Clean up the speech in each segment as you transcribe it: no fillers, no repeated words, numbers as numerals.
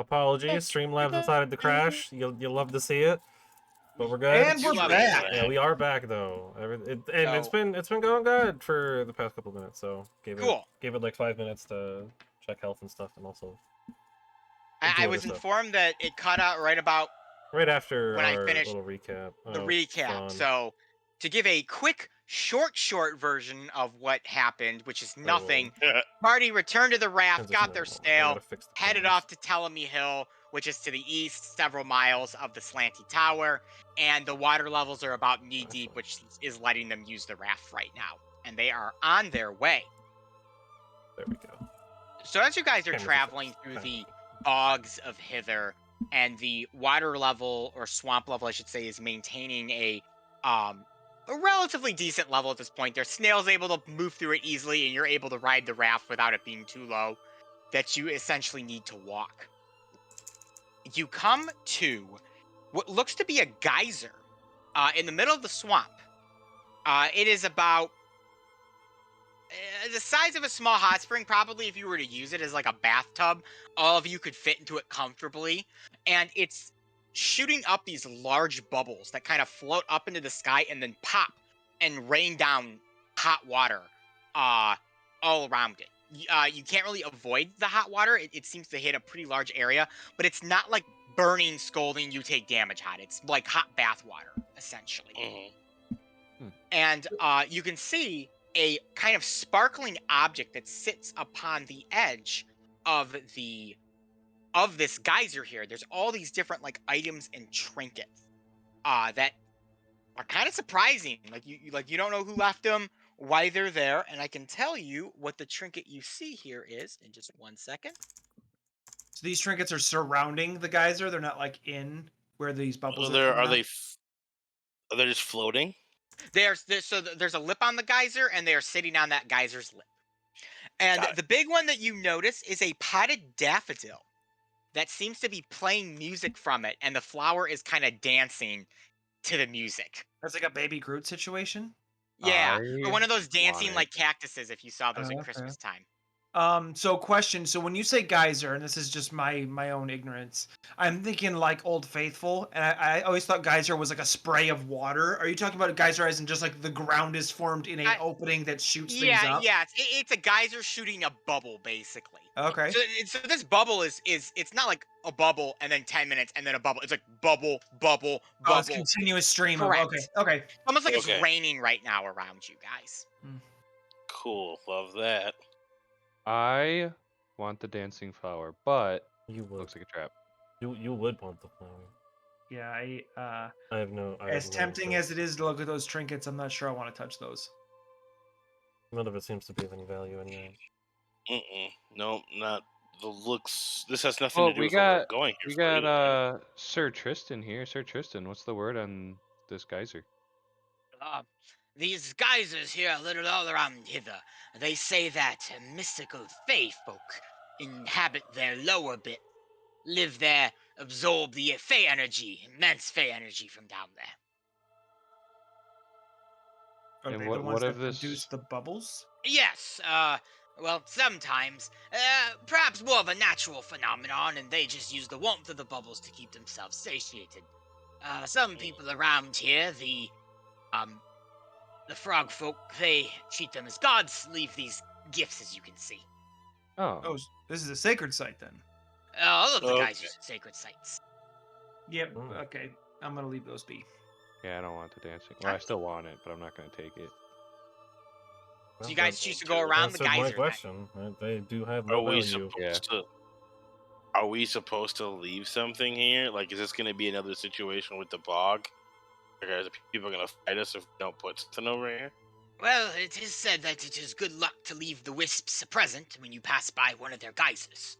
Apologies, Streamlabs decided to crash. You'll love to see it, but we're good. And we're back. Yeah, we are back though. It's been going good for the past couple minutes. So gave it like 5 minutes to check health and stuff, and also. I was informed that it cut out right after when our I finished little recap. The recap. So, to give a quick, short version of what happened, which is nothing, party returned to the raft, got their sail, headed off to Telemy Hill, which is to the east, several miles of the slanty tower, and the water levels are about knee-deep, which is letting them use the raft right now. And they are on their way. There we go. So as you guys are traveling through the bogs of Hither, and the water level, or swamp level, I should say, is maintaining a relatively decent level at this point. There's snails able to move through it easily, and you're able to ride the raft without it being too low, that you essentially need to walk. You come to what looks to be a geyser in the middle of the swamp. It is about the size of a small hot spring. Probably if you were to use it as like a bathtub, all of you could fit into it comfortably. And it's shooting up these large bubbles that kind of float up into the sky and then pop and rain down hot water all around it. You can't really avoid the hot water. It seems to hit a pretty large area, but it's not like burning, scalding, you take damage hot. It's like hot bath water, essentially. Mm-hmm. And you can see a kind of sparkling object that sits upon the edge of this geyser here. There's all these different like items and trinkets that are kind of surprising. Like you don't know who left them, why they're there, and I can tell you what the trinket you see here is in just 1 second. So these trinkets are surrounding the geyser. They're not like in where these bubbles are. Are they just floating? There's a lip on the geyser, and they are sitting on that geyser's lip. And the big one that you notice is a potted daffodil that seems to be playing music from it, and the flower is kind of dancing to the music. That's like a baby Groot situation? Yeah, or one of those dancing like cactuses if you saw those at Christmas time. So question, so when you say geyser, and this is just my own ignorance, I'm thinking like Old Faithful, and I always thought geyser was like a spray of water. Are you talking about a geyser as in just like the ground is formed in an opening that shoots things up? Yeah, it's a geyser shooting a bubble, basically. Okay. So this bubble is it's not like a bubble and then 10 minutes and then a bubble. It's like bubble. Oh, it's a continuous stream. Okay. Almost like it's raining right now around you guys. Cool, love that. I want the dancing flower, but looks like a trap. You would want the flower. Yeah, I have no. As tempting as it is to look at those trinkets, I'm not sure I want to touch those. None of it seems to be of any value anyway. No, not the looks. This has nothing to do with where we're going here. We got Sir Tristan here. Sir Tristan, what's the word on this geyser? These geysers here littered all around hither. They say that mystical fae folk inhabit their lower bit, live there, absorb the fae energy, immense fae energy from down there. Are they the ones that produce the bubbles? Yes, well, sometimes. Perhaps more of a natural phenomenon, and they just use the warmth of the bubbles to keep themselves satiated. Some people around here, the frog folk, they treat them as gods, leave these gifts, as you can see. Oh, this is a sacred site, then? All of the geysers are sacred sites. Yep, okay. I'm going to leave those be. Yeah, I don't want the dancing. Well, I still want it, but I'm not going to take it. So you guys choose to go around the geyser. My question. They do have no value. Are we supposed to leave something here? Like, is this going to be another situation with the bog? Are people going to fight us if we don't put something over here? Well, it is said that it is good luck to leave the wisps a present when you pass by one of their geysers.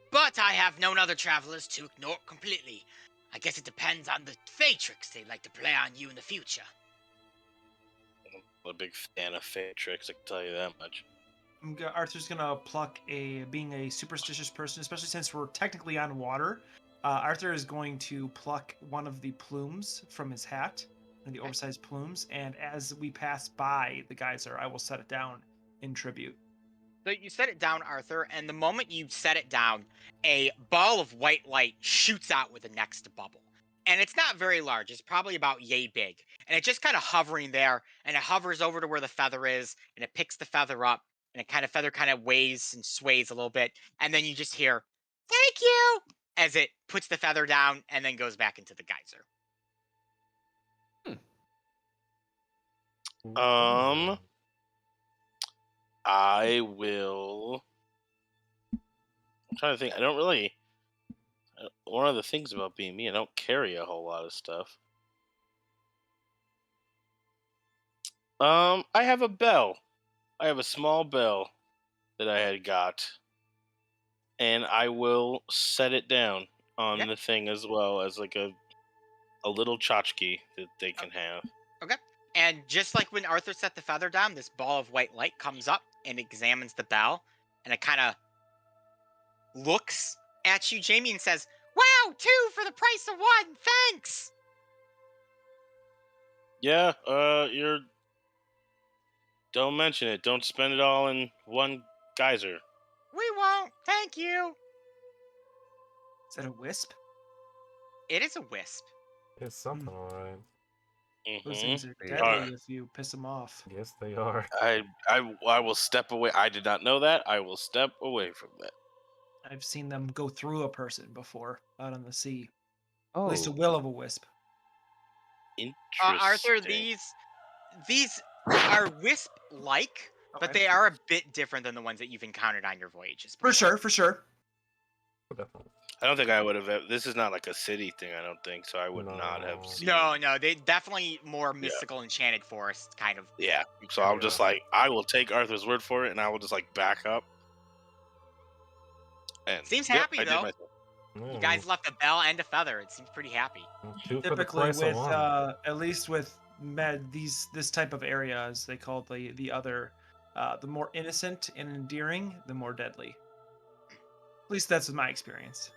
But I have known other travelers to ignore it completely. I guess it depends on the fey tricks they'd like to play on you in the future. I'm a big fan of fey tricks, I can tell you that much. Arthur's gonna pluck being a superstitious person, especially since we're technically on water. Arthur is going to pluck one of the plumes from his hat, the oversized plumes, and as we pass by the geyser, I will set it down in tribute. So you set it down, Arthur, and the moment you set it down, a ball of white light shoots out with the next bubble. And it's not very large. It's probably about yay big. And it's just kind of hovering there, and it hovers over to where the feather is, and it picks the feather up, and feather kind of waves and sways a little bit, and then you just hear, "Thank you," as it puts the feather down and then goes back into the geyser. I will. I'm trying to think. I don't really. One of the things about being me, I don't carry a whole lot of stuff. I have a bell. I have a small bell that I had got, and I will set it down on Okay. the thing as well as like a little tchotchke that they can have. Okay. And just like when Arthur set the feather down, this ball of white light comes up and examines the bell, and it kind of looks at you, Jamie, and says, "Wow, 2 for the price of 1. Thanks." Yeah, you're. Don't mention it. Don't spend it all in one geyser. "We won't. Thank you." Is that a wisp? It is a wisp. It's something, alright. Those things are They deadly are. if you piss them off. Yes, they are. I will step away. I did not know that. I will step away from that. I've seen them go through a person before out on the sea. Oh, At least a will of a wisp. Interesting. Arthur, these are wisp-like, but Okay. they are a bit different than the ones that you've encountered on your voyages. For sure, for sure. Definitely. I don't think I would have. This is not like a city thing. I don't think so. I would not have No. seen. No, they definitely more mystical, enchanted forest kind of. Yeah. So I'm just like, I will take Arthur's word for it, and I will just like back up. And Seems yep, happy I did though. my You guys left a bell and a feather. It seems pretty happy. 2 for the Typically, price of with 1. at least with this type of area, as they call the other, the more innocent and endearing, the more deadly. At least that's my experience.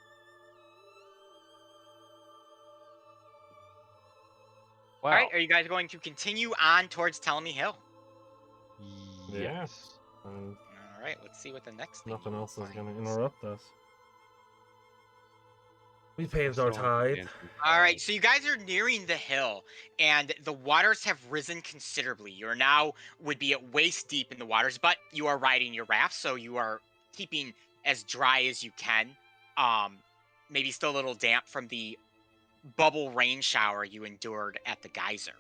wow. All right, are you guys going to continue on towards Ptolemy Hill? Yes. And All right, let's see what the next thing. nothing you else is find going to is. interrupt us. We paved Still our on the tide. dancing All right, flower. so you guys are nearing the hill, and the waters have risen considerably. You're now would be at waist deep in the waters, but you are riding your raft, so you are keeping as dry as you can. Maybe still a little damp from the bubble rain shower you endured at the geyser.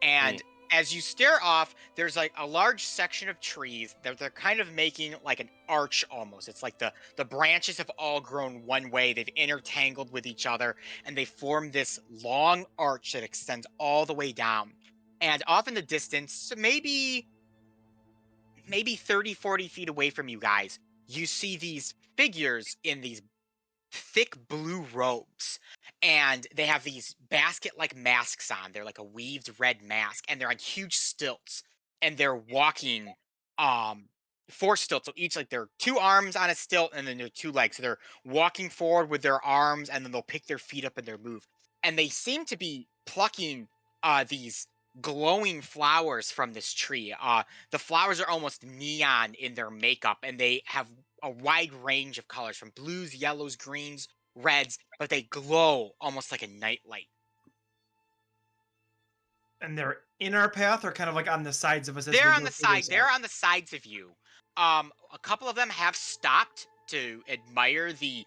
And as you stare off, there's like a large section of trees that they're kind of making like an arch almost. It's like the branches have all grown one way, they've intertangled with each other, and they form this long arch that extends all the way down. And off in the distance, maybe 30, 40 feet away from you guys, you see these figures in these thick blue robes, and they have these basket-like masks on. They're like a weaved red mask, and they're on huge stilts, and they're walking um 4 stilts. So each like they're 2 arms on a stilt, and then they're 2 legs. So they're walking forward with their arms, and then they'll pick their feet up and they'll move. And they seem to be plucking these glowing flowers from this tree. The flowers are almost neon in their makeup, and they have a wide range of colors from blues, yellows, greens, reds, but they glow almost like a nightlight. And they're in our path, or kind of like on the sides of us. As They're we on go the through side. this They're arch. on the sides of you. A couple of them have stopped to admire the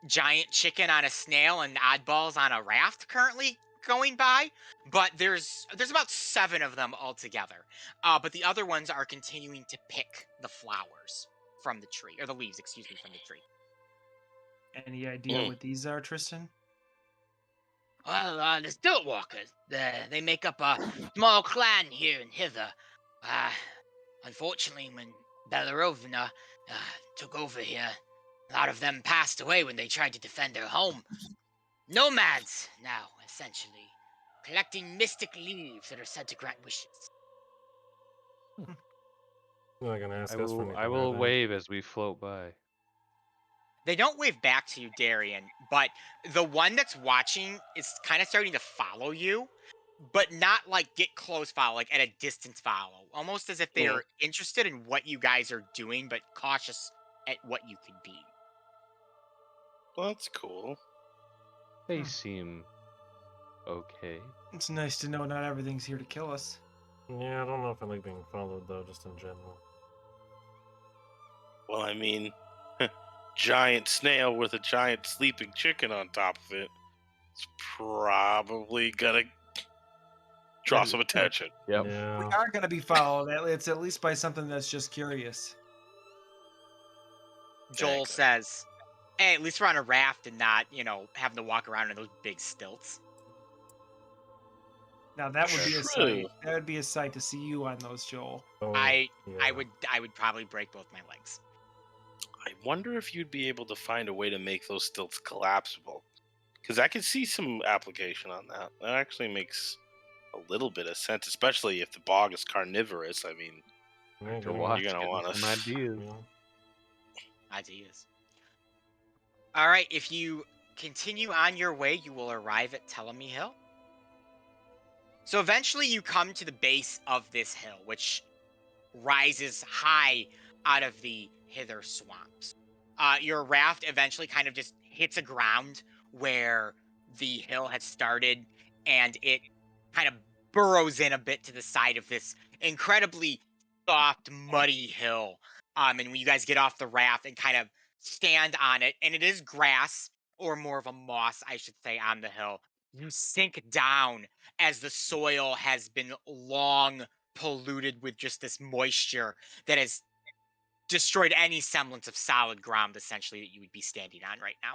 giant chicken on a snail and oddballs on a raft currently going by, but there's about 7 of them altogether. But the other ones are continuing to pick the flowers from the tree, or the leaves, excuse me, from the tree. Any idea what these are, Tristan? Well, the Stiltwalkers. They make up a small clan here in Hither. Unfortunately, when Belarovna took over here, a lot of them passed away when they tried to defend their home. Nomads now, essentially, collecting mystic leaves that are said to grant wishes. You're not gonna ask I us for will, anything, I are will they? wave as we float by. They don't wave back to you, Darian, but the one that's watching is kind of starting to follow you. but not like get close follow, like at a distance follow, almost as if they are interested in what you guys are doing, but cautious at what you could be. Well, that's cool. They seem okay. It's nice to know not everything's here to kill us. Yeah, I don't know if I like being followed though, just in general. Well, I mean, giant snail with a giant sleeping chicken on top of it. It's probably gonna draw some attention. Yep. Yeah. We are going to be followed. It's at least by something that's just curious. Joel Exactly. says, "Hey, at least we're on a raft and not, having to walk around in those big stilts." Now that would be a True. sight. That would be a sight to see you on those, Joel. Oh, I yeah. would probably break both my legs. I wonder if you'd be able to find a way to make those stilts collapsible. Because I could see some application on that. That actually makes a little bit of sense, especially if the bog is carnivorous. I mean, Yeah, To yeah. watch, you're gonna getting want some to. ideas. Yeah. Ideas. All right, if you continue on your way, you will arrive at Telemy Hill. So eventually you come to the base of this hill, which rises high out of the hither swamps. Your raft eventually kind of just hits a ground where the hill had started, and it kind of burrows in a bit to the side of this incredibly soft, muddy hill. And when you guys get off the raft and kind of stand on it, and it is grass, or more of a moss, I should say, on the hill, you sink down as the soil has been long polluted with just this moisture that has destroyed any semblance of solid ground, essentially, that you would be standing on right now.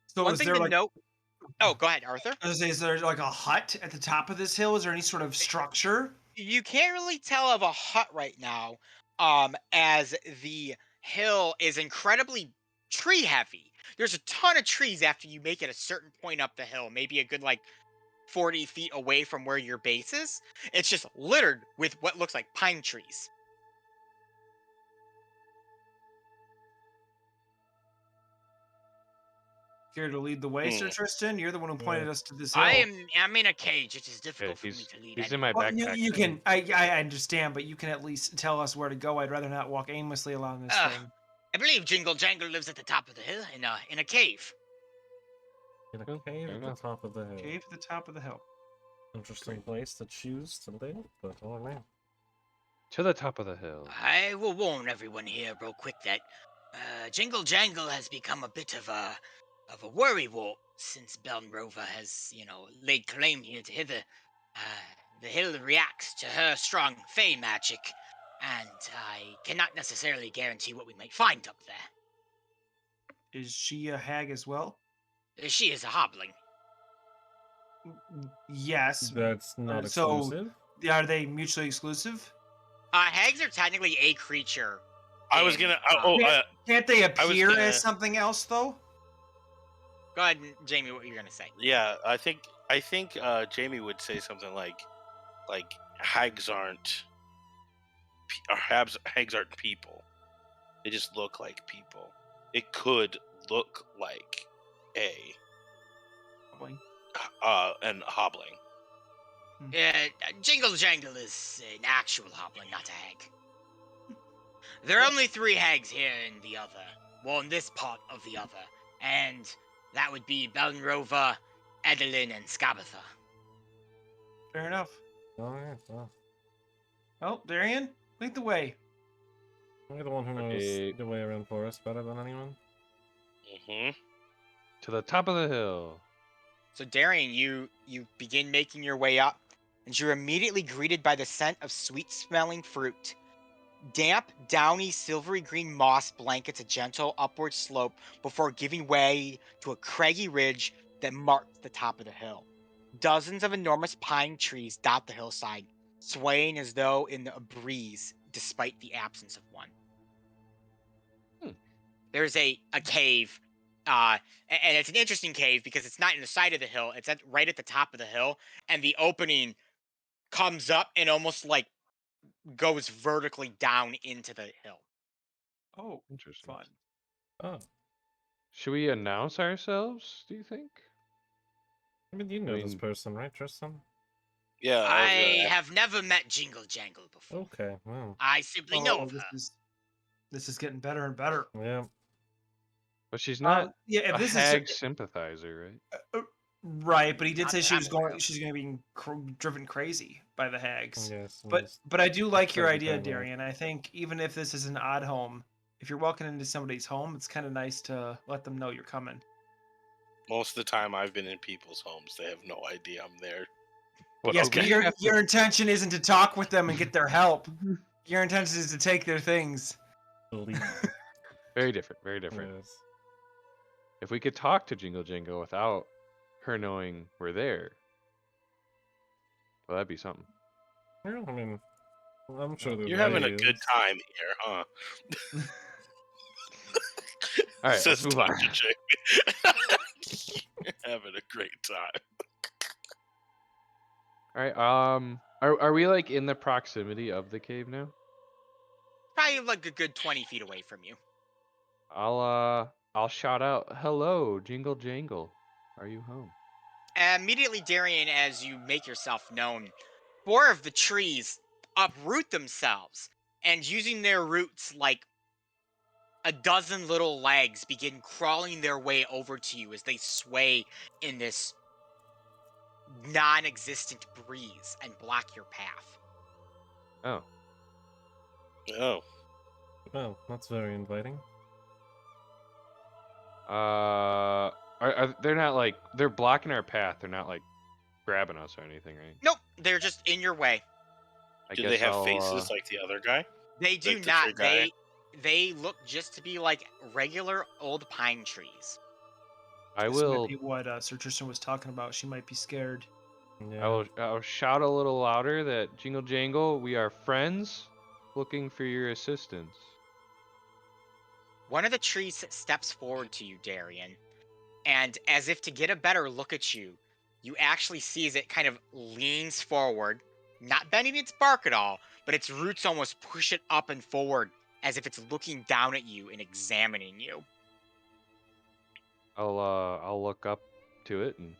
So One is thing there to like, note. Oh, go ahead, Arthur. I was gonna say, is there like a hut at the top of this hill? Is there any sort of structure? You can't really tell of a hut right now, as the hill is incredibly tree heavy. There's a ton of trees after you make it a certain point up the hill, maybe a good 40 feet away from where your base is. It's just littered with what looks like pine trees. Care to lead the way, Sir Tristan? You're the one who pointed us to this hill. I'm in a cage. It is difficult for me he's to lead. he's in my Well, backpack. you can. I understand, but you can at least tell us where to go. I'd rather not walk aimlessly along this thing. I believe Jingle Jangle lives at the top of the hill in a cave. In a Oh, cave fair at the enough. top of the hill. Cave at the top of the hill. Interesting place to choose to live, but oh man. To the top of the hill. I will warn everyone here real quick that Jingle Jangle has become a bit of a worrywart since Belnrova has, laid claim here to hither. The hill reacts to her strong fey magic, and I cannot necessarily guarantee what we might find up there. Is she a hag as well? She is a hobbling. Yes. That's not So- exclusive. Are they mutually exclusive? Hags are technically a creature. I was in, gonna. Can't they appear gonna- as something else though? Go ahead, Jamie. What you're gonna say? Yeah, I think Jamie would say something like hags aren't hags aren't people. They just look like people. It could look like an hobbling. Jingle Jangle is an actual hobbling, not a hag. There are only 3 hags here in the other. Well, in this part of the other. And that would be Belnrova, Edelyn, and Skabatha. Fair enough. Oh yeah. Well, Oh, Darian, lead the way. you're the one who knows Okay. the way around forest better than anyone. Mm-hmm. To the top of the hill. So Darian, you begin making your way up, and you're immediately greeted by the scent of sweet-smelling fruit. Damp, downy, silvery green moss blankets a gentle upward slope before giving way to a craggy ridge that marks the top of the hill. Dozens of enormous pine trees dot the hillside, swaying as though in a breeze, despite the absence of one. There's a cave, and it's an interesting cave because it's not in the side of the hill, it's right at the top of the hill, and the opening comes up and almost goes vertically down into the hill. Oh, Interesting. fun. Oh. Should we announce ourselves, do you think? I mean, you know this person, right, Tristan? Yeah. I have never met Jingle Jangle before. Okay, wow. I simply know of her. This is getting better and better. Yeah. But she's not Yeah, if a this hag sympathizer, right? right, but he did Not say that she I'm was aware going. of. She's going to be driven crazy by the hags. Yes. But I do like your Crazy idea, kind of- Darian. I think even if this is an odd home, if you're walking into somebody's home, it's kind of nice to let them know you're coming. Most of the time I've been in people's homes, they have no idea I'm there. Well, Yes, okay. but your intention isn't to talk with them and get their help. Your intention is to take their things. Very different. Very different. Yes. If we could talk to Jingle Jangle without her knowing we're there, well, that'd be something. Well, I mean, I'm sure there's You're having a ways. good time here, huh? All right, let's Says move on. Dr. Jamie. You're having a great time. All right. Are we like in the proximity of the cave now? Probably like a good 20 feet away from you. I'll shout out, "Hello, Jingle Jangle. Are you home?" Immediately, Darian, as you make yourself known, 4 of the trees uproot themselves, and using their roots like a dozen little legs begin crawling their way over to you as they sway in this non-existent breeze and block your path. Oh, Oh. Well, that's very inviting. they're not like they're blocking our path. They're not like grabbing us or anything, right? Nope, they're just in your way. I Do guess they have I'll, faces like the other guy? They do Like the not. tree guy? They look just to be like regular old pine trees. I This will. might be what Sir Tristan was talking about. She might be scared. Yeah. I'll shout a little louder that Jingle Jangle, we are friends, looking for your assistance. One of the trees steps forward to you, Darian, and as if to get a better look at you, you actually see as it kind of leans forward, not bending its bark at all, but its roots almost push it up and forward as if it's looking down at you and examining you. I'll look up to it and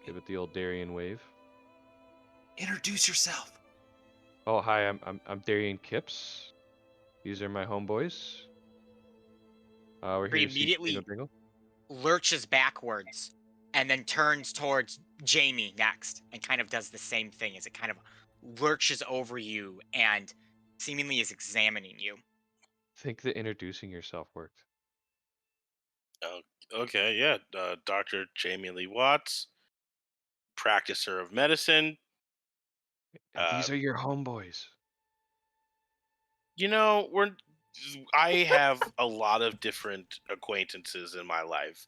give it the old Darien wave. Introduce yourself. Oh, hi, I'm Darian Kips. These are my homeboys. We're here to see Immediately Jingle Jangle. lurches backwards and then turns towards Jamie next and kind of does the same thing as it kind of lurches over you and seemingly is examining you. Think that introducing yourself worked. Okay, yeah. Dr. Jamie Lee Watts, practicer of medicine. And these are your homeboys. You know, I have a lot of different acquaintances in my life.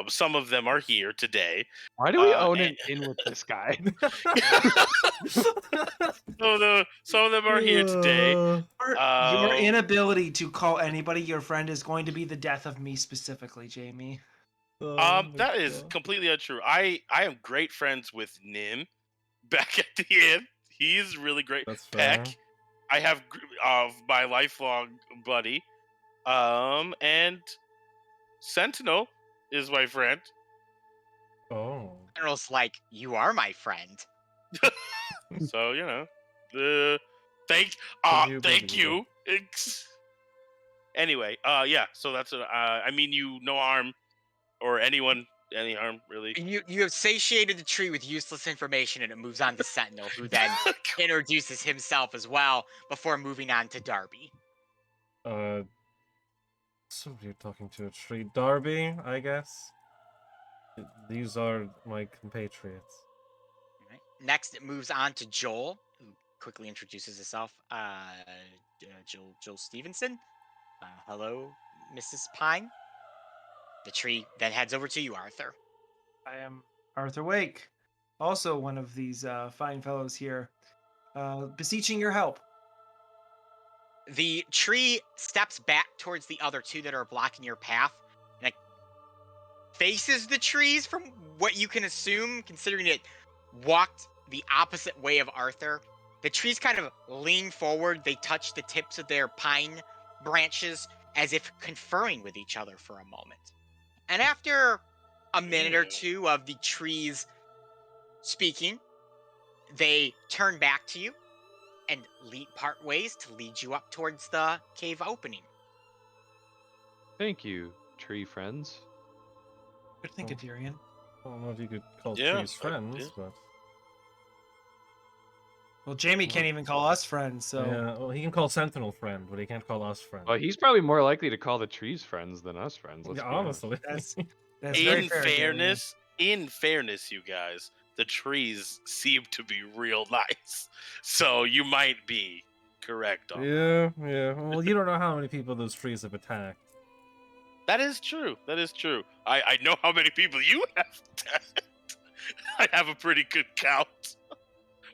Some of them are here today. Why do we own it in with this guy? Some of them are here today. Your inability to call anybody your friend is going to be the death of me specifically, Jamie. That is completely untrue. I am great friends with Nim back at the inn. He's really great. That's fair. Peck, I have my lifelong buddy. And Sentinel is my friend. Oh. General's like, you are my friend. So, you know, thank you. Anyway, yeah, so that's I mean you no harm or any harm really. You have satiated the tree with useless information and it moves on to Sentinel, who then introduces himself as well before moving on to Darby. So you're talking to a tree. Darby, I guess? These are my compatriots. Right. Next, it moves on to Joel, who quickly introduces himself. Joel Stevenson. Hello, Mrs. Pine. The tree then heads over to you, Arthur. I am Arthur Wake, also one of these fine fellows here, beseeching your help. The tree steps back towards the other two that are blocking your path, and it faces the trees from what you can assume, considering it walked the opposite way of Arthur. The trees kind of lean forward, they touch the tips of their pine branches, as if conferring with each other for a moment. And after a minute or two of the trees speaking, they turn back to you and part ways to lead you up towards the cave opening. Thank you, tree friends. Good thinking, Tyrion. I don't know if you could call trees friends, but... Well, Jamie can't even call us friends, so... Yeah, well, he can call Sentinel friend, but he can't call us friend. Well, he's probably more likely to call the trees friends than us friends. Let's be honest. honestly. That's very fair, in fairness, you guys, the trees seem to be real nice. So you might be correct on that. Yeah. Well, you don't know how many people those trees have attacked. That is true. I know how many people you have attacked. I have a pretty good count.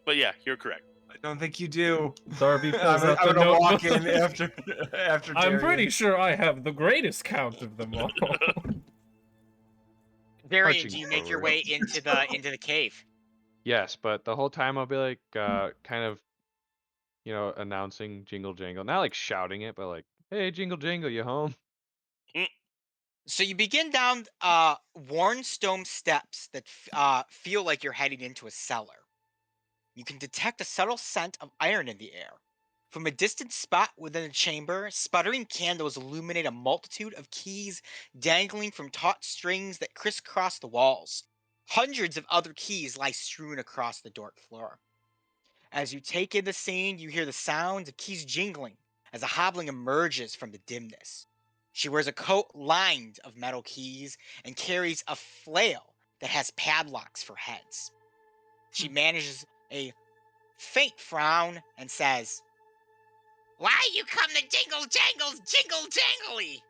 But yeah, you're correct. I don't think you do. Darby pulls out I'm the gonna walk notebook. in after I'm Tyrion. pretty sure I have the greatest count of them all. Darian, do you make your way into the cave? Yes, but the whole time I'll be like, kind of, announcing Jingle Jangle. Not like shouting it, but like, hey, Jingle Jangle, you home? So you begin down worn stone steps that feel like you're heading into a cellar. You can detect a subtle scent of iron in the air. From a distant spot within the chamber, sputtering candles illuminate a multitude of keys dangling from taut strings that crisscross the walls. Hundreds of other keys lie strewn across the dark floor. As you take in the scene, you hear the sounds of keys jingling as a hobbling emerges from the dimness. She wears a coat lined of metal keys and carries a flail that has padlocks for heads. She manages a faint frown and says, "Why you come to Jingle Jangle's Jingle Jangly?"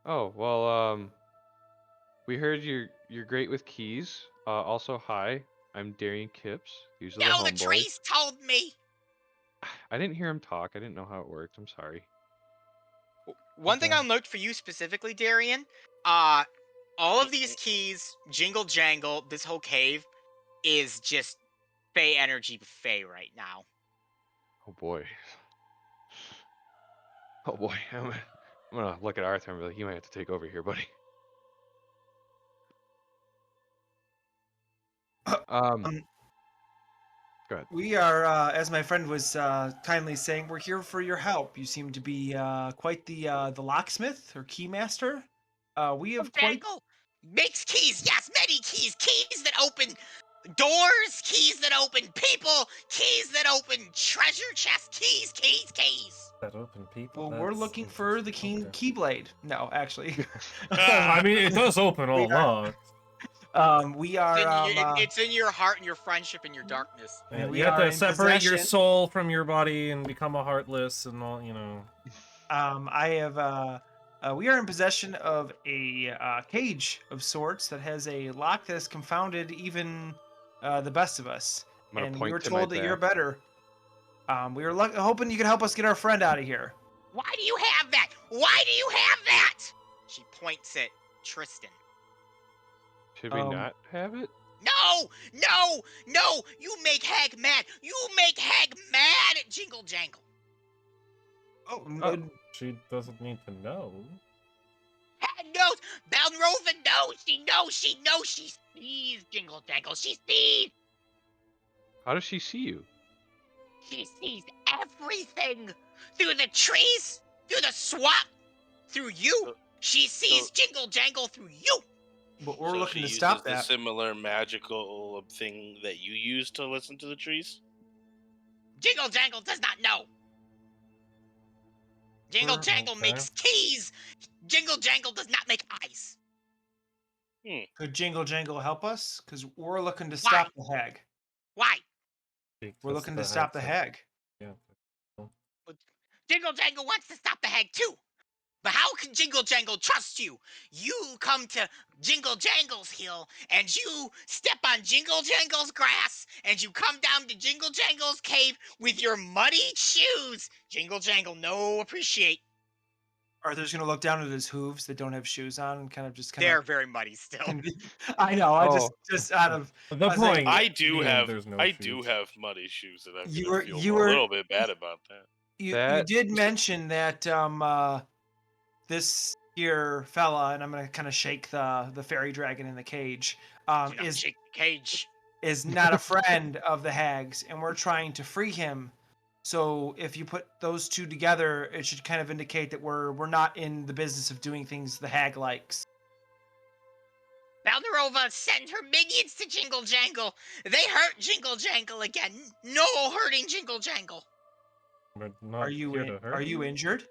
Oh, well, we heard you're great with keys. Also, hi, I'm Darian Kipps. These are the No, the homeboys. trees told me. I didn't hear him talk. I didn't know how it worked. I'm sorry. One thing I'll note for you specifically, Darian, all of these keys, Jingle Jangle, this whole cave, is just Fey energy buffet right now. Oh boy. Oh boy. I'm gonna look at Arthur and be like, you might have to take over here, buddy. Go ahead. We are, as my friend was kindly saying, we're here for your help. You seem to be quite the locksmith or keymaster. We have quite... Jangle makes keys, yes, many keys. Keys that open doors, keys that open people, keys that open treasure chests, keys. That open people? Well, we're looking for the keyblade. No, actually. I mean, it does open all locks. We are. It's in your heart and your friendship and your darkness. Yeah, you have to separate your soul from your body and become a heartless and all, I have. We are in possession of a cage of sorts that has a lock that has confounded even the best of us. And we were told that you're better. We were hoping you could help us get our friend out of here. Why do you have that? Why do you have that? She points at Tristan. Should we not have it? No! You make Hag mad! You make Hag mad at Jingle Jangle! Oh, she doesn't need to know. Hag knows! Balnrova knows! She knows! She sees Jingle Jangle! She sees! How does she see you? She sees everything! Through the trees! Through the swamp! Through you! She sees Jingle Jangle through you! But we're looking to she stop uses the similar magical thing that you use to listen to the trees? Jingle Jangle does not know. Jingle Jangle makes keys. Jingle Jangle does not make eyes. Could Jingle Jangle help us? Because we're looking to stop the hag. Why? We're looking to stop the hag. Yeah. Jingle Jangle wants to stop the hag too. But how can Jingle Jangle trust you? You come to Jingle Jangle's hill, and you step on Jingle Jangle's grass, and you come down to Jingle Jangle's cave with your muddy shoes. Jingle Jangle no appreciate. Arthur's gonna look down at his hooves that don't have shoes on and kind of just They're very muddy still. I know. I just out of the point. I do have muddy shoes, and I feel a little bit bad about that. You did mention that this here fella, and I'm gonna kind of shake the fairy dragon in the cage, Shake the cage. is not a friend of the hags, and we're trying to free him. So if you put those two together, it should kind of indicate that we're not in the business of doing things the hag likes. Balderova, send her minions to Jingle Jangle. They hurt Jingle Jangle again. No hurting Jingle Jangle. We're not Are you here to hurt are you injured?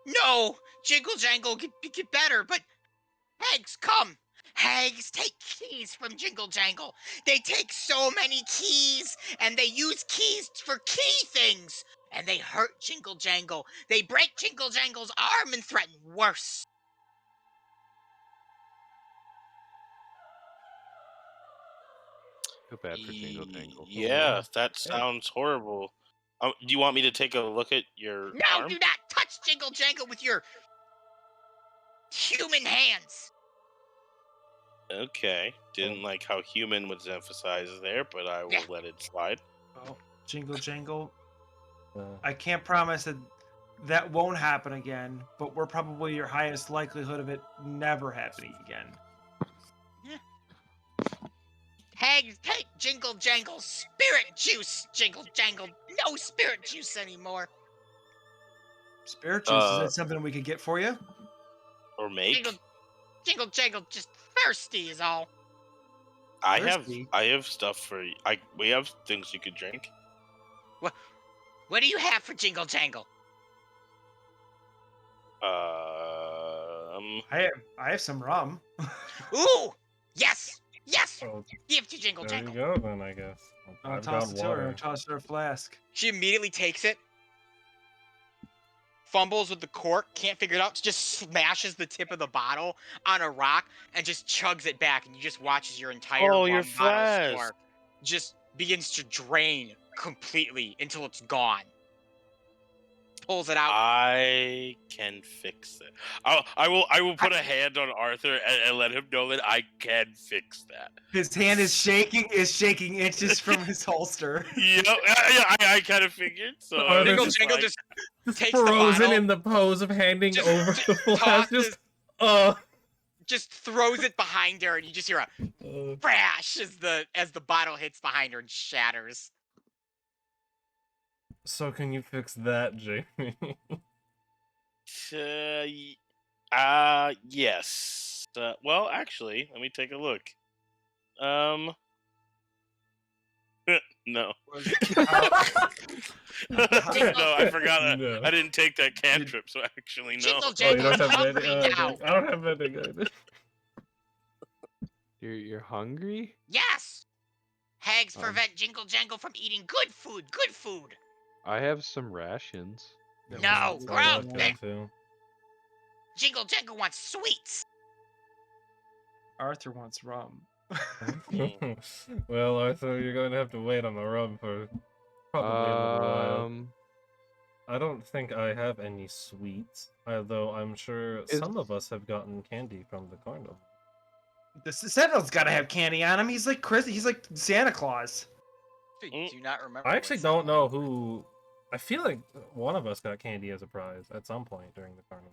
No, Jingle Jangle get better, but hags come. Hags take keys from Jingle Jangle. They take so many keys, and they use keys for key things. And they hurt Jingle Jangle. They break Jingle Jangle's arm and threaten worse. Feel bad for Jingle Jangle. Yeah, that sounds horrible. Do you want me to take a look at your No, arm? do not touch Jingle Jangle with your human hands. Okay. Didn't like how human was emphasized there, but I will let it slide. Oh, Jingle Jangle. I can't promise that won't happen again, but we're probably your highest likelihood of it never happening again. Hags take Jingle Jangle's spirit juice. Jingle Jangle, no spirit juice anymore. Spirit juice, is that something we could get for you? Or make? Jingle Jangle just thirsty is all. I have stuff for we have things you could drink. What do you have for Jingle Jangle? I have some rum. Ooh, yes. Oh, Give to Jingle there Jangle. you go, then, I guess. I've Toss got it to her. water. Toss her a flask. She immediately takes it, fumbles with the cork, can't figure it out, just smashes the tip of the bottle on a rock and just chugs it back, and you just watch as your entire your rum bottle flask. store just begins to drain completely until it's gone. Pulls it out. I can fix it. I will put a hand on Arthur and let him know that I can fix that. His hand is shaking inches from his holster. Yeah, I kind of figured. So Jingle it's Jangle fine. just takes the Frozen bottle, in the pose of handing just over the flask. just throws it behind her, and you just hear a crash as the bottle hits behind her and shatters. So can you fix that, Jamie? Yes. Well, actually, let me take a look. No. No, I forgot. No. I didn't take that cantrip, so actually, no. Jingle Oh, you Jangle don't is have hungry vending? now. I don't have vending either. You're hungry? Yes. Hags prevent Jingle Jangle from eating good food. Good food. I have some rations. No, gross. Too. Jingle Jangle wants sweets. Arthur wants rum. Well, Arthur, you're going to have to wait on the rum for probably a little while. I don't think I have any sweets, although I'm sure some of us have gotten candy from the carnival. The Sentinel's got to have candy on him. He's like He's like Santa Claus. I do not remember. I actually don't know who. I feel like one of us got candy as a prize at some point during the carnival.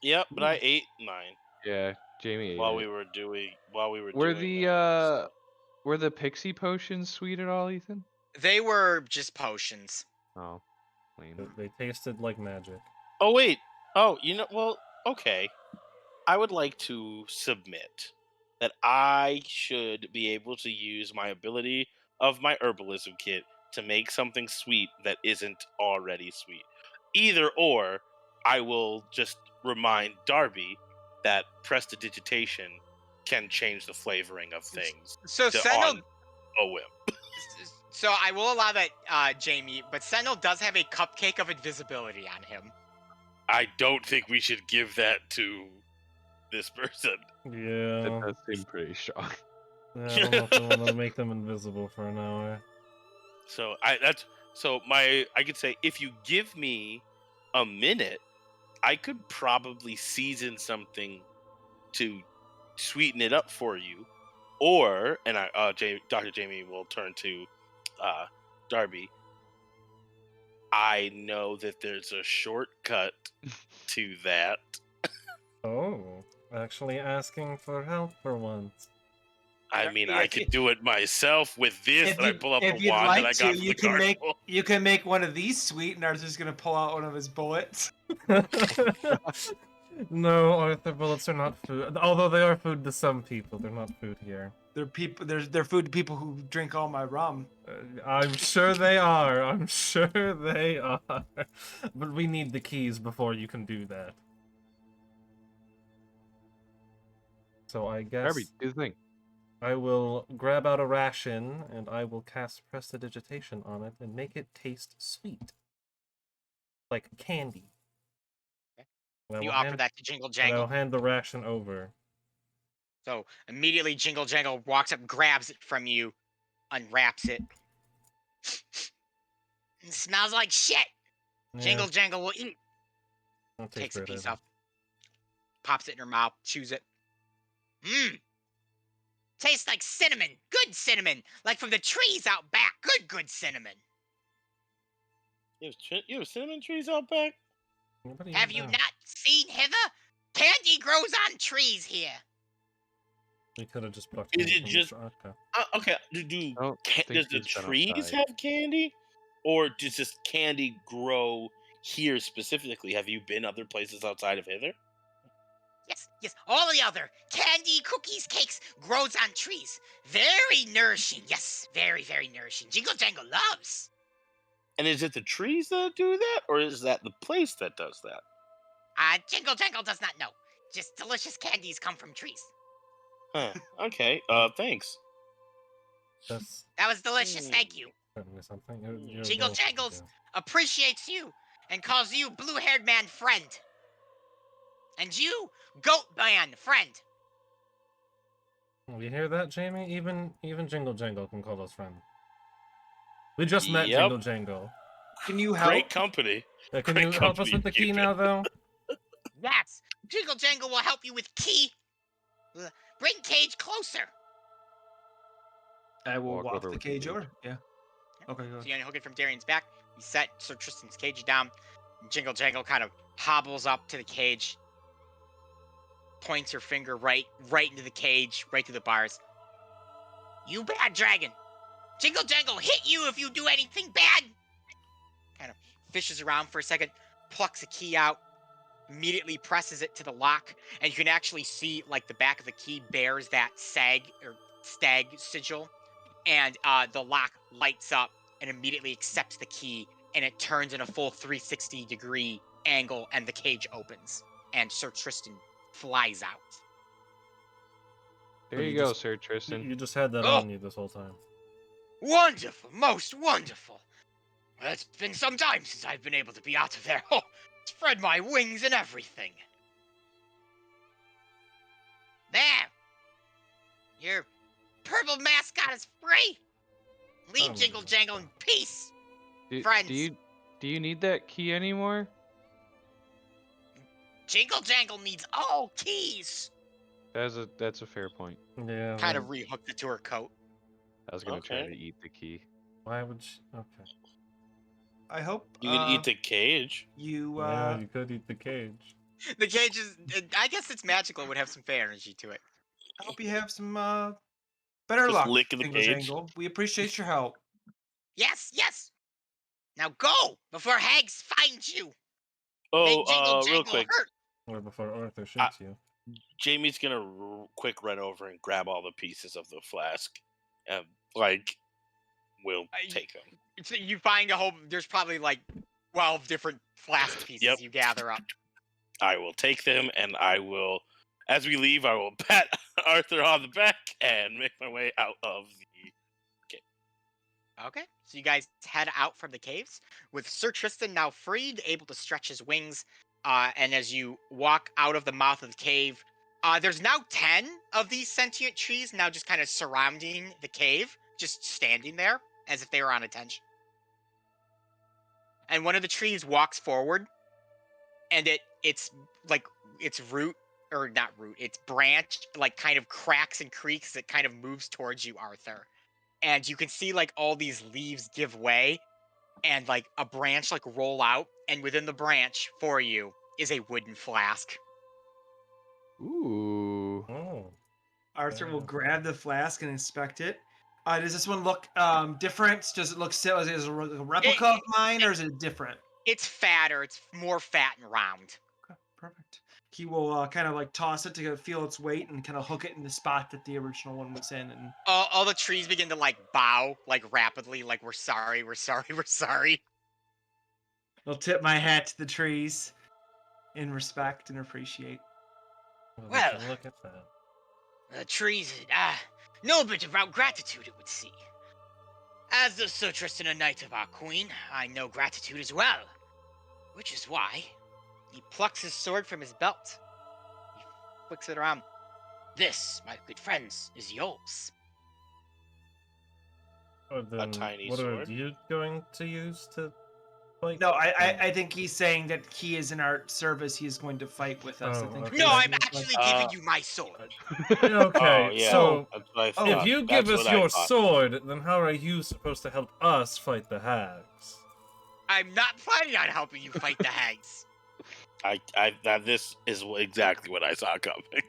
Yep, but I ate mine. Yeah, Jamie ate while it. we were doing. Were the pixie potions sweet at all, Ethan? They were just potions. Oh, lame. They tasted like magic. Oh wait. Oh, well, okay. I would like to submit that I should be able to use my ability of my herbalism kit to make something sweet that isn't already sweet. Either or, I will just remind Darby that prestidigitation can change the flavoring of things. So Sentinel, on a whim. So I will allow that, Jamie, but Sentinel does have a cupcake of invisibility on him. I don't think we should give that to this person. Yeah. That does seem pretty strong. I don't know if I want to make them invisible for an hour. So I could say, if you give me a minute, I could probably season something to sweeten it up for you, or Dr. Jamie will turn to Darby. I know that there's a shortcut to that. Oh, actually asking for help for once. I mean, I could do it myself with this, and I pull up if the you'd wand that like I to, got from the carnival. you can make one of these sweet, and Arthur's gonna pull out one of his bullets. No, Arthur, bullets are not food. Although they are food to some people, they're not food here. They're food to people who drink all my rum. I'm sure they are. I'm sure they are. But we need the keys before you can do that. So I guess Darby, do the thing. I will grab out a ration and I will cast Prestidigitation on it and make it taste sweet. Like candy. Okay. You offer that to Jingle And Jangle. I'll hand the ration over. So immediately Jingle Jangle walks up, grabs it from you, unwraps it. It smells like shit. Yeah, Jingle Jangle will eat. don't Takes a great piece either. off. Pops it in her mouth, chews it. Mmm. Tastes like cinnamon. Good cinnamon. Like from the trees out back. Good cinnamon. You have cinnamon trees out back? Have you not seen hither? Candy grows on trees here. We could have just plucked Is one it from the just- truck, huh? Okay, I don't does think the he's been trees outside. have candy? Or does this candy grow here specifically? Have you been other places outside of hither? Yes, all the other candy, cookies, cakes grows on trees. Very nourishing, yes, very nourishing. Jingle Jangle loves. And is it the trees that do that, or is that the place that does that? Jingle Jangle does not know. Just delicious candies come from trees. Huh. Okay. Thanks. That's That was delicious, thank you. certainly something. You're Jingle welcome, Jangles Joe. appreciates you and calls you blue-haired man friend. And you, goat man friend. You hear that, Jamie? Even Jingle Jangle can call us friend. We just met Yep. Jingle Jangle. Can you help? Great company. Can Great you help us company with the key you now, though? Yes, Jingle Jangle will help you with key. Bring Cage closer. I will Walk walk over the with the cage cage. over. Yeah. Okay, So good. you unhook it from Darian's back. You set Sir Tristan's cage down. Jingle Jangle kind of hobbles up to the cage. Points her finger right into the cage, right to the bars. You bad dragon. Jingle Jangle hit you if you do anything bad. Kind of fishes around for a second, plucks a key out, immediately presses it to the lock, and you can actually see like the back of the key bears that stag sigil, and the lock lights up and immediately accepts the key, and it turns in a full 360-degree angle, and the cage opens, and Sir Tristan flies out. There you you go, just- Sir Tristan. You just had that Oh. on you this whole time. Wonderful, most wonderful. Well, it's been some time since I've been able to be out of there. Oh, spread my wings and everything. There. Your purple mascot is free. Leave Oh, Jingle my Jangle in God. peace. Do, friends. do you need that key anymore? Jingle Jangle needs all keys. That's a fair point. Yeah. Kind well, of rehooked it to her coat. I was gonna try Okay. to eat the key. Why would she? Okay. I hope You can eat the cage. you Yeah, you could eat the cage. The cage is, I guess it's magical. It would have some fey energy to it. I hope you have some better Just luck. lick the Jingle cage. Jangle. We appreciate your help. Yes. Now go before Hags find you. Oh, Make Jingle real Jangle quick. hurt. Or before Arthur shoots you. Jamie's gonna quick run over and grab all the pieces of the flask, and we'll take them. So you find a whole. There's probably like 12 different flask pieces Yep. you gather up. I will take them, and I will, as we leave, I will pat Arthur on the back and make my way out of the. Okay, so you guys head out from the caves with Sir Tristan now freed, able to stretch his wings. And as you walk out of the mouth of the cave, there's now 10 of these sentient trees now just kind of surrounding the cave, just standing there as if they were on attention. And one of the trees walks forward, and its root, or not root, its branch like kind of cracks and creaks as it kind of moves towards you, Arthur. And you can see like all these leaves give way, and like a branch like roll out, and within the branch for you is a wooden flask. Ooh. Oh. Arthur will Yeah. grab the flask and inspect it. Does this one look different? Does it look is it a replica of mine, or is it different? It's fatter. It's more fat and round. Okay, perfect. He will kind of like toss it to feel its weight and kind of hook it in the spot that the original one was in. And All the trees begin to like bow like rapidly, like we're sorry, we're sorry, we're sorry. I'll tip my hat to the trees in respect and appreciate. Well, look at that. The trees know a bit about gratitude, it would seem. As the Sir Tristan, a knight of our queen, I know gratitude as well. Which is why he plucks his sword from his belt. He flicks it around. This, my good friends, is yours. Then tiny what sword? are you going to use to fight? No, I think he's saying that he is in our service. He is going to fight with us. I Oh, think. okay. No, he's I'm like- actually giving you my sword. Okay, Oh, yeah. so That's what I if thought. you That's give us what I your thought. sword, then how are you supposed to help us fight the hags? I'm not planning on helping you fight the hags. This is exactly what I saw coming.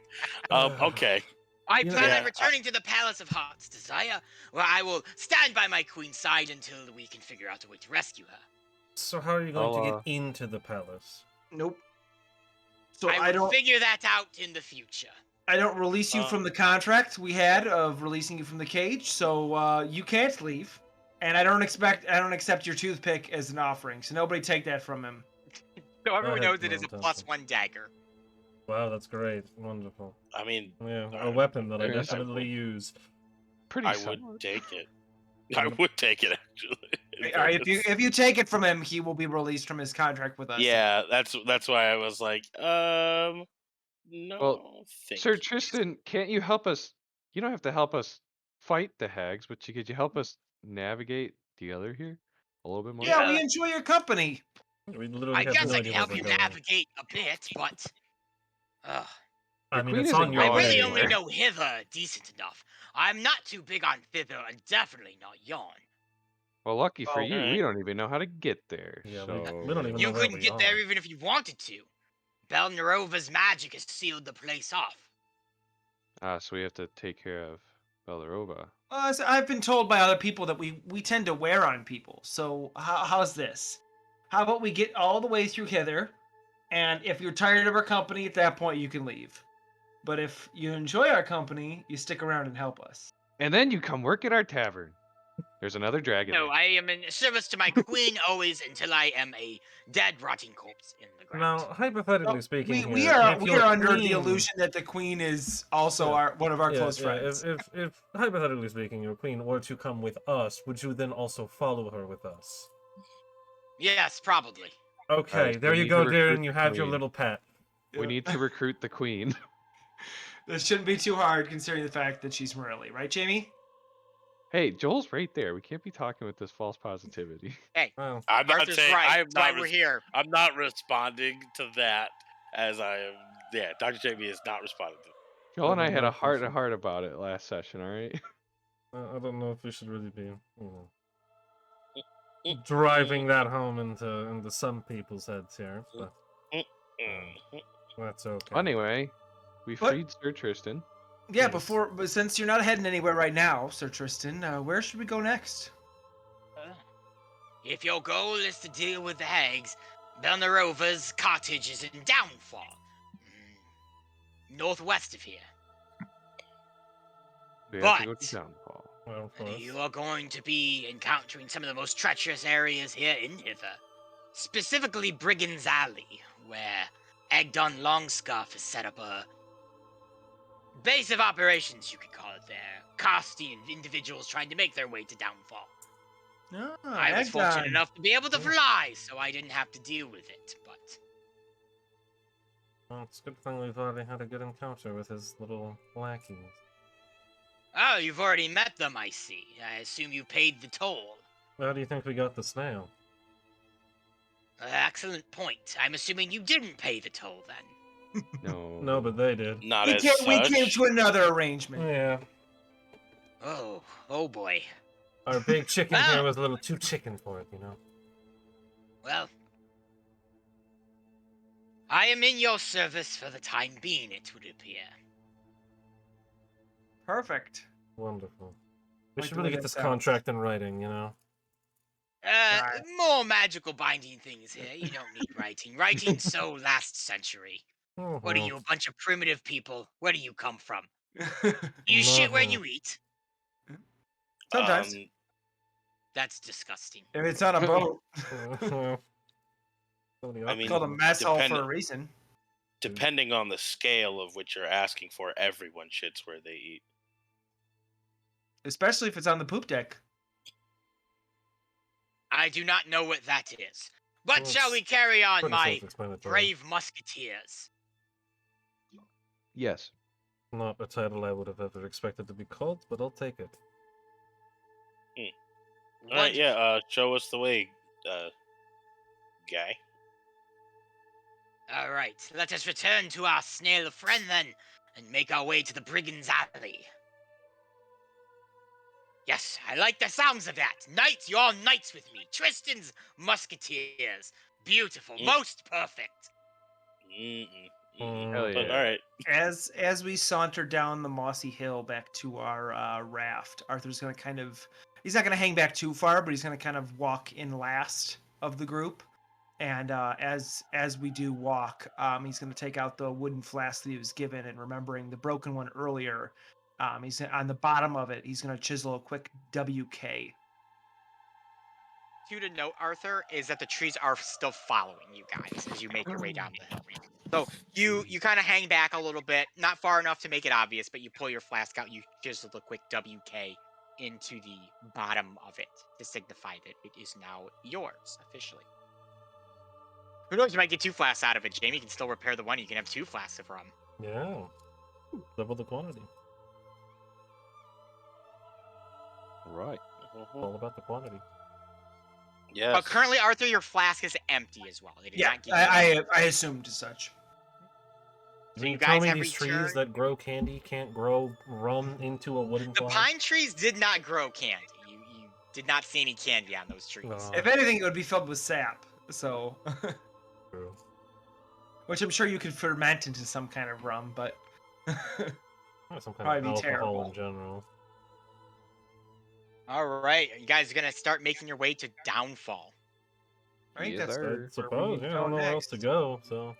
Okay. I plan Yeah, on returning to the Palace of Heart's Desire, where I will stand by my queen's side until we can figure out a way to rescue her. So how are you going to I'll, get into the palace? Nope. So I I will don't. figure that out in the future. I don't release you from the contract we had of releasing you from the cage, so you can't leave. And I don't accept your toothpick as an offering, so nobody take that from him. So everyone I had knows it is a no +1 dagger. Wow, that's great. Wonderful. I mean, Yeah, a Alright. weapon that I Very definitely simple. use. Pretty I solid. would take it. I would take it actually. All right, if you take it from him, he will be released from his contract with us. Yeah, that's why I was like, no. Well, thank Sir you. Tristan, can't you help us? You don't have to help us fight the hags, but could you help us navigate together here a little bit more? Yeah, we Yeah. enjoy your company. We literally I have guess no I idea can where help we're you going. navigate a bit, but I Your mean, queen it's isn't on your I going really way. only anywhere. know hither decent enough. I'm not too big on thither, and definitely not yon. Well, lucky for Oh, you, we don't even know how to get there. Yeah, so we don't even know You where couldn't we get are. there even if you wanted to. Belnerova's magic has sealed the place off. So we have to take care of Bellerova. So I've been told by other people that we tend to wear on people. So how's this? How about we get all the way through hither, and if you're tired of our company, at that point you can leave. But if you enjoy our company, you stick around and help us. And then you come work at our tavern. There's another dragon. No, there. I am in service to my queen always until I am a dead, rotting corpse in the ground. Now, hypothetically speaking, We here, are if we your are under the queen- illusion that the queen is also Yeah. one of our Yeah, close yeah, friends. If hypothetically speaking, your queen were to come with us, would you then also follow her with us? Yes, probably. Okay, Alright, so there we you need go, to dear, recruit and you the have your queen. little pet. We need to recruit the queen. This shouldn't be too hard considering the fact that she's Morelli, right, Jamie? Hey, Joel's right there. We can't be talking with this false positivity. Hey, Well, I'm not Arthur's saying right. I am That's why not. we're here. I'm not responding to that as I am. Yeah, Dr. Jamie is not responding to. Joel and I had a don't think heart so. to heart about it last session, alright? I don't know if we should really be, driving that home into some people's heads here, but that's okay. Anyway, we What? freed Sir Tristan. Yeah, Yes. but since you're not heading anywhere right now, Sir Tristan, where should we go next? If your goal is to deal with the hags, Belnerova's cottage is in Downfall, northwest of here. We have to go But- to Downfall. Well, of course. You are going to be encountering some of the most treacherous areas here in Hither. Specifically Brigand's Alley, where Egdon Longscarf has set up a base of operations, you could call it there. Casting individuals trying to make their way to Downfall. I was fortunate enough to be able to fly, so I didn't have to deal with it, but... Well, it's a good thing we've already had a good encounter with his little lackeys. Oh, you've already met them, I see. I assume you paid the toll. How do you think we got the snail? Excellent point. I'm assuming you didn't pay the toll, then. No. No, but they did. Not We as came, such. we came to another arrangement. Yeah. Oh boy. Our big chicken Ah. here was a little too chicken for it, you know? Well, I am in your service for the time being, it would appear. Perfect. Wonderful. We Like should the way really get that this sounds. contract in writing, you know? Got it. More magical binding things here. You don't need writing. Writing's so last century. What are Mhm. you, a bunch of primitive people? Where do you come from? Mm-hmm. You shit where Nothing. you eat? Sometimes. That's disgusting. If it's on a boat. Somebody I else mean, Called a knows. mess hall depend- for a reason. depending on the scale of which you're asking for, everyone shits where they eat. Especially if it's on the poop deck. I do not know what that is. But Well, shall we it's carry on, pretty my self-explanatory. brave musketeers? Yes. Not a title I would have ever expected to be called, but I'll take it. All right, yeah. Show us the way, guy. All right, let us return to our snail friend then, and make our way to the Brigand's Alley. Yes, I like the sounds of that. Knights, you're all knights with me. Tristan's musketeers. Beautiful, most perfect. Hell But, yeah. all right. As we saunter down the mossy hill back to our raft, Arthur's gonna he's not gonna hang back too far, but he's gonna kind of walk in last of the group. And as we do walk, he's gonna take out the wooden flask that he was given, and remembering the broken one earlier, he's on the bottom of it. He's gonna chisel a quick WK. To note, Arthur, is that the trees are still following you guys as you make your way down the hill. So you kind of hang back a little bit, not far enough to make it obvious, but you pull your flask out, you chisel a quick WK into the bottom of it to signify that it is now yours officially. Who knows? You might get 2 flasks out of it, Jamie. You can still repair the one. You can have 2 flasks of rum. Yeah. Double the quantity. Right. All about the quantity. Yes. But currently, Arthur, your flask is empty as well. They did Yeah, not give you any. I assumed as such. So you you tell guys me have these trees returned. that grow candy can't grow rum into a wooden The flask? pine trees did not grow candy. You did not see any candy on those trees. No. If anything, it would be filled with sap. So, True. which I'm sure you could ferment into some kind of rum, but Or some kind Probably of be alcohol terrible. in general. All right, you guys are gonna start making your way to Downfall. I think Yes, that's sir. I where we suppose, need yeah, to I go don't know where else to next. go, so...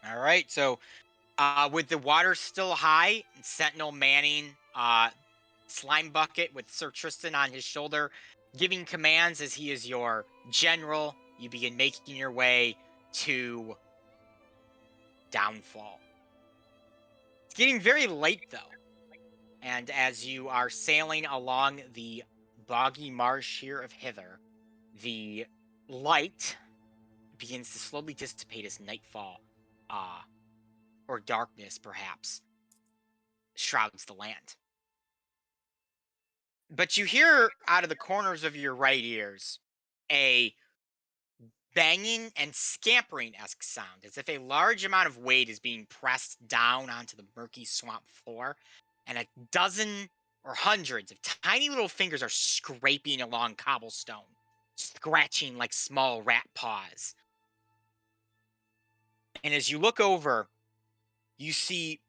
All right, so with the water still high, Sentinel manning slime bucket with Sir Tristan on his shoulder, giving commands as he is your general. You begin making your way to Downfall. It's getting very late though, and as you are sailing along the boggy marsh here of Hither, the light begins to slowly dissipate as nightfall, or darkness perhaps, shrouds the land. But you hear out of the corners of your right ears a banging and scampering-esque sound, as if a large amount of weight is being pressed down onto the murky swamp floor, and a dozen or hundreds of tiny little fingers are scraping along cobblestone, scratching like small rat paws. And as you look over, you see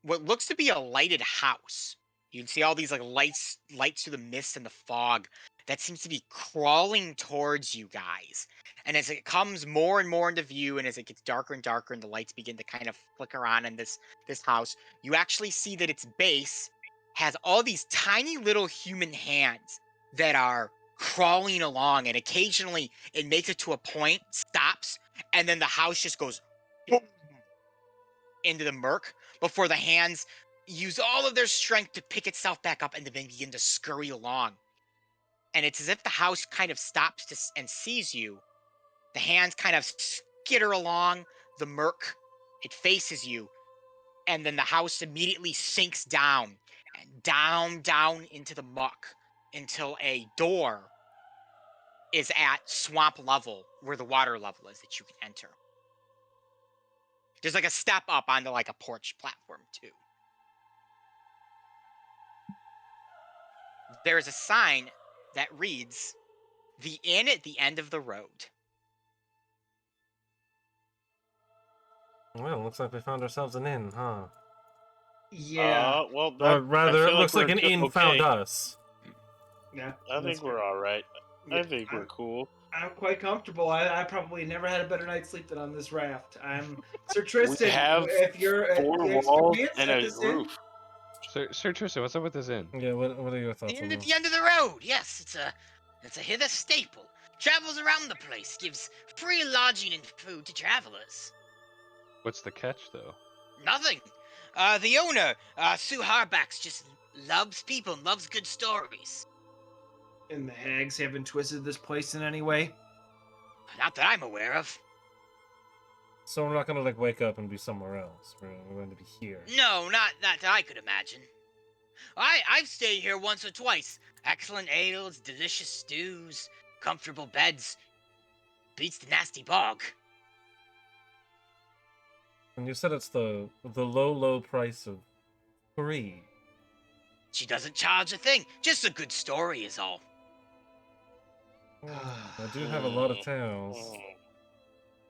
what looks to be a lighted house. You can see all these like lights through the mist and the fog that seems to be crawling towards you guys. And as it comes more and more into view, and as it gets darker and darker, and the lights begin to kind of flicker on in this house, you actually see that its base has all these tiny little human hands that are crawling along, and occasionally it makes it to a point, stops, and then the house just goes boom into the murk before the hands use all of their strength to pick itself back up and then begin to scurry along. And it's as if the house kind of stops and sees you. The hands kind of skitter along the murk. It faces you. And then the house immediately sinks down and down into the muck until a door is at swamp level where the water level is that you can enter. There's like a step up onto like a porch platform too. There is a sign that reads, "The Inn at the End of the Road." Well, looks like we found ourselves an inn, huh? Yeah. Well, Or rather, I it feel looks like we're an inn okay. found us. Yeah. I think we're all right. I think we're cool. I'm quite comfortable. I probably never had a better night's sleep than on this raft. I'm Sir Tristan. We have if you're 4 walls experienced and at a this inn, roof. Sir Tristan, what's up with this inn? Yeah, what are your The thoughts on inn at this? the end of the road. Yes, it's a hither staple. Travels around the place. Gives free lodging and food to travelers. What's the catch, though? Nothing. The owner, Sue Harbax, just loves people and loves good stories. and the hags haven't twisted this place in any way. Not that I'm aware of. So we're not gonna like wake up and be somewhere else. We're going to be here. No, not that I could imagine. I've stayed here once or twice. Excellent ales, delicious stews, comfortable beds. Beats the nasty bog. And you said it's the low price of 3. She doesn't charge a thing. Just a good story is all. I do have a lot of tales.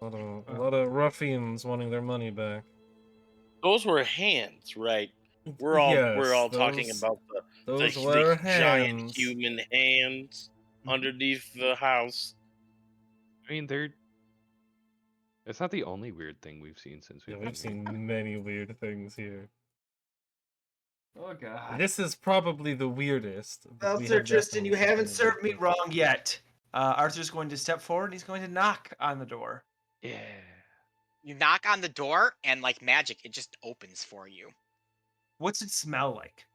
A lot of ruffians wanting their money back. Those were hands, right? We're all talking those- about Those the were giant hands. human hands underneath the house. I mean, it's not the only weird thing we've seen since Yeah, we've we've been here. seen many weird things here. Oh god. This is probably the weirdest. but Well, we Sir have Tristan, you definitely haven't seen served me weird wrong yet. Arthur's going to step forward and he's going to knock on the door. Yeah. You knock on the door, and like magic, it just opens for you. What's it smell like?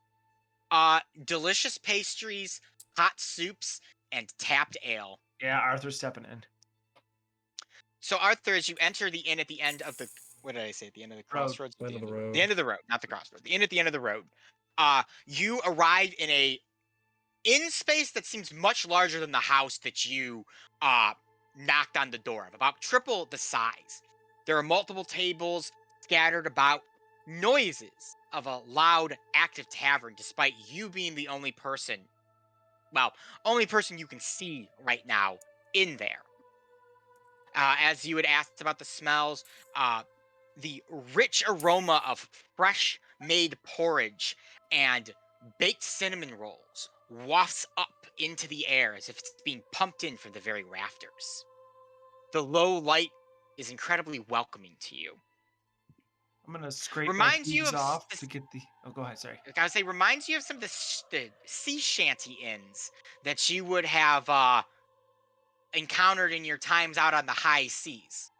Delicious pastries, hot soups, and tapped ale. Yeah, Arthur's stepping in. So Arthur, as you enter the inn at the end of the what did I say? At the end of the crossroads. End of the road. The end of the road, not the crossroads. The inn at the end of the road. You arrive in a inn space that seems much larger than the house that you knocked on the door of, about triple the size. There are multiple tables scattered about, noises of a loud, active tavern, despite you being the only person you can see right now in there. As you had asked about the smells, the rich aroma of fresh made porridge and baked cinnamon rolls wafts up into the air as if it's being pumped in from the very rafters. The low light is incredibly welcoming to you. I'm gonna scrape Reminds my you hooves of off this- to get the. Oh, go ahead. Sorry. I would say reminds you of some of the sea shanty inns that you would have encountered in your times out on the high seas.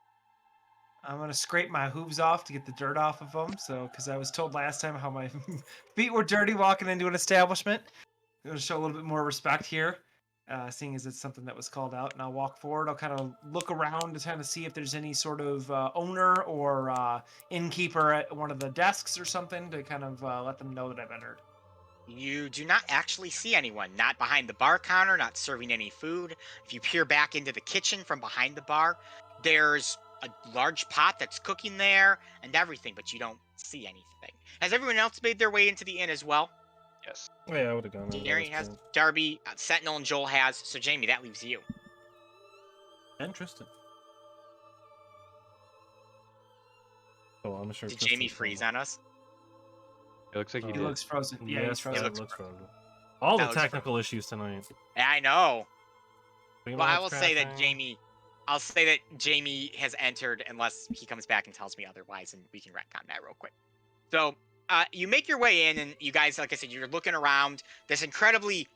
I'm gonna scrape my hooves off to get the dirt off of them. So, because I was told last time how my feet were dirty walking into an establishment, I'm gonna show a little bit more respect here, seeing as it's something that was called out. And I'll walk forward. I'll kind of look around to kind of see if there's any sort of owner or innkeeper at one of the desks or something to kind of let them know that I've entered. You do not actually see anyone, not behind the bar counter, not serving any food. If you peer back into the kitchen from behind the bar, there's a large pot that's cooking there and everything, but you don't see anything. Has everyone else made their way into the inn as well? Yes. Oh, yeah, I would have gone. Jerry has, Darby, Sentinel, and Joel has. So Jamie, that leaves you. Interesting. Oh, I'm sure. Did Jamie freeze on us? It looks like Oh. he He did. looks frozen. Yeah, Yes, he's frozen. that looks frozen. All That the looks technical issues tonight. Yeah, I know. Pretty Well, I much will say that crashing. I'll say that Jamie has entered unless he comes back and tells me otherwise, and we can retcon that real quick. So, you make your way in, and you guys, like I said, you're looking around this incredibly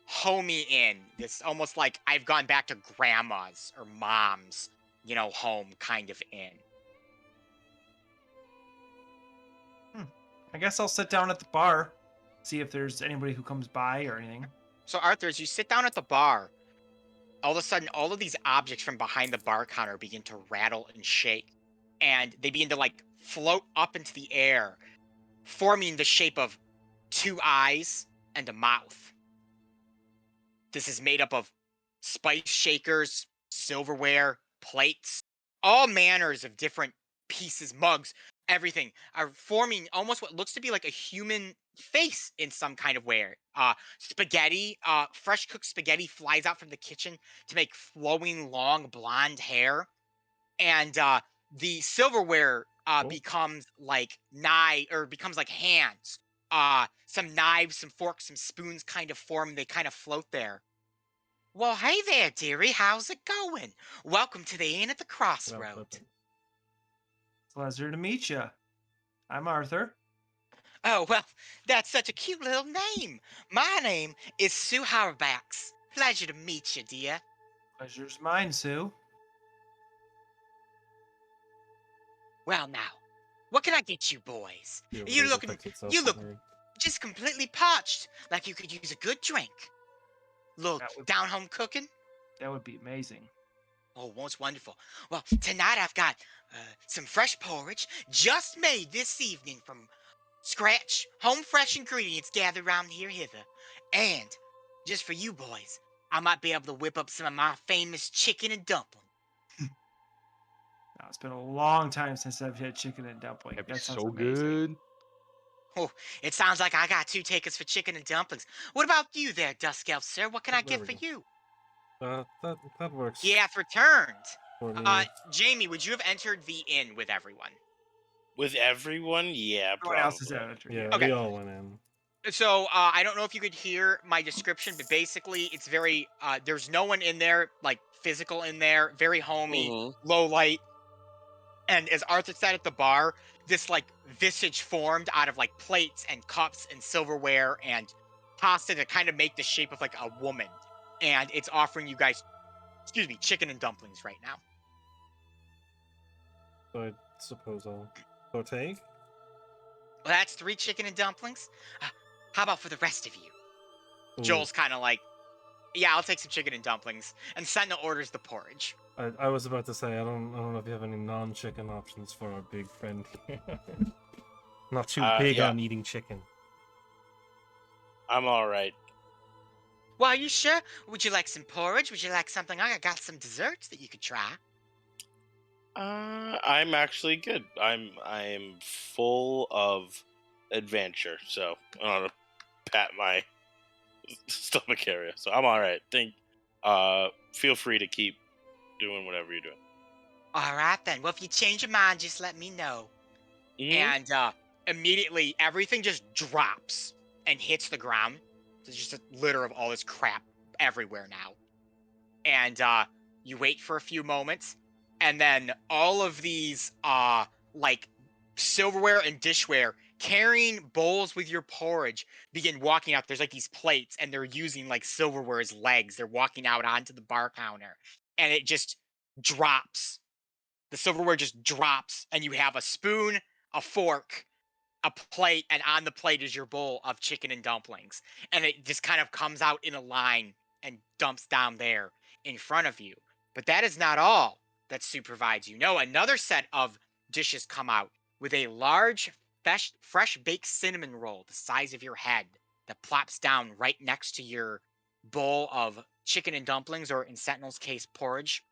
homey inn. This almost like I've gone back to grandma's or mom's, home kind of inn. I guess I'll sit down at the bar, see if there's anybody who comes by or anything. So, Arthur, as you sit down at the bar, all of a sudden, all of these objects from behind the bar counter begin to rattle and shake. And they begin to, float up into the air, forming the shape of 2 eyes and a mouth. This is made up of spice shakers, silverware, plates, all manners of different pieces, mugs, everything are forming almost what looks to be like a human face in some kind of way. Spaghetti, fresh cooked spaghetti flies out from the kitchen to make flowing long blonde hair. And the silverware becomes like becomes like hands. Some knives, some forks, some spoons kind of form. They kind of float there. Well, hey there, dearie. How's it going? Welcome to the Inn at the Crossroad. Pleasure to meet you. I'm Arthur. Oh, well, that's such a cute little name. My name is Sue Harbacks. Pleasure to meet you, dear. Pleasure's mine, Sue. Well, now, what can I get you boys? You look just completely parched, like you could use a good drink. Look, down-home cooking? That would be amazing. Oh, most wonderful. Well, tonight I've got some fresh porridge just made this evening from scratch, home fresh ingredients gathered around here hither. And, just for you boys, I might be able to whip up some of my famous chicken and dumpling. Now, it's been a long time since I've had chicken and dumpling. That'd be That sounds so amazing. good. Oh, it sounds like I got 2 takers for chicken and dumplings. What about you there, Dusk Elf, sir? What can I get for you? That works. He hath returned. For me. Jamie, would you have entered the inn with everyone? With everyone, yeah, Everyone else is probably. out. Yeah, Okay. we all went in. So, I don't know if you could hear my description, but basically, it's very, there's no one in there, like, physical in there, very homey, low light. And as Arthur sat at the bar, this, like, visage formed out of, like, plates and cups and silverware and pasta to kind of make the shape of, like, a woman. And it's offering you guys, chicken and dumplings right now. So I suppose I'll partake. Well, that's 3 chicken and dumplings. How about for the rest of you? Ooh. Joel's kind of like, yeah, I'll take some chicken and dumplings. And Sentinel orders the porridge. I was about to say I don't know if you have any non-chicken options for our big friend here. Not too big on eating chicken. I'm all right. Well, are you sure? Would you like some porridge? Would you like something? I got some desserts that you could try. I'm actually good. I'm full of adventure, so I don't know, pat my stomach area. So I'm all right. Feel free to keep doing whatever you're doing. All right then. Well, if you change your mind, just let me know. And immediately everything just drops and hits the ground. There's just a litter of all this crap everywhere now. And you wait for a few moments, and then all of these like silverware and dishware carrying bowls with your porridge begin walking out. There's like these plates, and they're using like silverware as legs. They're walking out onto the bar counter, and it just drops. The silverware just drops, and you have a spoon, a fork, a plate, and on the plate is your bowl of chicken and dumplings. And it just kind of comes out in a line and dumps down there in front of you. But that is not all that Sue provides you. No, another set of dishes come out with a large, fresh baked cinnamon roll the size of your head that plops down right next to your bowl of chicken and dumplings, or in Sentinel's case, porridge.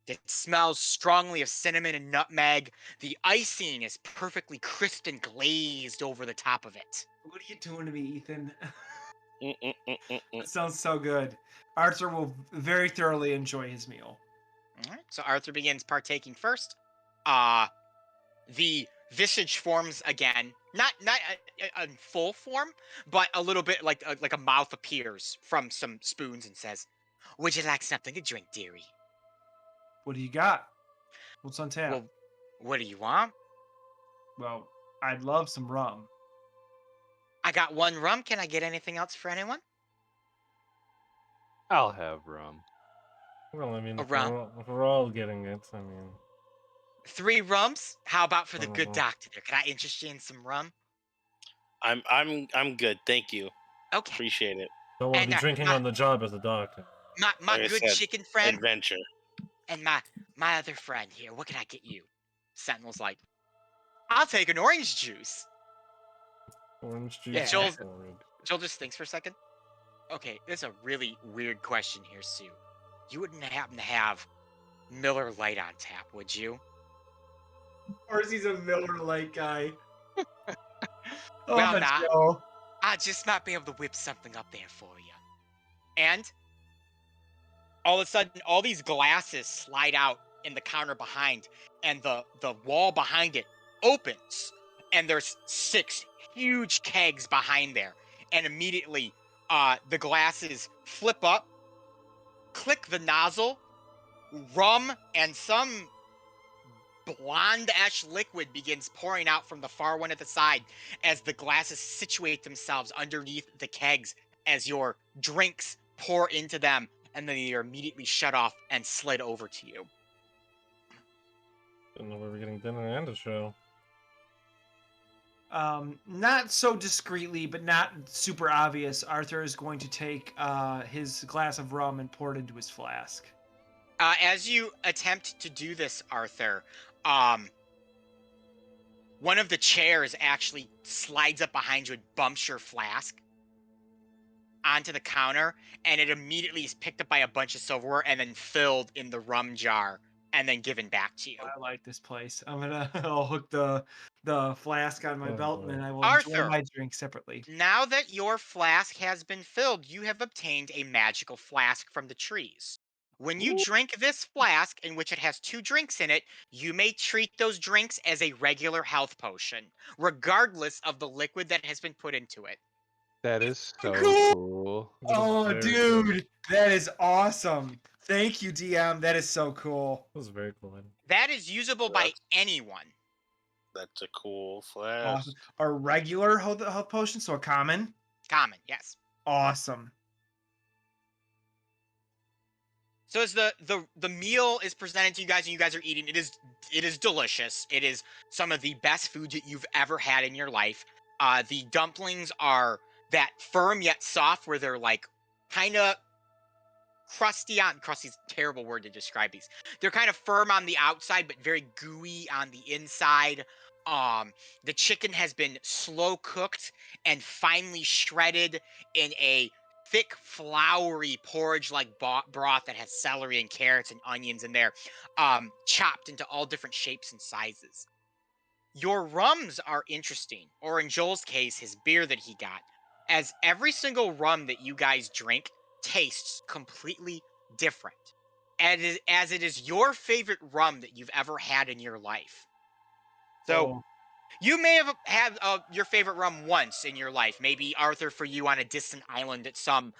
It smells strongly of cinnamon and nutmeg. The icing is perfectly crisp and glazed over the top of it. What are you doing to me, Ethan? That sounds so good. Arthur will very thoroughly enjoy his meal. All right, so Arthur begins partaking first. The visage forms again, not in full form, but a little bit like a mouth appears from some spoons and says, "Would you like something to drink, dearie?" What do you got? What's on tap? Well, what do you want? Well, I'd love some rum. I got 1 rum. Can I get anything else for anyone? I'll have rum. Well, I mean, A if rum. we're all getting it, I mean... 3 rums? How about for the good doctor there? Can I interest you in some rum? I'm good, thank you. Okay. Appreciate it. Don't want to be drinking on the job as a doctor. My Like I good said, chicken friend Adventure. and my other friend here. What can I get you? Sentinel's like, I'll take an orange juice. Orange juice. Yeah. is Joel horrid. just thinks for a second. Okay, this is a really weird question here, Sue. You wouldn't happen to have Miller Lite on tap, would you? Of course he's a Miller Lite guy. Well, not. Joe. I just might be able to whip something up there for you. And all of a sudden, all these glasses slide out in the counter behind, and the wall behind it opens, and there's 6 huge kegs behind there. And immediately, the glasses flip up, click the nozzle, rum and some blonde-ash liquid begins pouring out from the far one at the side as the glasses situate themselves underneath the kegs as your drinks pour into them, and then they are immediately shut off and slid over to you. Don't know where we're getting dinner and a show. Not so discreetly, but not super obvious. Arthur is going to take his glass of rum and pour it into his flask. As you attempt to do this, Arthur, one of the chairs actually slides up behind you and bumps your flask onto the counter, and it immediately is picked up by a bunch of silverware and then filled in the rum jar and then given back to you. I like this place. I'll hook the flask on my belt, and then I will enjoy Arthur, my drink separately. now that your flask has been filled, you have obtained a magical flask from the trees. When you drink this flask, in which it has 2 drinks in it, you may treat those drinks as a regular health potion, regardless of the liquid that has been put into it. That is so Cool. cool. Oh, Very dude, that is awesome. Thank you, DM. That is so cool. That was very cool. That is usable by anyone. That's a cool flash. Awesome. A regular health potion, so a common. Common, yes. Awesome. So as the meal is presented to you guys and you guys are eating, it is delicious. It is some of the best food that you've ever had in your life. The dumplings are that firm yet soft, where they're like kind of crusty's a terrible word to describe these. They're kind of firm on the outside but very gooey on the inside. The chicken has been slow cooked and finely shredded in a thick, floury porridge-like broth that has celery and carrots and onions in there, chopped into all different shapes and sizes. Your rums are interesting, or in Joel's case, his beer that he got, as every single rum that you guys drink tastes completely different, as it is your favorite rum that you've ever had in your life. So you may have had your favorite rum once in your life. Maybe, Arthur, for you on a distant island at some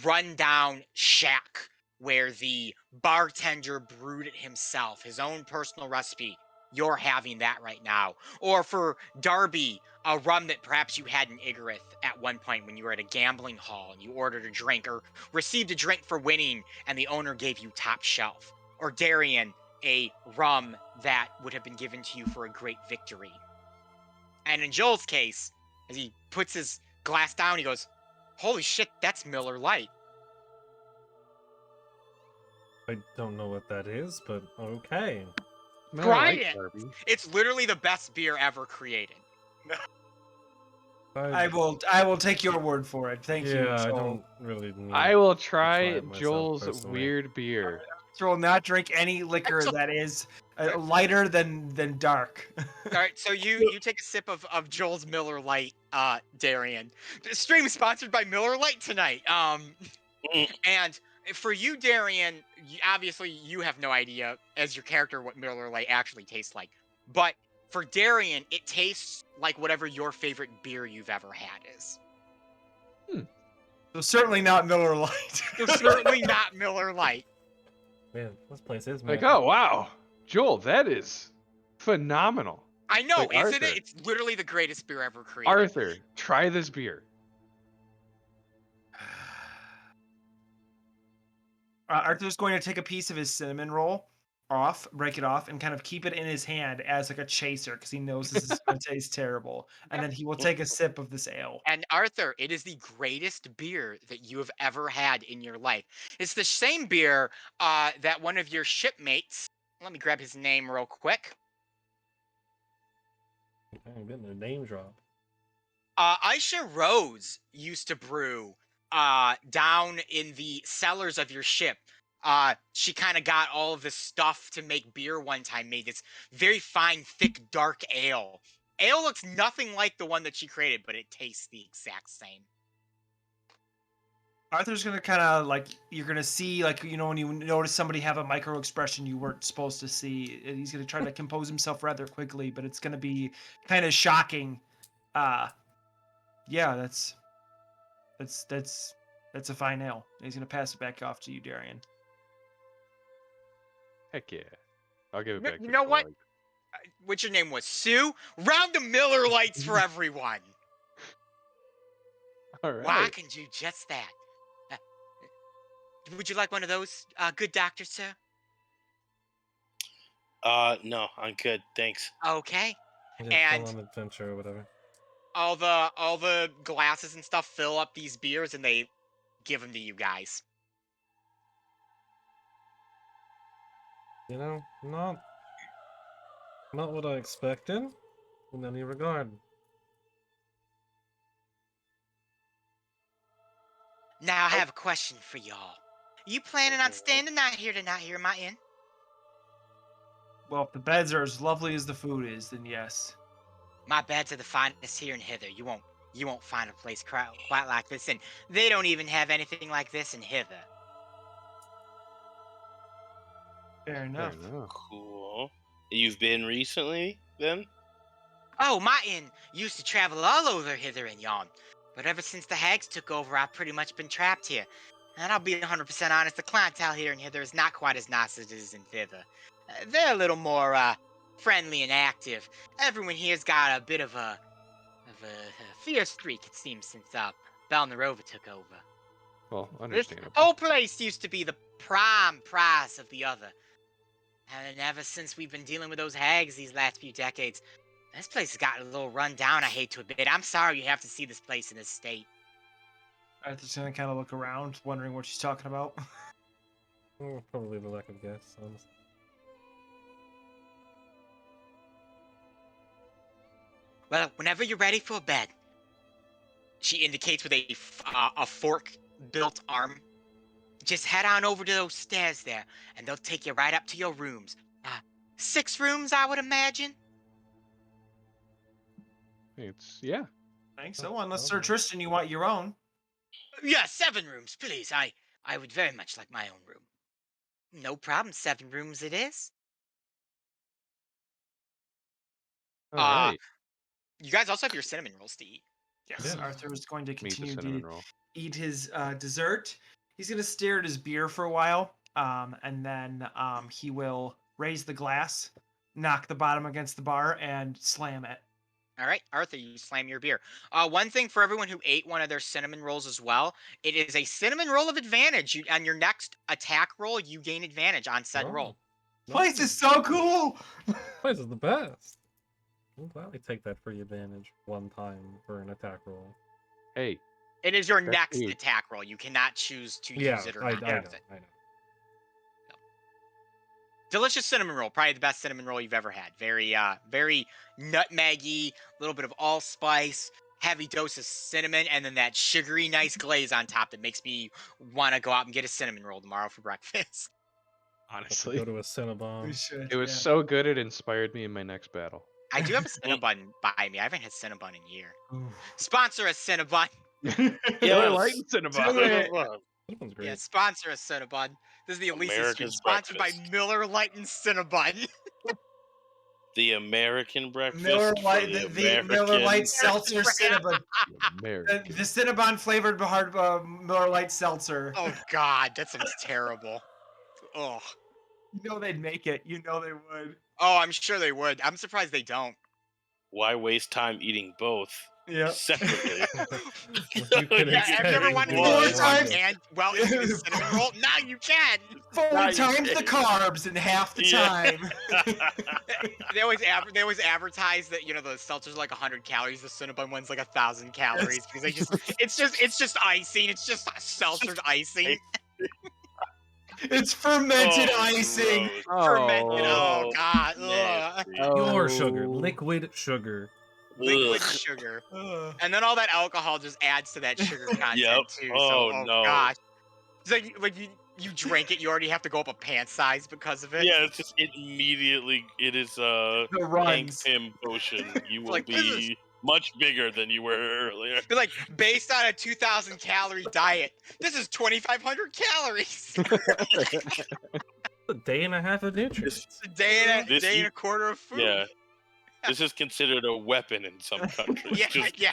rundown shack where the bartender brewed it himself, his own personal recipe. You're having that right now. Or for Darby, a rum that perhaps you had in Igarith at one point when you were at a gambling hall and you ordered a drink, or received a drink for winning and the owner gave you top shelf. Or Darian, a rum that would have been given to you for a great victory. And in Joel's case, as he puts his glass down, he goes, "Holy shit, that's Miller Lite." I don't know what that is, but okay. Try it. It's literally the best beer ever created. I will take your word for it. Thank you. Yeah, I Joel. don't really need I will to try it myself Joel's personally. weird beer. Arthur will not drink any liquor that is lighter than dark. All right, so you take a sip of Joel's Miller Lite, Darian. The stream is sponsored by Miller Lite tonight. And for you, Darian, obviously you have no idea as your character what Miller Lite actually tastes like. But for Darian, it tastes like whatever your favorite beer you've ever had is. So certainly not Miller Lite. So certainly not Miller Lite. Man, this place is Like, magic. oh wow, Joel, that is phenomenal. I know, Like, isn't Arthur. it? It's literally the greatest beer ever created. Arthur, try this beer. Arthur's going to take a piece of his cinnamon roll off, break it off, and kind of keep it in his hand as like a chaser because he knows this is going to taste terrible. And then he will take a sip of this ale. And Arthur, it is the greatest beer that you have ever had in your life. It's the same beer that one of your shipmates, let me grab his name real quick. I'm getting a name drop. Aisha Rose used to brew down in the cellars of your ship. She kind of got all of this stuff to make beer one time, made this very fine, thick, dark ale. Ale looks nothing like the one that she created, but it tastes the exact same. Arthur's gonna kind of like, you're gonna see, like, when you notice somebody have a micro expression you weren't supposed to see, and he's gonna try to compose himself rather quickly, but it's gonna be kind of shocking. Yeah, that's a fine ale. And he's gonna pass it back off to you, Darian. Heck yeah. I'll give it back. You know what? What's your name was? Sue? Round the Miller Lights for everyone. All right. Well, I can do just that. Would you like one of those, good doctor, sir? No, I'm good. Thanks. Okay. And on adventure or whatever. All the glasses and stuff fill up these beers and they give them to you guys. You know, not what I expected in any regard. Now I have a question for y'all. You planning on standing out here tonight here in my inn? Well, if the beds are as lovely as the food is, then yes. My beds are the finest here in Hither. You won't find a place quite like this, and they don't even have anything like this in Hither. Fair enough. Cool. You've been recently, then? Oh, my inn used to travel all over Hither and yon, but ever since the hags took over, I've pretty much been trapped here. And I'll be 100% honest, the clientele here in Hither is not quite as nice as it is in Thither. They're a little more friendly and active. Everyone here's got a bit of a fierce streak, it seems, since Balnarova took over. Well, This understandable. whole place used to be the prime prize of the other. And ever since we've been dealing with those hags these last few decades, this place has gotten a little run down, I hate to admit. I'm sorry you have to see this place in this state. Arthur's gonna kind of look around, wondering what she's talking about. Probably the lack of guests, honestly. Well, whenever you're ready for bed. She indicates with a fork-built arm. Just head on over to those stairs there, and they'll take you right up to your rooms. 6 rooms, I would imagine? Yeah. Thanks. So, unless Sir Tristan, you want your own. Yeah, 7 rooms, please. I would very much like my own room. No problem, 7 rooms it is. All right. You guys also have your cinnamon rolls to eat. Yes, Yeah. Arthur is going to Meet the continue cinnamon to roll. eat his dessert. He's going to stare at his beer for a while, and then he will raise the glass, knock the bottom against the bar, and slam it. All right, Arthur, you slam your beer. One thing for everyone who ate one of their cinnamon rolls as well, it is a cinnamon roll of advantage. On your next attack roll, you gain advantage on said roll. Place is so cool! Place is the best. I'll gladly take that free advantage one time for an attack roll. Hey. It is your That's next huge. attack roll. You cannot choose to Yeah, use it or I not know. use it. Delicious cinnamon roll, probably the best cinnamon roll you've ever had. Very, very nutmeggy, little bit of allspice, heavy dose of cinnamon, and then that sugary, nice glaze on top that makes me want to go out and get a cinnamon roll tomorrow for breakfast. Honestly, Go to a Cinnabon. should. it was so good it inspired me in my next battle. I do have a Cinnabon by me. I haven't had Cinnabon in a year. Ooh. Sponsor a Cinnabon. Miller Lite and Do Cinnabon. it. That one's great. Yeah, sponsor a Cinnabon. This is the Elyssia stream, America's sponsored breakfast. by Miller Lite and Cinnabon. The American breakfast. Miller for Lite, the the Miller American- Lite Seltzer Cinnabon. American. The Cinnabon flavored hard Miller Lite Seltzer. Oh God, that sounds terrible. Oh. You know they'd make it. You know they would. Oh, I'm sure they would. I'm surprised they don't. Why waste time eating both Yeah. separately? You could Yeah, have you ever expect wanted to more Four get times- drunk and well eat a cinnamon roll? Now you can. 4 Nice. times the carbs in half the Yeah. time. They always advertise that the seltzer's like 100 calories. The Cinnabon one's like 1,000 calories because they it's just icing. It's just seltzer's icing. It's fermented Oh, icing. gross. Fermented. Oh Oh, God. Ugh. Nasty. Pure sugar, Oh. liquid sugar. Liquid Ugh. sugar. Ugh. And then all that alcohol just adds to that sugar content Yep. too. Oh, so, no. gosh. It's like you drink it, you already have to go up a pant size because of it. Yeah, it's just immediately it is The Hank runs. Pym potion. You will Like, this is- be much bigger than you were earlier. But like, based on a 2,000 calorie diet, this is 2,500 calories. A day and a half of nutrients. A day and a quarter of food. Yeah. This is considered a weapon in some countries. Yeah.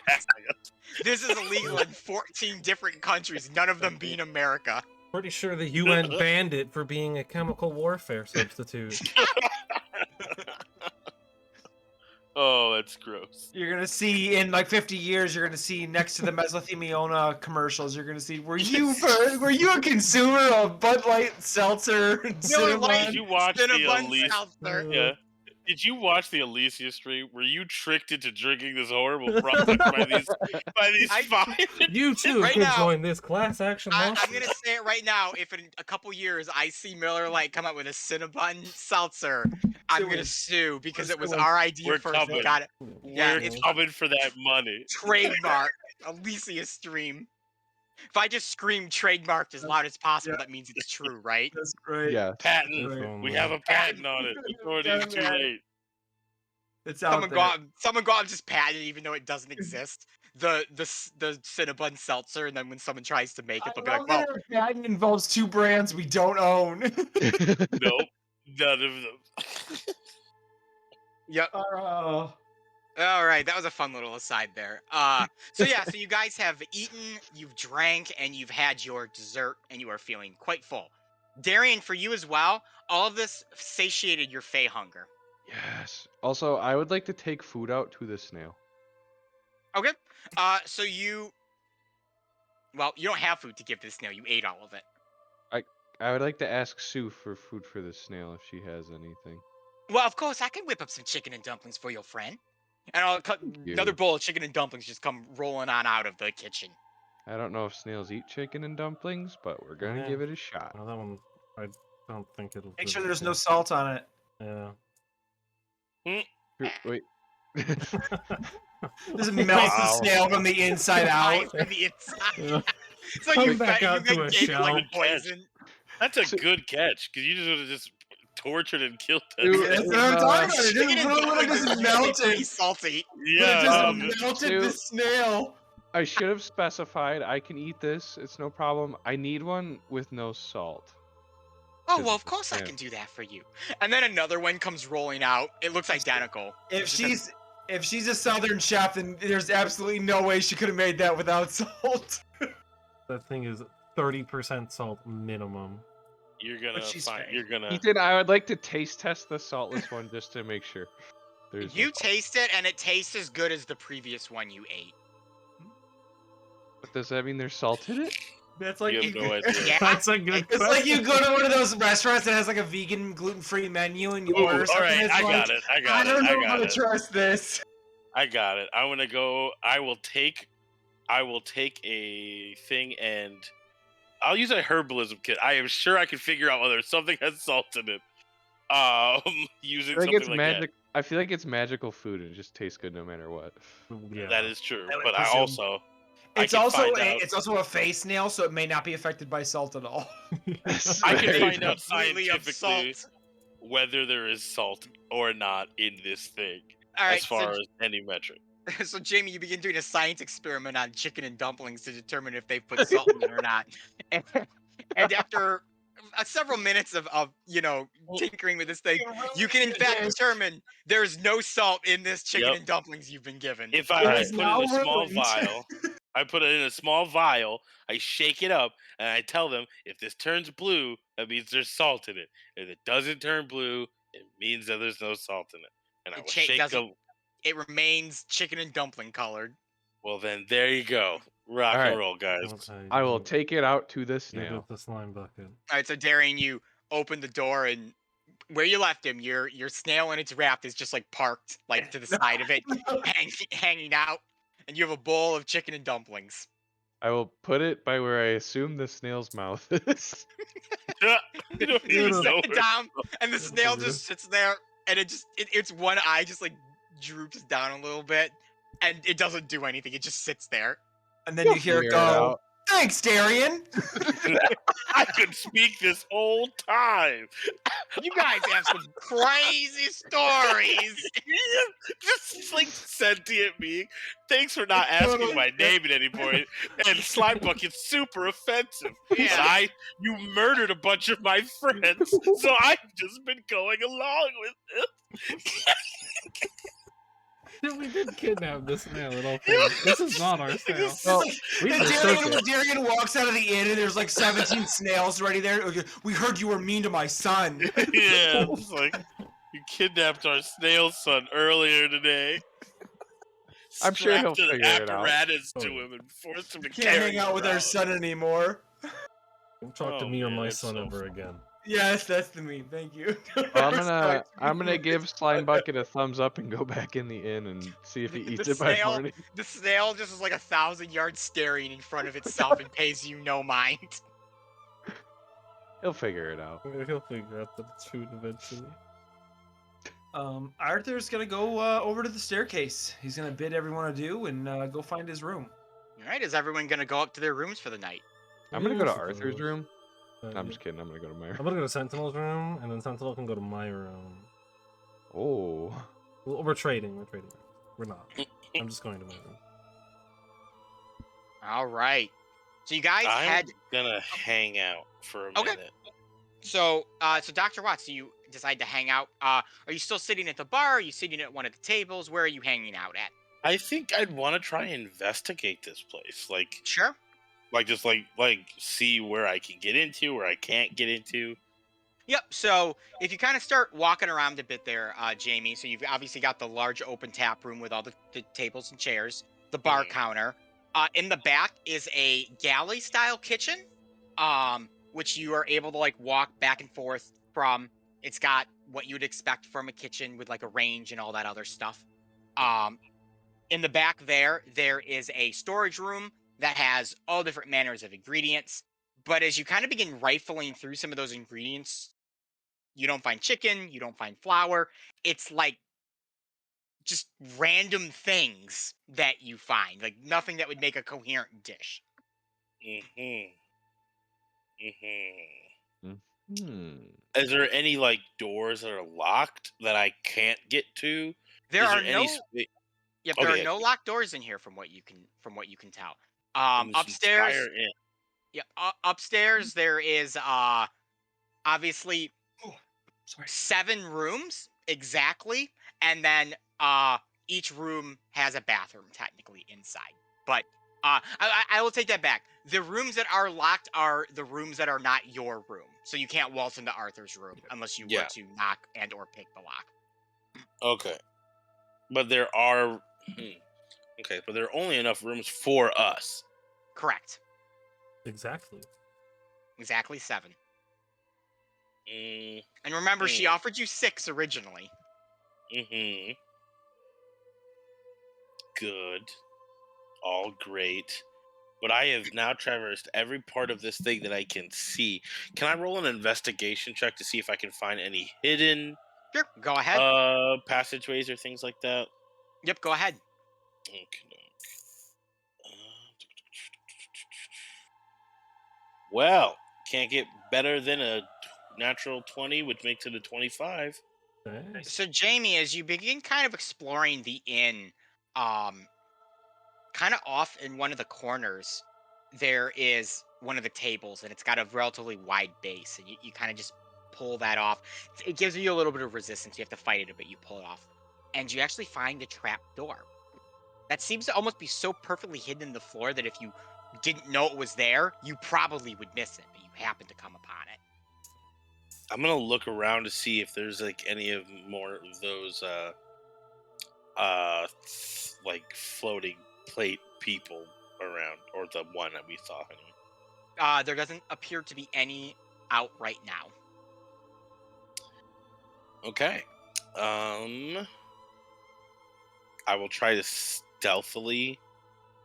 This is illegal in 14 different countries, none of them being America. Pretty sure the UN banned it for being a chemical warfare substitute. Oh, that's gross. You're gonna see in like 50 years. You're gonna see next to the mesothelioma commercials. You're gonna see were you a consumer of Bud Light seltzer? And Did you watch the Cinnabon Elyssia? seltzer. Yeah. Did you watch the Elyssia stream? Were you tricked into drinking this horrible product by these five? You too Right could now, join this class action I'm lawsuit. gonna say it right now. If in a couple years I see Miller Lite come out with a Cinnabon seltzer, I'm gonna sue because it was our idea We're first. coming. We got it. Yeah, We're it's coming for that money. trademark. Elyssia stream. If I just scream trademarked as loud as possible, that means it's true, right? That's great. Yeah. Patent. Right. We have a patent on it. Before it is too late. It's out Someone there. go out and just patent it, even though it doesn't exist. The Cinnabon seltzer, and then when someone tries to make it, they'll be like, "Well, our patent involves two brands we don't own. Nope. None of them. yep." Oh. All right, that was a fun little aside there. So you guys have eaten, you've drank, and you've had your dessert, and you are feeling quite full. Darian, for you as well, all of this satiated your fey hunger. Yes. Also, I would like to take food out to the snail. Okay. So you don't have food to give to the snail. You ate all of it. I would like to ask Sue for food for the snail if she has anything. Well, of course, I can whip up some chicken and dumplings for your friend. And I'll cut another bowl of chicken and dumplings just come rolling on out of the kitchen. I don't know if snails eat chicken and dumplings, but we're gonna Yeah. give it a shot. Well, that one, I don't think it'll. Make sure there's no salt on it. Yeah. Wait. Just melt the snail from the inside out. From the inside. Yeah. It's like Come you back out to a gave it shell. like poison. That's a good catch, because you just would have just tortured and killed Dude, that. That's what I'm talking about. It Chicken just and literally dumplings just is usually pretty melted. salty. Yeah. It just melted Dude. the snail. I should have specified I can eat this. It's no problem. I need one with no salt. Oh, well, of course I Yeah. can do that for you. And then another one comes rolling out. It looks identical. If she's a southern chef, then there's absolutely no way she could have made that without salt. That thing is 30% salt minimum. You're gonna But she's find. fake. You're gonna. Ethan, I would like to taste test the saltless one just to make sure. There's no You salt. taste it, and it tastes as good as the previous one you ate. But does that mean there's salt in it? That's like You have no idea. Yeah. That's a good It's like you question. go to one of those restaurants that has like a vegan, gluten-free menu, and you Ooh, order all something. right, that's I like, got it. I I got don't it. know I how got to it. trust this. I got it. I want to go. I will take a thing and I'll use a herbalism kit. I am sure I can figure out whether something has salt in it. Using I feel like something it's like magic. I feel like it's magical food and it just tastes good no matter what. Yeah. that. That is true. I would But I presume. also. It's I can also find a, out- it's also a face snail, so it may not be affected by salt at all. I can Right. find out Completely of scientifically salt. whether there is salt or not in this thing, All right, as far as any metric. so Jamie, you begin doing a science experiment on chicken and dumplings to determine if they've put salt in it or not. And after several minutes of tinkering with this thing, you can in fact determine there's no salt in this chicken Yep. and dumplings you've been given. If I It is put it now in a small ruined. vial, I put it in a small vial, I shake it up, and I tell them if this turns blue, that means there's salt in it. If it doesn't turn blue, it means that there's no salt in it. And I It will cha- shake doesn't- them. It remains chicken and dumpling colored. Well, then there you go. Rock Alright. and roll, guys. Okay, I will give take it out to the it snail. the slime bucket. All right, so Darian, you open the door and where you left him, your snail in its wrap is just like parked like to the side of it, hanging out, and you have a bowl of chicken and dumplings. I will put it by where I assume the snail's mouth is. You don't You even set know it where- down, and the snail Okay. just sits there, and its one eye just like droops down a little bit, and it doesn't do anything. It just sits there. And then you hear it Figure go, out. "Thanks, Darian." I could speak this whole time. You guys have some crazy stories. Just like sentient being. Thanks for not asking my name at any point. And Slime Bucket's super offensive. Yeah. But you murdered a bunch of my friends, so I've just been going along with it. We did kidnap this snail in all fairness. This is not our snail. Well, We just took it. Darian walks out of the inn and there's like 17 snails ready there. Okay, we heard you were mean to my son. Yeah, it's like you kidnapped our snail son earlier today. I'm sure he'll Strapped an figure it out. apparatus to him and forced him to Can't carry hang out with our around. son anymore. Don't talk to Oh, me or man, my that's son so ever again. Yes, that's the meme. Thank you. Well, I'm gonna give Slime Bucket a thumbs up and go back in the inn and see if he eats it by morning. The snail just is like 1,000 yards staring in front of itself and pays you no mind. He'll figure it out. He'll figure out that it's food eventually. Arthur's gonna go over to the staircase. He's gonna bid everyone adieu and go find his room. All right, is everyone gonna go up to their rooms for the night? I'm gonna go to Yes, Arthur's suppose. room. No, I'm Yeah. just kidding. I'm gonna go to my I'm room. gonna go to Sentinel's room, and then Sentinel can go to my room. Oh. Well, we're trading. We're not. I'm just going to my room. All right. So you guys I'm had gonna hang out for a Okay. minute. so Dr. Watts, do you decide to hang out? Are you still sitting at the bar? Are you sitting at one of the tables? Where are you hanging out at? I think I'd want to try and investigate this place, Sure. just see where I can get into, where I can't get into. Yep. So if you kind of start walking around a bit there, Jamie, so you've obviously got the large open tap room with all the tables and chairs, the bar Mhm. counter. In the back is a galley style kitchen, which you are able to like walk back and forth from. It's got what you'd expect from a kitchen with like a range and all that other stuff. In the back there is a storage room that has all different manners of ingredients. But as you kind of begin rifling through some of those ingredients, you don't find chicken, you don't find flour. It's like just random things that you find, like nothing that would make a coherent dish. Mm-hmm. Mm-hmm. Hmm. Is there any doors that are locked that I can't get to? There Is are there no any? Yep, there Okay, are no okay. locked doors in here from what you can tell. From this Upstairs, entire inn. yeah, upstairs there is obviously Sorry. 7 rooms exactly, and then each room has a bathroom technically inside. But I will take that back. The rooms that are locked are the rooms that are not your room, so you can't waltz into Arthur's room unless you were Yeah. to knock and or pick the lock. Okay, but there are. Okay, but there are only enough rooms for us. Correct. Exactly. Exactly 7. Mm, And remember, she Hmm. offered you 6 originally. mm-hmm. Good. All great. But I have now traversed every part of this thing that I can see. Can I roll an investigation check to see if I can find any hidden Sure, go ahead. passageways or things like that? Yep, go ahead. Okay. Well, can't get better than a natural 20, which makes it a 25. Thanks. So Jamie, as you begin kind of exploring the inn, kind of off in one of the corners, there is one of the tables, and it's got a relatively wide base, and you kind of just pull that off. It gives you a little bit of resistance. You have to fight it a bit. You pull it off, and you actually find a trap door that seems to almost be so perfectly hidden in the floor that if you didn't know it was there, you probably would miss it, but you happen to come upon it. I'm gonna look around to see if there's any of more of those floating plate people around, or the one that we saw anyway. There doesn't appear to be any out right now. Okay. I will try to stealthily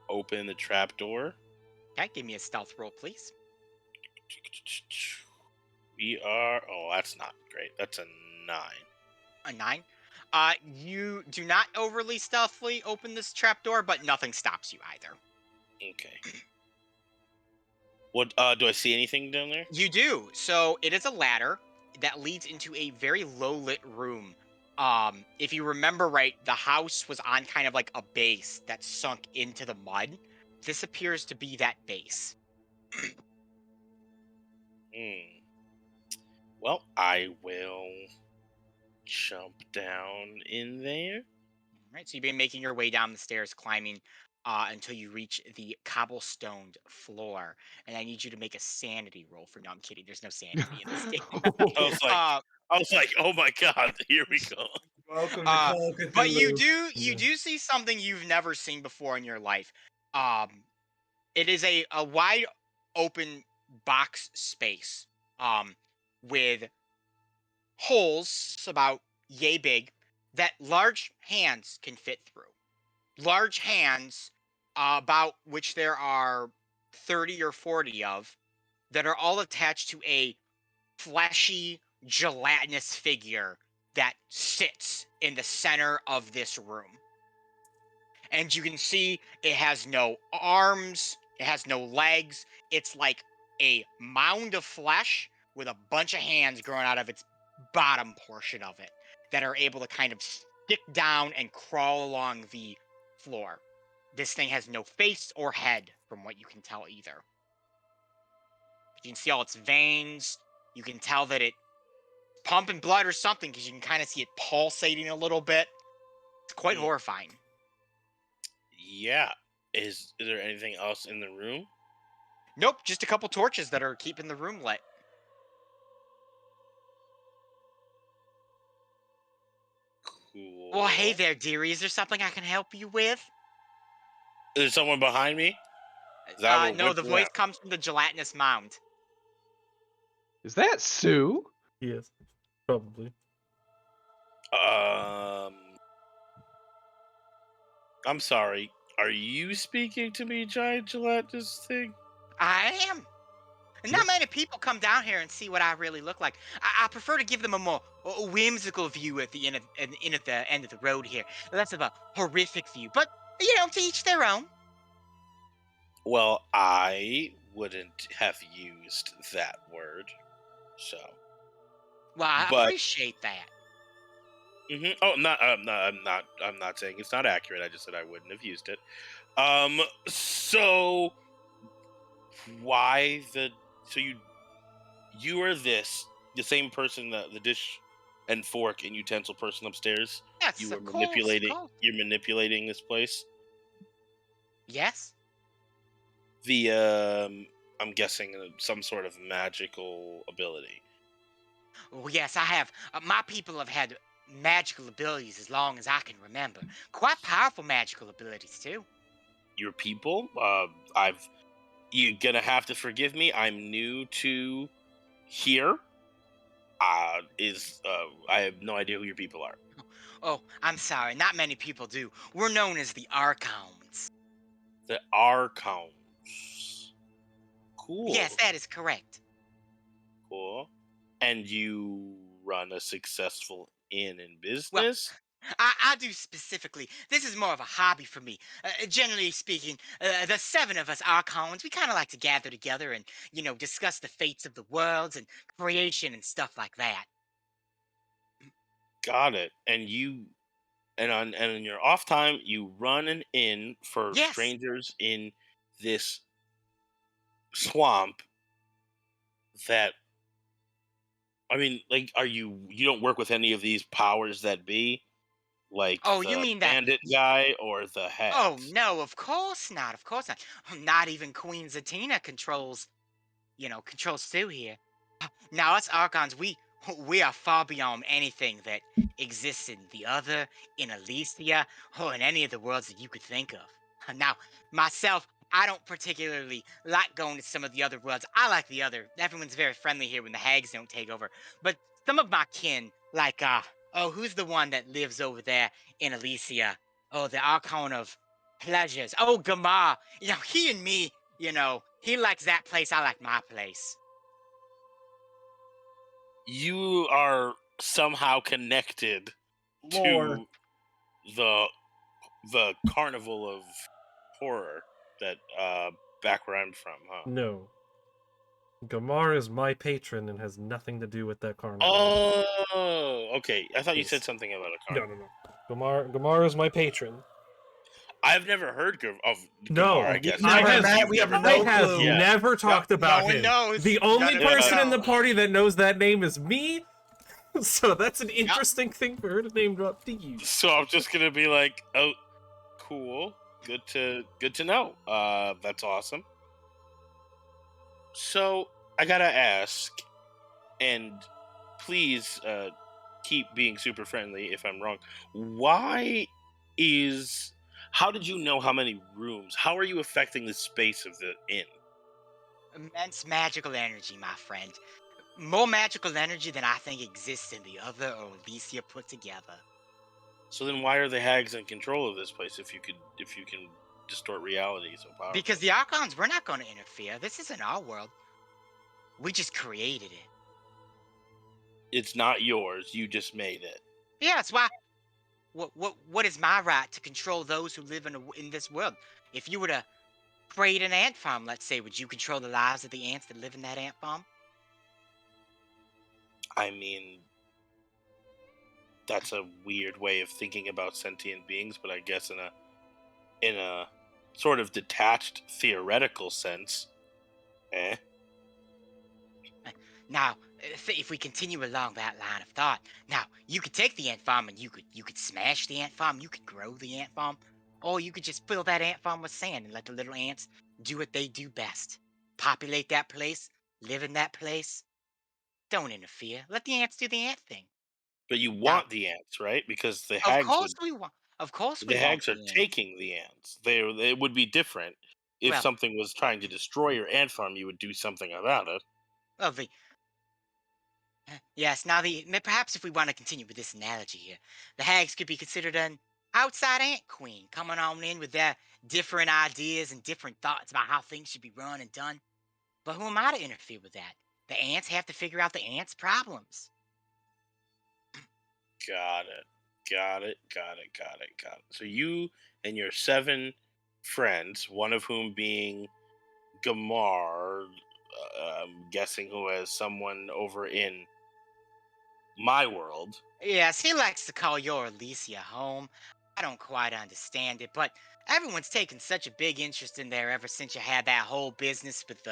open the trapdoor. Okay, give me a stealth roll, please. We are. Oh, that's not great. That's a 9. A 9. You do not overly stealthily open this trapdoor, but nothing stops you either. Okay. What do I see anything down there? You do. So it is a ladder that leads into a very low lit room. If you remember right, the house was on kind of like a base that sunk into the mud. This appears to be that base. Well, I will jump down in there. Right, so you've been making your way down the stairs, climbing until you reach the cobblestoned floor. And I need you to make a sanity roll for. No, I'm kidding. There's no sanity in this game. I was like, uh, oh my god, here we go. Welcome to uh, Call of but you Cthulhu. do see something you've never seen before in your life. It is a wide open box space with holes about yay big that large hands can fit through. Large hands, about which there are 30 or 40 of, that are all attached to a fleshy, gelatinous figure that sits in the center of this room. And you can see it has no arms, it has no legs. It's like a mound of flesh with a bunch of hands growing out of its bottom portion of it that are able to kind of stick down and crawl along the floor. This thing has no face or head, from what you can tell either. You can see all its veins. You can tell that it's pumping blood or something because you can kind of see it pulsating a little bit. It's quite horrifying. Yeah. Is there anything else in the room? Nope, just a couple torches that are keeping the room lit. Cool. Well, hey there, dearie. Is there something I can help you with? Is someone behind me? No, the voice comes from the gelatinous mound. Is that Sue? Yes, probably. I'm sorry. Are you speaking to me, giant gelatinous thing? I am. And not many people come down here and see what I really look like. I prefer to give them a more whimsical view at the end of the end of the road here, less of a horrific view. But to each their own. Well, I wouldn't have used that word, so. Well, I appreciate that. Oh, I'm not saying it's not accurate. I just said I wouldn't have used it. So why so you are the same person, the dish and fork and utensil person upstairs? Yes, You were of course, manipulating. of course. You're manipulating this place. Yes. I'm guessing some sort of magical ability. Oh, yes, I have. My people have had magical abilities as long as I can remember. Quite powerful magical abilities, too. Your people? You're gonna have to forgive me. I'm new to here. I have no idea who your people are. Oh, I'm sorry. Not many people do. We're known as the Archons. The Archons. Cool. Yes, that is correct. Cool. And you run a successful inn and business? I do specifically. This is more of a hobby for me. Generally speaking, the seven of us Archons, we kind of like to gather together and, discuss the fates of the worlds and creation and stuff like that. Got it. And in your off time, you run an inn for Yes. strangers in this swamp. That, I mean, like, you don't work with any of these powers that be, like Oh, the you mean that? bandit guy or the hex? Oh, no, of course not. Of course not. Not even Queen Zatina controls Sue here. Now, us Archons, we are far beyond anything that exists in the other, in Elyssia, or in any of the worlds that you could think of. Now, myself, I don't particularly like going to some of the other worlds. I like the other. Everyone's very friendly here when the hags don't take over. But some of my kin, like, who's the one that lives over there in Elyssia? Oh, the Archon of Pleasures. Oh, Gamar. He and me, he likes that place, I like my place. You are somehow connected Lore. to the carnival of horror that back where I'm from, huh? No. Gamar is my patron and has nothing to do with that carnival. Oh, okay. I thought you said Yes. something about a No, carnival. no, no. Gamar is my patron. I've never heard of No, Gamar, I guess. I have- Matt, we have I no have clue. Yeah. never talked about no one him. knows. The only None of us person in know. the party that knows that name is me. So that's an interesting thing for her to name drop to you. So I'm just gonna be like, oh, cool, good to know. That's awesome. So I gotta ask, and please keep being super friendly if I'm wrong. How did you know how many rooms? How are you affecting the space of the inn? Immense magical energy, my friend. More magical energy than I think exists in the other or Elyssia put together. So then why are the hags in control of this place if you can distort reality so powerfully? Because the Archons, we're not going to interfere. This isn't our world. We just created it. It's not yours, you just made it. Yeah, that's why. What is my right to control those who live in this world? If you were to create an ant farm, let's say, would you control the lives of the ants that live in that ant farm? I mean, that's a weird way of thinking about sentient beings, but I guess in a sort of detached theoretical sense, Now, if we continue along that line of thought, now you could take the ant farm and you could smash the ant farm, you could grow the ant farm, or you could just fill that ant farm with sand and let the little ants do what they do best: populate that place, live in that place. Don't interfere. Let the ants do the ant thing. but you want the ants, right? Because the Of hags course we want. Of course we the want hags are the ants. taking the ants. It would be different if Well- something was trying to destroy your ant farm. You would do something about it. Well, yes. Now, perhaps if we want to continue with this analogy here, the hags could be considered an outside ant queen, coming on in with their different ideas and different thoughts about how things should be run and done. But who am I to interfere with that? The ants have to figure out the ants' problems. Got it. So you and your 7 friends, one of whom being Gamar, I'm guessing who has someone over in my world. Yes, he likes to call your Elyssia home. I don't quite understand it, but everyone's taken such a big interest in there ever since you had that whole business with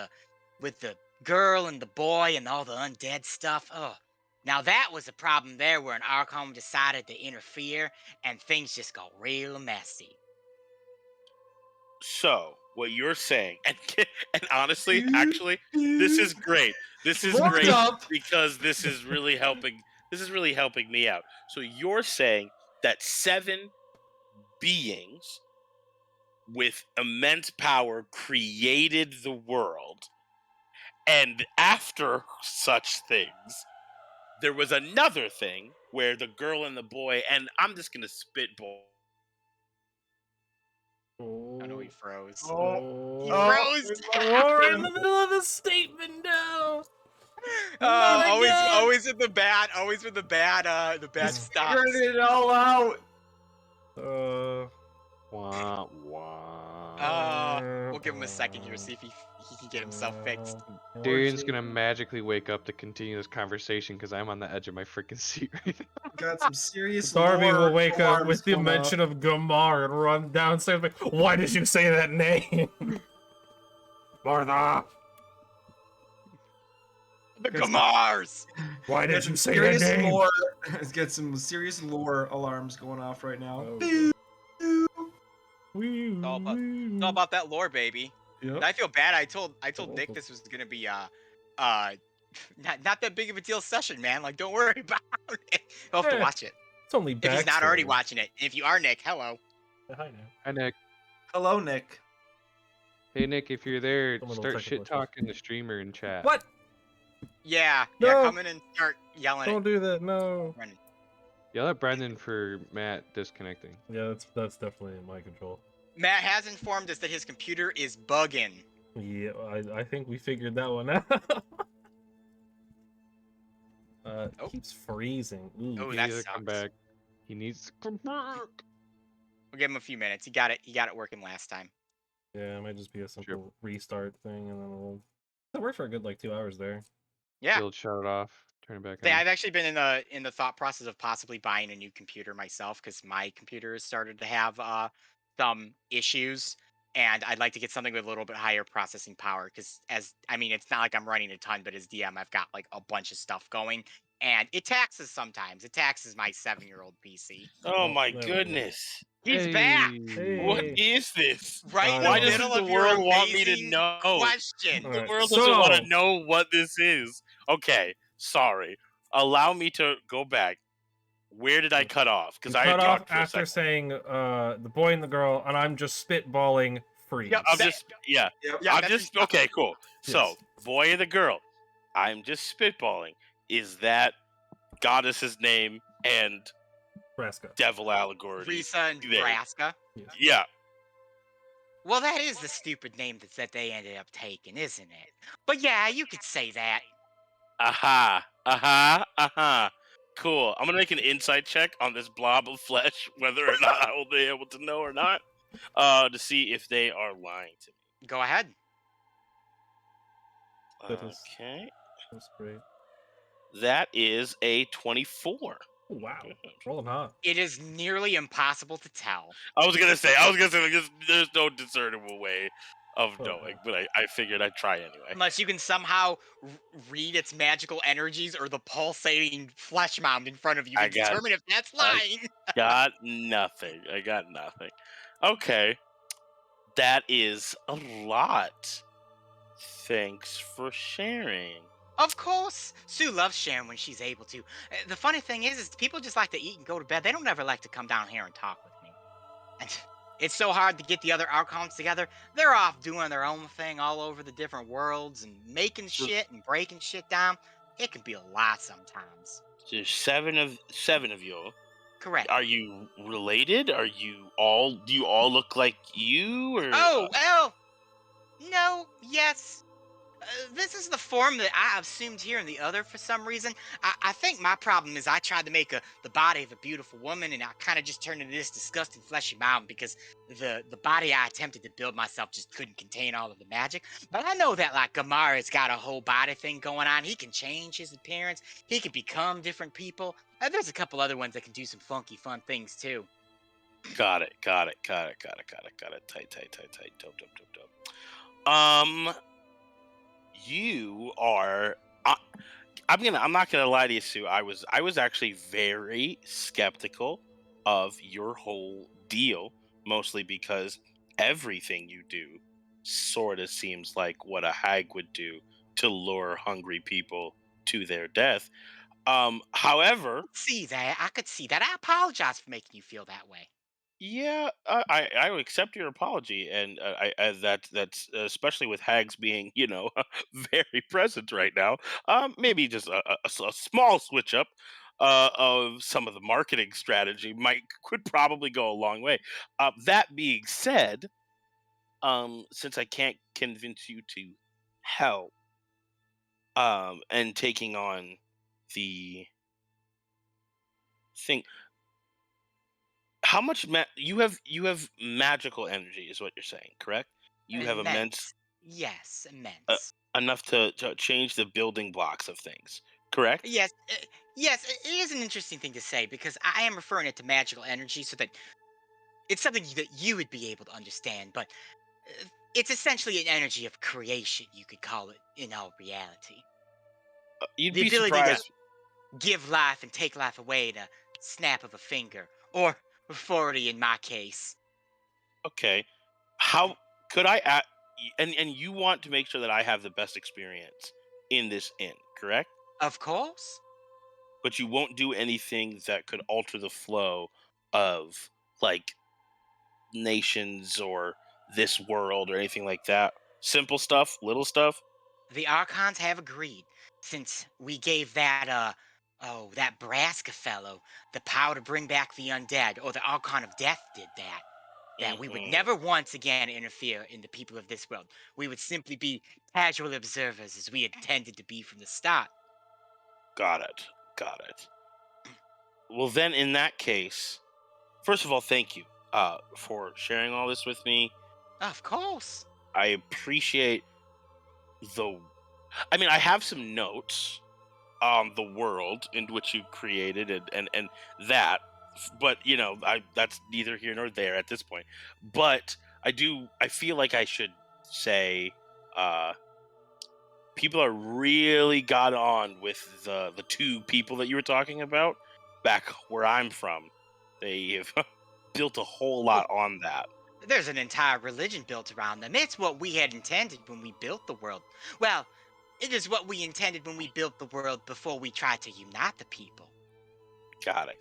the girl and the boy and all the undead stuff. Oh, now that was a problem there where an Archon decided to interfere and things just got real messy. So what you're saying, and honestly, actually, this is great. This is Looked great up. because this is really helping. This is really helping me out. So you're saying that 7 beings with immense power created the world, and after such things, there was another thing where the girl and the boy, and I'm just gonna spitball. Oh no, he froze. Oh, He Oh. froze. we're in the middle of the statement now. Always with the bad, the bad He's stops. figuring it all out. Wah, wah. We'll give him a second here, see if he can get himself fixed. Darian's gonna magically wake up to continue this conversation because I'm on the edge of my freaking seat right now. Got some serious. Darby will lore wake up alarms with the going mention off. of Gamar and run downstairs like, why did you say that name? Martha! The Gamars! Why Got did some you say that serious name? lore. It's got some serious lore alarms going off right now. Oh. It's all about that lore, baby. Yep. And I feel bad. I told Nick this was gonna be not that big of a deal session, man. Like, don't worry about it. You'll have to Yeah. watch it It's only if he's not already backstory. watching it. If you are Nick, hello. Hi, Nick. Hi, Nick. Hello, Nick. Hey, Nick, if you're there, Someone will start take a shit picture. talking the streamer in chat. What? Yeah, No. come in and start yelling Don't do that, no. at Brendan. Yell at Brendan for Matt disconnecting. Yeah, that's definitely in my control. Matt has informed us that his computer is bugging. Yeah, I think we figured that one out. It Oh. keeps freezing. Ooh. Oh, He that needs to come sucks. back. He needs to come back. We'll give him a few minutes. He got it working last time. Yeah, it might just be a simple restart thing, and then we'll I worked for a good like 2 hours there. Yeah. Build, shut it off, turn it back Say, on. I've actually been in the thought process of possibly buying a new computer myself because my computer has started to have some issues, and I'd like to get something with a little bit higher processing power. Because it's not like I'm running a ton, but as DM, I've got like a bunch of stuff going, and it taxes sometimes. It taxes my 7-year-old PC. Oh Oh, my there we go. goodness. He's back What Hey. is this? right in Why the doesn't middle the of your world want me to amazing know? question. All The right, world doesn't want so- to know what this is. Okay, sorry. Allow me to go back. Where did I cut off? Because You I cut had off talked for a after second. saying the boy and the girl, and I'm just spitballing freeze. Yep, I'm that- just yeah. Yeah, I'm that's just responsible. okay. Cool. So, Yes. boy or the girl? I'm just spitballing. Is that goddess's name and Nebraska. devil allegory? Risa and there? Nebraska. Yes. Yeah. Well, that is the stupid name that they ended up taking, isn't it? But yeah, you could say that. Aha. Aha. Aha. Cool. I'm gonna make an insight check on this blob of flesh, whether or not I will be able to know or not, to see if they are lying to me. Go ahead. That is- Okay. That's great. That is a 24. Oh, wow. Rolling hot. It is nearly impossible to tell. I was gonna say there's no discernible way of Oh, knowing, wow. but I figured I'd try anyway. Unless you can somehow read its magical energies or the pulsating flesh mound in front of you to I got- determine if that's I- lying. Got nothing. I got nothing. Okay. That is a lot. Thanks for sharing. Of course, Sue loves sharing when she's able to. The funny thing is people just like to eat and go to bed. They don't ever like to come down here and talk with me. And it's so hard to get the other Archons together. They're off doing their own thing all over the different worlds and making shit and breaking shit down. It can be a lot sometimes. There's seven of you. Correct. Are you related? Do you all look like you or Oh, no, yes. This is the form that I assumed here and the other for some reason. I think my problem is I tried to make the body of a beautiful woman, and I kind of just turned into this disgusting fleshy mountain because the body I attempted to build myself just couldn't contain all of the magic. But I know that like Gamara's got a whole body thing going on. He can change his appearance. He can become different people. There's a couple other ones that can do some funky, fun things too. Got it. Tight. Dope. You are. I'm not gonna lie to you, Sue. I was actually very skeptical of your whole deal, mostly because everything you do sort of seems like what a hag would do to lure hungry people to their death. However, I could see that. I apologize for making you feel that way. yeah, I would accept your apology, and that's especially with hags being very present right now. Maybe just a small switch up of some of the marketing strategy could probably go a long way. That being said, since I can't convince you to help, and taking on the thing. How much you have magical energy is what you're saying, correct? You have immense Yes, immense. enough to change the building blocks of things, correct? Yes, it is an interesting thing to say because I am referring it to magical energy so that it's something that you would be able to understand, but it's essentially an energy of creation, you could call it in all reality. You'd The be ability surprised. to give life and take life away in a snap of a finger, or 40 in my case. Okay, how could I and you want to make sure that I have the best experience in this inn, correct? Of course. But you won't do anything that could alter the flow of like nations or this world or anything like that. Simple stuff, little stuff. The Archons have agreed, since we gave that Braska fellow the power to bring back the undead, or the Archon of Death did that we would Mhm. never once again interfere in the people of this world. We would simply be casual observers as we intended to be from the start. Got it. Well, then, in that case, first of all, thank you for sharing all this with me. Of course. I appreciate the I mean, I have some notes on the world in which you created and that, but that's neither here nor there at this point. But I feel like I should say, uh, people are really got on with the two people that you were talking about back where I'm from. They have built a whole Well, lot on that. there's an entire religion built around them. It's what we had intended when we built the world. Well, it is what we intended when we built the world before we tried to unite the people. Got it.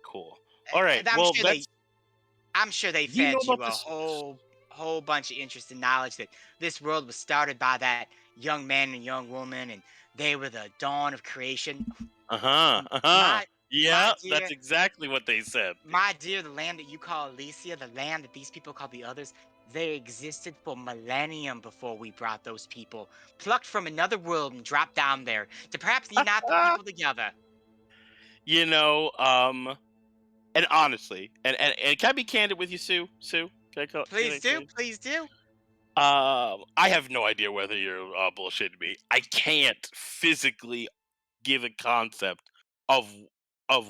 Cool. All right. And I'm Well, sure that's. they Do you know fed you about a this? whole bunch of interesting knowledge that this world was started by that young man and young woman, and they were the dawn of creation. My my Yeah, that's dear, exactly what they said. the land that you call Elyssia, the land that these people call the others, they existed for millennium before we brought those people, plucked from another world and dropped down there to perhaps unite the people together. you know, um, and honestly, and can I be candid with you, Sue? Sue, Please do, can please do. I have no idea whether you're bullshitting me. I can't physically give a concept of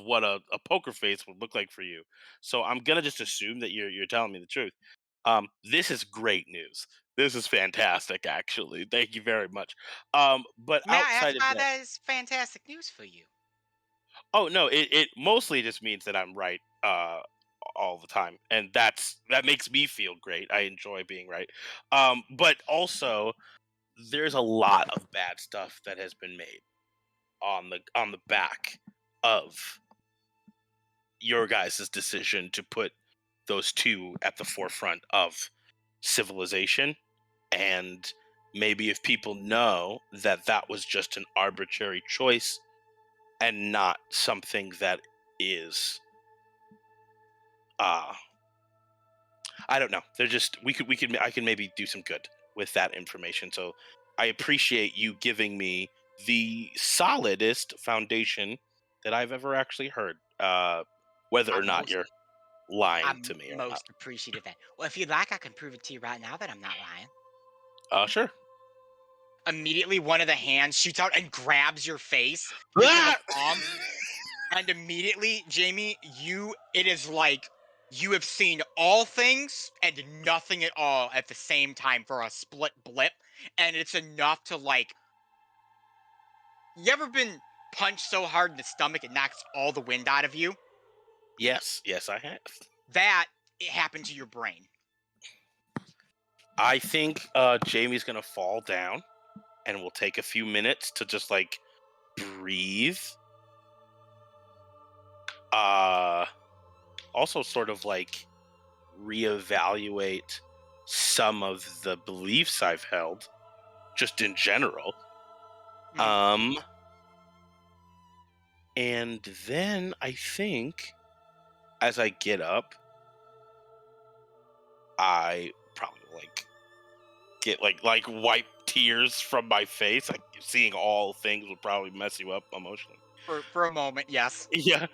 what a poker face would look like for you. So I'm gonna just assume that you're telling me the truth. This is great news. This is fantastic, actually. Thank you very much. But May I ask outside of why that, that is fantastic news for you? oh no, it mostly just means that I'm right all the time, and that makes me feel great. I enjoy being right. But also there's a lot of bad stuff that has been made on the back of your guys' decision to put those two at the forefront of civilization. And maybe if people know that that was just an arbitrary choice and not something that is uh I don't know, they're just we could I can maybe do some good with that information. So I appreciate you giving me the solidest foundation that I've ever actually heard, whether or I'm not most you're lying to I'm me or not. most appreciative of that. Well, if you'd like, I can prove it to you right now that I'm not lying. Sure. Immediately, one of the hands shoots out and grabs your face into the Ah! palm, and immediately, Jamie, it is like you have seen all things and nothing at all at the same time for a split blip, and it's enough to like. You ever been punched so hard in the stomach it knocks all the wind out of you? Yes, I have. That it happened to your brain. I think Jamie's gonna fall down, and we'll take a few minutes to just like breathe. Uh, Also sort of like reevaluate some of the beliefs I've held, just in general. Mm. Um, and then I think as I get up, I probably like get like wipe tears from my face. Like seeing all things would probably mess you up emotionally. For a moment, yes. Yeah,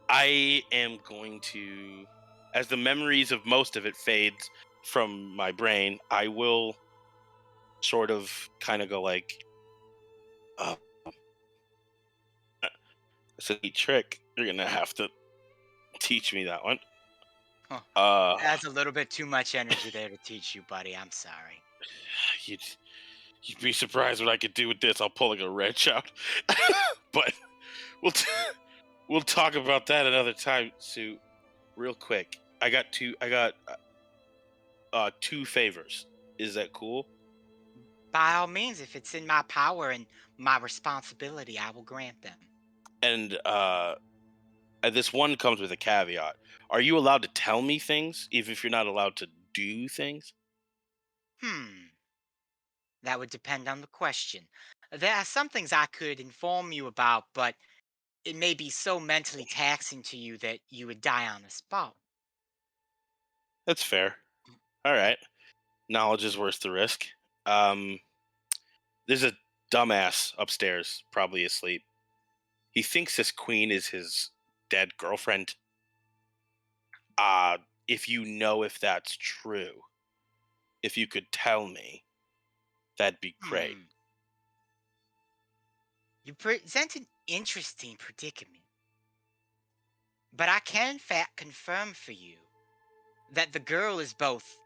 I am going to, as the memories of most of it fades from my brain, I will sort of kind of go like, oh, it's a neat trick. You're gonna have to teach me that one. Huh. Uh, That's a little bit too much energy there to teach you, buddy. I'm sorry. you'd you'd be surprised what I could do with this. I'll pull like a wrench out, but we'll we'll talk about that another time, Sue. Real quick, I got two favors. Is that cool? By all means, if it's in my power and my responsibility, I will grant them. And this one comes with a caveat. Are you allowed to tell me things, even if you're not allowed to do things? Hmm. That would depend on the question. There are some things I could inform you about, but it may be so mentally taxing to you that you would die on the spot. That's fair. All right. Knowledge is worth the risk. Um, there's a dumbass upstairs, probably asleep. He thinks this queen is his dead girlfriend. If you know if that's true, if you could tell me, that'd be great. Hmm. You present an interesting predicament. But I can in fact confirm for you that the girl is both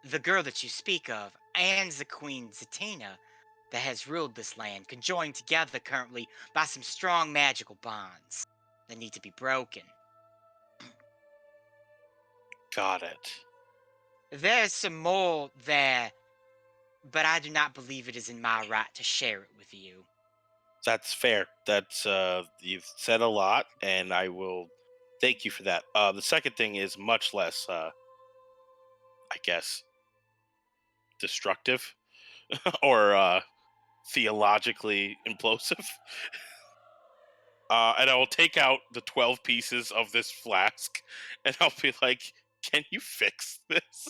the girl that you speak of and the Queen Zatina that has ruled this land, conjoined together currently by some strong magical bonds that need to be broken. Got it. There's some more there, but I do not believe it is in my right to share it with you. That's fair. That's you've said a lot, and I will thank you for that. The second thing is much less, I guess, destructive or theologically implosive. And I will take out the 12 pieces of this flask, and I'll be like, "Can you fix this?"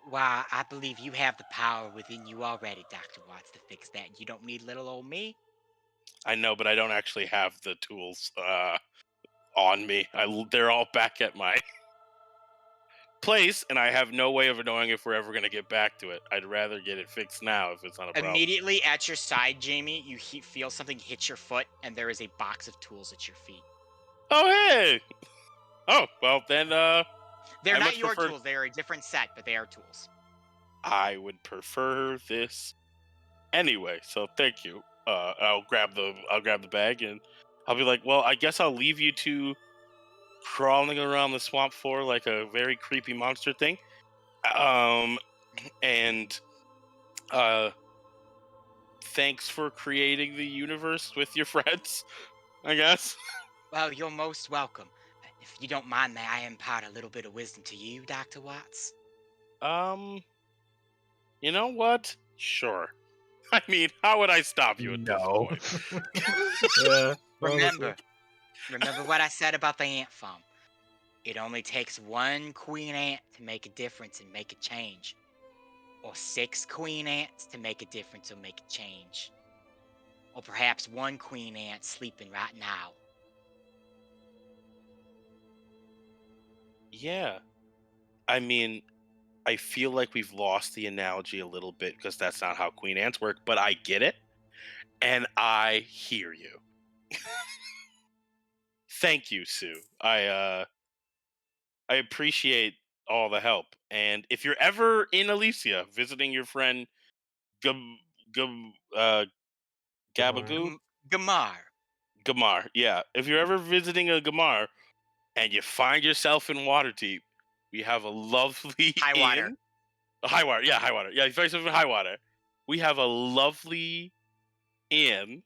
Why, I believe you have the power within you already, Dr. Watts, to fix that. You don't need little old me. I know, but I don't actually have the tools on me. They're all back at my place, and I have no way of knowing if we're ever going to get back to it. I'd rather get it fixed now if it's not a problem. Immediately at your side, Jamie, you feel something hit your foot, and there is a box of tools at your feet. Oh, hey! Oh, well, then, They're I not much your prefer- tools. They are a different set, but they are tools. I would prefer this anyway, so thank you. I'll grab the bag, and I'll be like, well, I guess I'll leave you to crawling around the swamp floor like a very creepy monster thing. And thanks for creating the universe with your friends, I guess. Well, you're most welcome. If you don't mind, may I impart a little bit of wisdom to you, Dr. Watts? You know what? Sure. I mean, how would I stop you at this No. point? Yeah. Remember what I said about the ant farm. It only takes one queen ant to make a difference and make a change. Or 6 queen ants to make a difference or make a change. Or perhaps one queen ant sleeping right now. Yeah. I mean, I feel like we've lost the analogy a little bit because that's not how queen ants work, but I get it. And I hear you. Thank you, Sue. I appreciate all the help. And if you're ever in Elyssia visiting your friend Gum Gabagoo? Gamar. Gamar, yeah. If you're ever visiting a Gamar and you find yourself in Waterdeep, we have a lovely High water. inn. High water, yeah, high water. Yeah, you find yourself in high water. We have a lovely inn.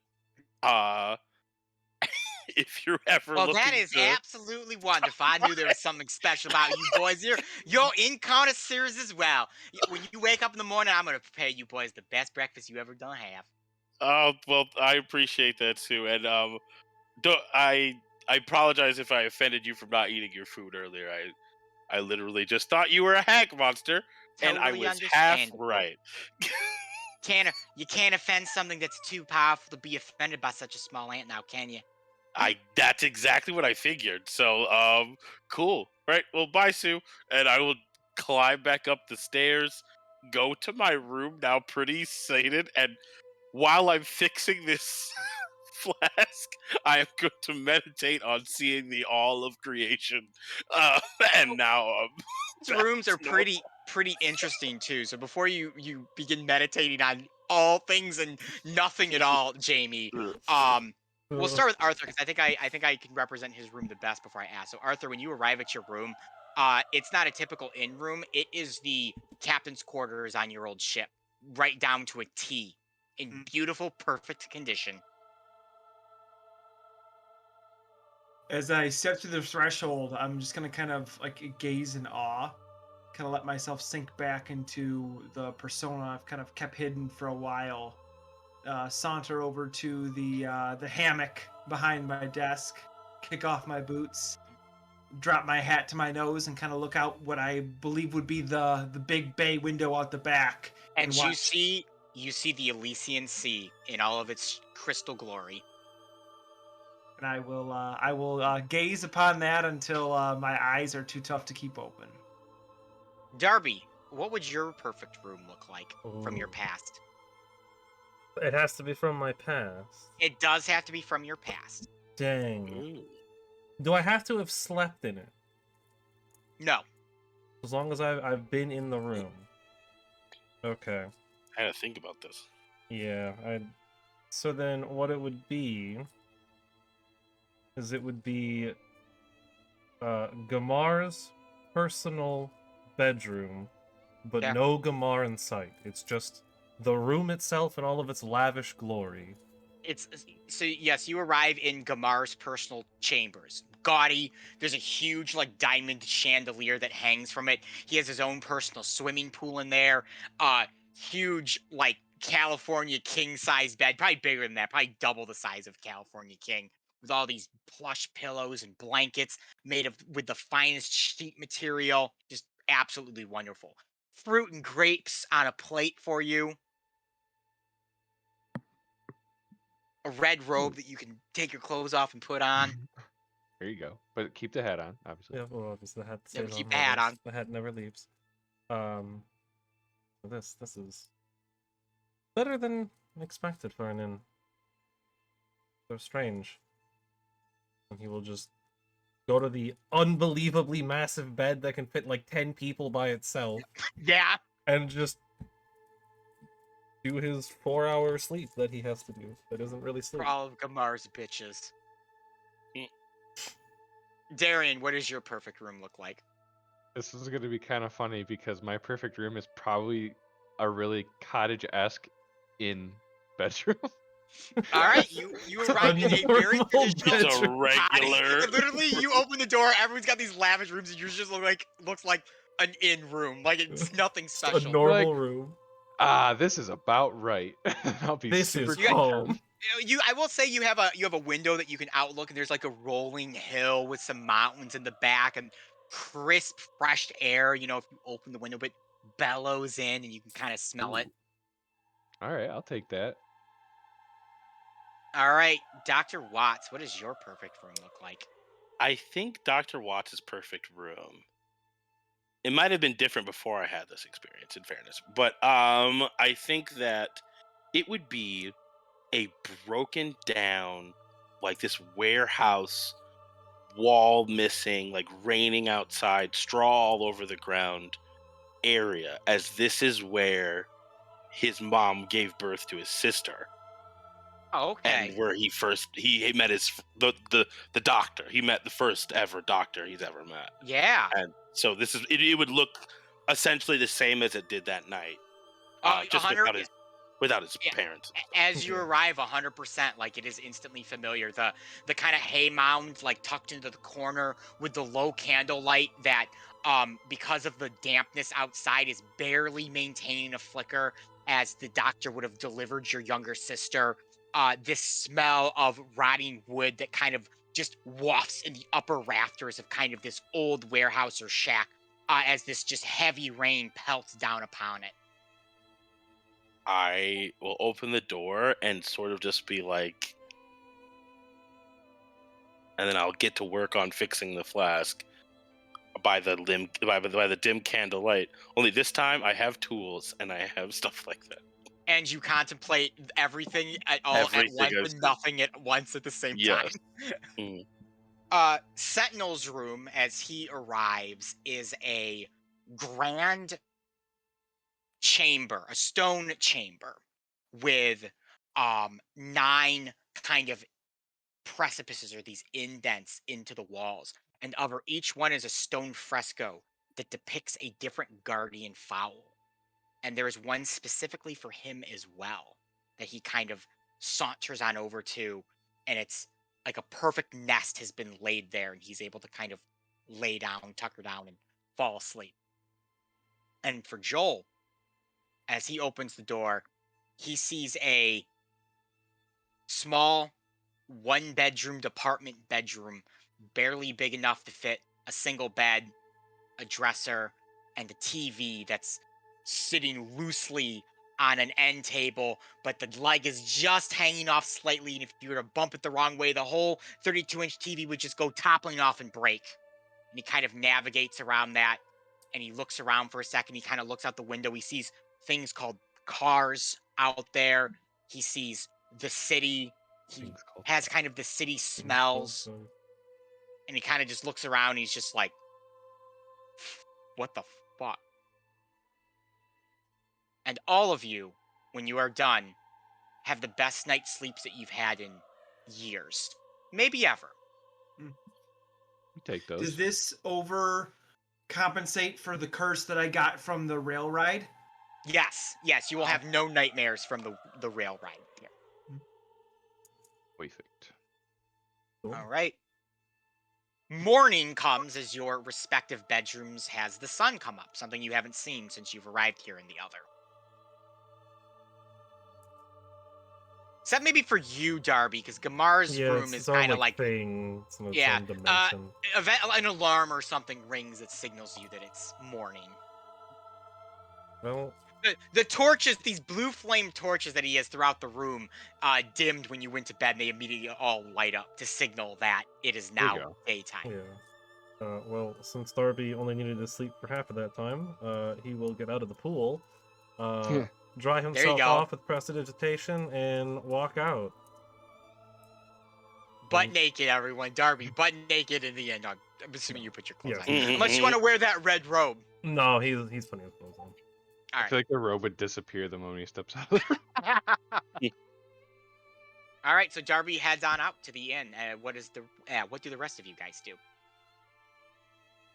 If you're ever Well, looking that is to... absolutely wonderful. I knew there was something special about you boys. You're in connoisseurs as well. When you wake up in the morning, I'm going to prepare you boys the best breakfast you ever done have. Oh, well, I appreciate that too. And I apologize if I offended you for not eating your food earlier. I literally just thought you were a hag monster, and I Totally was half understandable. right. You can't offend something that's too powerful to be offended by such a small ant now, can you? That's exactly what I figured. So, cool. Right. Well, bye, Sue. And I will climb back up the stairs, go to my room now pretty sated, and while I'm fixing this flask, I am going to meditate on seeing the all of creation. And now These rooms are pretty interesting too. So before you begin meditating on all things and nothing at all, Jamie, we'll start with Arthur because I think I can represent his room the best before I ask. So Arthur, when you arrive at your room, it's not a typical inn room. It is the captain's quarters on your old ship, right down to a T, in beautiful, perfect condition. As I step through the threshold, I'm just gonna kind of like gaze in awe, kind of let myself sink back into the persona I've kind of kept hidden for a while. Saunter over to the hammock behind my desk, kick off my boots, drop my hat to my nose, and kind of look out what I believe would be the big bay window out the back. And watch. you see the Elysian Sea in all of its crystal glory. And I will gaze upon that until my eyes are too tough to keep open. Darby, what would your perfect room look like from your past? It has to be from my past. It does have to be from your past. Dang. Ooh. Do I have to have slept in it? No. As long as I've been in the room. Okay. I had to think about this. Yeah, so then what it would be is it would be Gamar's personal bedroom, but Yeah. no Gamar in sight. It's just the room itself and all of its lavish glory. So yes, you arrive in Gamar's personal chambers. Gaudy. There's a huge like diamond chandelier that hangs from it. He has his own personal swimming pool in there. Huge like California king size bed, probably bigger than that, probably double the size of California king, with all these plush pillows and blankets made of with the finest sheet material. Just absolutely wonderful. Fruit and grapes on a plate for you. A red robe that you can take your clothes off and put on. There you go. But keep the hat on, obviously. Yeah, well, obviously the hat Yeah, stays but keep on the hat always. on. The hat never leaves. This is better than expected for an inn. So strange. And he will just go to the unbelievably massive bed that can fit like 10 people by itself Yeah. and just do his 4-hour sleep that he has to do. That isn't really sleep. For all of Gamar's bitches. Mm. Darian, what does your perfect room look like? This is going to be kind of funny because my perfect room is probably a really cottage-esque inn bedroom. All right, you arrive in a very normal traditional It's a bedroom. regular. Literally, you open the door. Everyone's got these lavish rooms, and yours just looks like an inn room. Like it's nothing It's special. a normal Like- room. This is about right. I'll be This super is down. home. I will say you have a window that you can outlook, and there's like a rolling hill with some mountains in the back and crisp, fresh air. You know, if you open the window, but bellows in, and you can kind of smell it. All right, I'll take that. All right, Dr. Watts, what does your perfect room look like? I think Dr. Watts' perfect room. It might have been different before I had this experience, in fairness, but I think that it would be a broken down, like this warehouse, wall missing, like raining outside, straw all over the ground area, as this is where his mom gave birth to his sister. Oh, okay. And where he met the doctor. He met the first ever doctor he's ever met. Yeah. And so it would look essentially the same as it did that night. Just 100 without his Yeah. parents. As you arrive, 100%, like it is instantly familiar. The kind of hay mound, like tucked into the corner with the low candlelight that, because of the dampness outside, is barely maintaining a flicker, as the doctor would have delivered your younger sister. This smell of rotting wood that kind of just wafts in the upper rafters of kind of this old warehouse or shack, as this just heavy rain pelts down upon it. I will open the door and sort of just be like, and then I'll get to work on fixing the flask by the dim candlelight. Only this time I have tools and I have stuff like that. And you contemplate everything at Everything once I've and seen. nothing at once at the same Yes. time. Sentinel's room, as he arrives, is a grand chamber, a stone chamber with 9 kind of precipices or these indents into the walls, and over each one is a stone fresco that depicts a different guardian fowl. And there is one specifically for him as well that he kind of saunters on over to, and it's like a perfect nest has been laid there, and he's able to kind of lay down, tucker down, and fall asleep. And for Joel, as he opens the door, he sees a small 1-bedroom apartment bedroom, barely big enough to fit a single bed, a dresser, and a TV that's sitting loosely on an end table, but the leg is just hanging off slightly, and if you were to bump it the wrong way, the whole 32-inch TV would just go toppling off and break. And he kind of navigates around that, and he looks around for a second. He kind of looks out the window. He sees things called cars out there, He sees the city. He Things called has kind of the city smells, and he kind of just looks around. And he's just like, "What the fuck?" And all of you, when you are done, have the best night's sleeps that you've had in years, maybe ever. We take those. Does this overcompensate for the curse that I got from the rail ride? Yes, you will have no nightmares from the rail ride. Here. Perfect. All right. Morning comes as your respective bedrooms has the sun come up, something you haven't seen since you've arrived here in the other. Except maybe for you, Darby, because Gamar's room is kind of like thing. It's in its yeah, own dimension. an alarm or something rings that signals you that it's morning. Well, The torches, these blue flame torches that he has throughout the room, dimmed when you went to bed, and they immediately all light up to signal that it is There you now go. daytime. yeah. Well, since Darby only needed to sleep for half of that time, he will get out of the pool, dry himself go. off with prestidigitation, and walk out. Butt naked, everyone. Darby, butt naked in the end. I'm assuming you put your clothes Yeah. on. Unless you want to wear that red robe. No, he's putting his clothes on. All I right. feel like the robe would disappear the moment he steps out of the room. All right, so Darby heads on out to the inn. What do the rest of you guys do?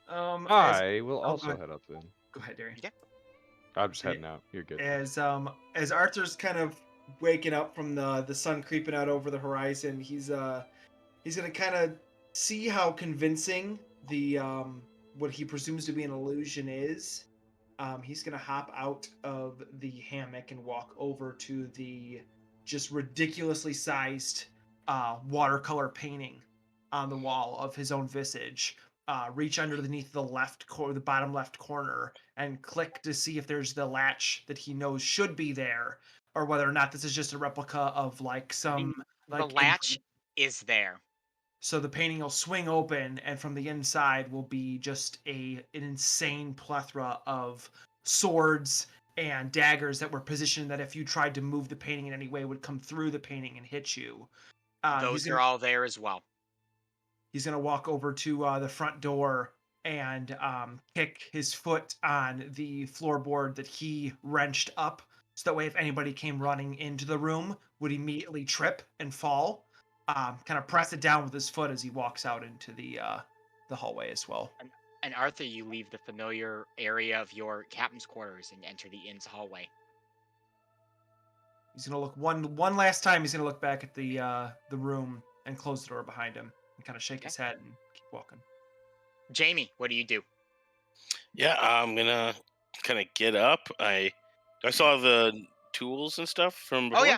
I will also go ahead. head up then. Go ahead, Darian. I'm just heading out. You're good. As Arthur's kind of waking up from the sun creeping out over the horizon, he's gonna kind of see how convincing the what he presumes to be an illusion is. He's gonna hop out of the hammock and walk over to the just ridiculously sized watercolor painting on the wall of his own visage. Reach underneath the bottom left corner, and click to see if there's the latch that he knows should be there, or whether or not this is just a replica of like some The latch is there. So the painting will swing open, and from the inside will be just an insane plethora of swords and daggers that were positioned that if you tried to move the painting in any way would come through the painting and hit you. Those are all there as well. He's going to walk over to the front door and kick his foot on the floorboard that he wrenched up. So that way, if anybody came running into the room, would immediately trip and fall. Kind of press it down with his foot as he walks out into the hallway as well. And Arthur, you leave the familiar area of your captain's quarters and enter the inn's hallway. He's gonna look one last time. He's gonna look back at the room and close the door behind him and kind of shake his head and keep walking. Jamie, what do you do? Yeah, I'm gonna kind of get up. I saw the tools and stuff from before. Oh yeah,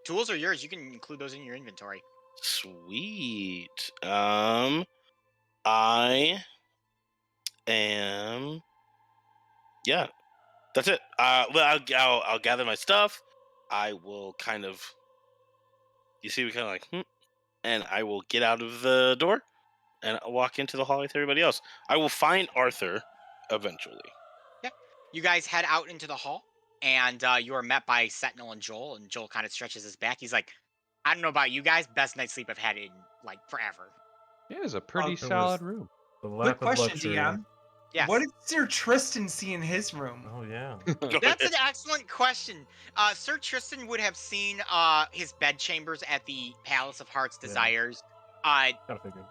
tools are yours. You can include those in your inventory. Sweet. I am. Yeah, that's it. Well, I'll gather my stuff. I will kind of. You see, we kind of like, and I will get out of the door and walk into the hallway with everybody else. I will find Arthur eventually. Yeah, you guys head out into the hall, and you are met by Sentinel and Joel. And Joel kind of stretches his back. He's like, "I don't know about you guys, best night's sleep I've had in like forever." Yeah, it's a pretty Arthur solid was- room. The Quick lack of question, luxury. DM. Yes. What did Sir Tristan see in his room? Oh yeah. That's an excellent question. Sir Tristan would have seen his bedchambers at the Palace of Heart's Yeah. Desires. Kind of figured.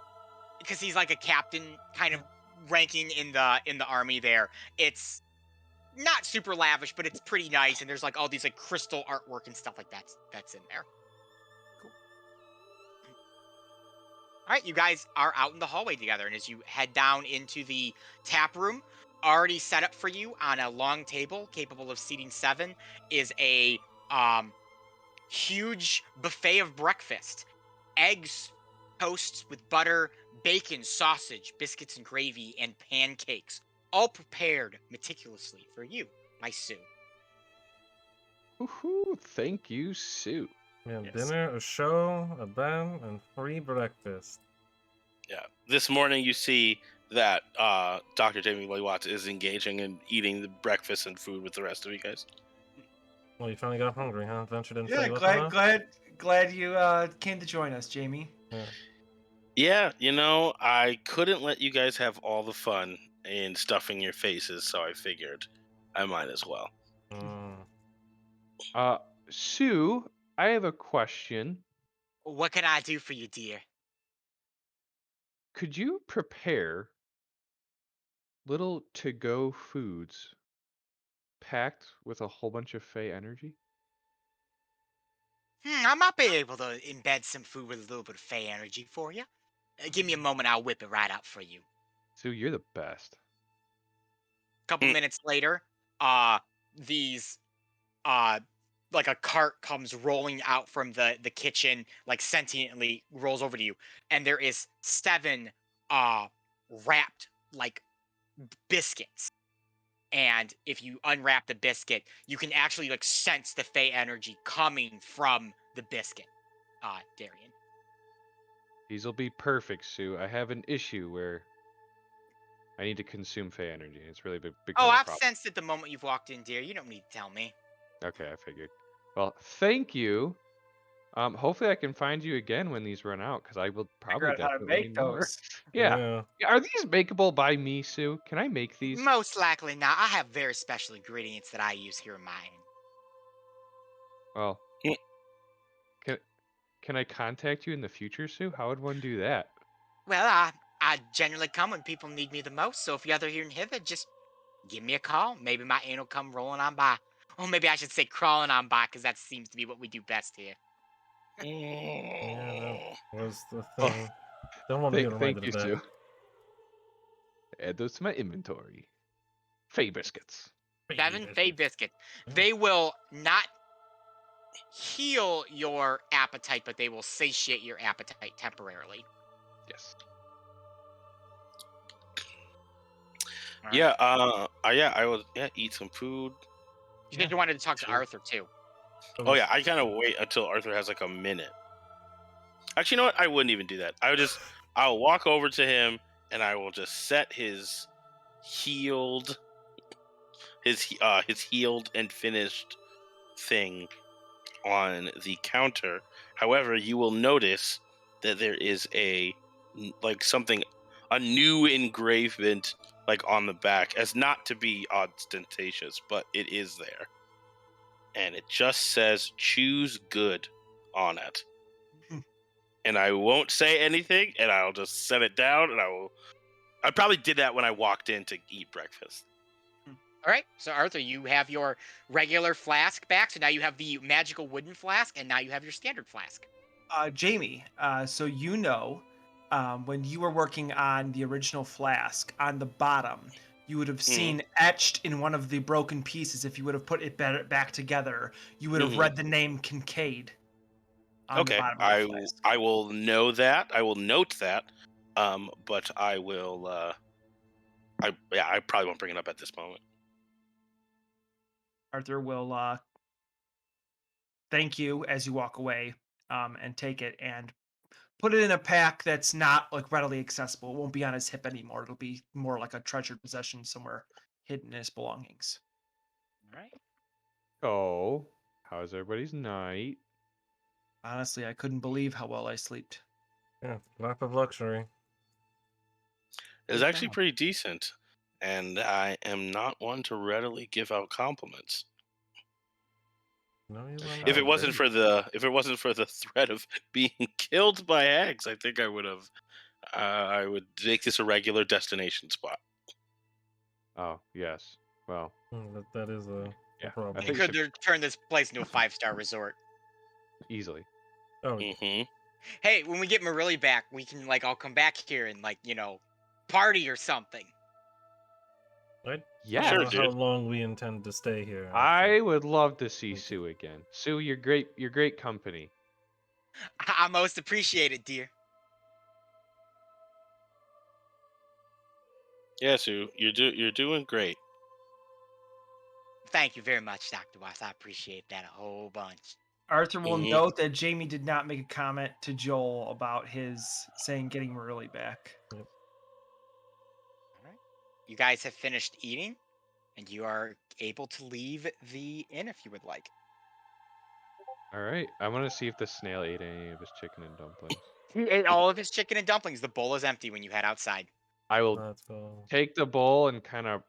Because he's like a captain kind of ranking in the army there. It's not super lavish, but it's pretty nice, and there's like all these like crystal artwork and stuff like that's in there. Cool. All right, you guys are out in the hallway together, and as you head down into the tap room, already set up for you on a long table capable of seating 7 is a huge buffet of breakfast. Eggs, toasts with butter, bacon, sausage, biscuits and gravy, and pancakes, all prepared meticulously for you by Sue. Woohoo! Thank you, Sue. We have Yes. dinner, a show, a band, and free breakfast. Yeah. This morning you see that Dr. Jamie Lloyd Watts is engaging in eating the breakfast and food with the rest of you guys. Well, you finally got hungry, huh? Ventured into Yeah, the weapon, glad you came to join us, Jamie. Yeah. Yeah, you know, I couldn't let you guys have all the fun in stuffing your faces, so I figured I might as well. Sue, I have a question. What can I do for you, dear? Could you prepare little to-go foods packed with a whole bunch of Fey energy? I might be able to embed some food with a little bit of Fey energy for you. Give me a moment, I'll whip it right out for you. Sue, you're the best. Couple minutes later, these like a cart comes rolling out from the kitchen, like sentiently rolls over to you, and there is 7 wrapped like biscuits. And if you unwrap the biscuit, you can actually like sense the Fey energy coming from the biscuit, Darian. These will be perfect, Sue. I have an issue where I need to consume Fey energy. It's really become Oh, a I've problem. sensed it the moment you've walked in, dear. You don't need to tell me. Okay, I figured. Well, thank you. Hopefully I can find you again when these run out, because I will Figure probably out how to definitely make need more. those. Yeah. Are these makeable by me, Sue? Can I make these? Most likely not. I have very special ingredients that I use here in mine. Well, can I contact you in the future, Sue? How would one do that? Well, I generally come when people need me the most, so if you're either here in Hither, just give me a call. Maybe my aunt will come rolling on by. Or maybe I should say crawling on by, because that seems to be what we do best here. Yeah, that was the thing. Don't want to be Thank reminded you, of that. Sue. Add those to my inventory. Fey biscuits. 7 Fey biscuits. Yeah. They will not heal your appetite, but they will satiate your appetite temporarily. Yes. Yeah, I will eat some food. You said you wanted to talk to Sure. Arthur too. Oh yeah, I kind of wait until Arthur has like a minute. Actually, you know what? I wouldn't even do that. I'll walk over to him and I will just set his healed and finished thing on the counter. However, you will notice that there is a new engravement like on the back, as not to be ostentatious, but it is there. And it just says choose good on it. And I won't say anything, and I'll just set it down, and I probably did that when I walked in to eat breakfast. All right, so Arthur, you have your regular flask back, so now you have the magical wooden flask, and now you have your standard flask. Jamie, so when you were working on the original flask, on the bottom, you would have seen etched in one of the broken pieces, if you would have put it back together, you would have read the name Kincaid on the bottom of the flask. I will know that. I will note that. But I will. I probably won't bring it up at this moment. Arthur will thank you as you walk away, and take it and put it in a pack that's not like readily accessible. It won't be on his hip anymore. It'll be more like a treasured possession somewhere hidden in his belongings. All right. Oh, how's everybody's night? Honestly, I couldn't believe how well I slept. Yeah, lap of luxury. It was actually pretty decent, and I am not one to readily give out compliments. No, you were If not. it wasn't for the threat of being killed by hags, I think I would have. I would make this a regular destination spot. Oh, yes. Well, that is a problem. I You think could turn this place into a 5-star resort. easily. Oh, Hey, when we get Marilli back, we can like all come back here and party or something. I Yeah. don't know Sure, how dude. long we intend to stay here. I would love to see Sue again. Sue, you're great. You're great company. I most appreciate it, dear. Yeah, Sue, you're doing great. Thank you very much, Dr. Weiss. I appreciate that a whole bunch. Arthur will note that Jamie did not make a comment to Joel about his saying getting Marilli back. Yep. All right. You guys have finished eating, and you are able to leave the inn if you would like. All right, I want to see if the snail ate any of his chicken and dumplings. He ate all of his chicken and dumplings. The bowl is empty when you head outside. I will Let's go. take the bowl and kind of,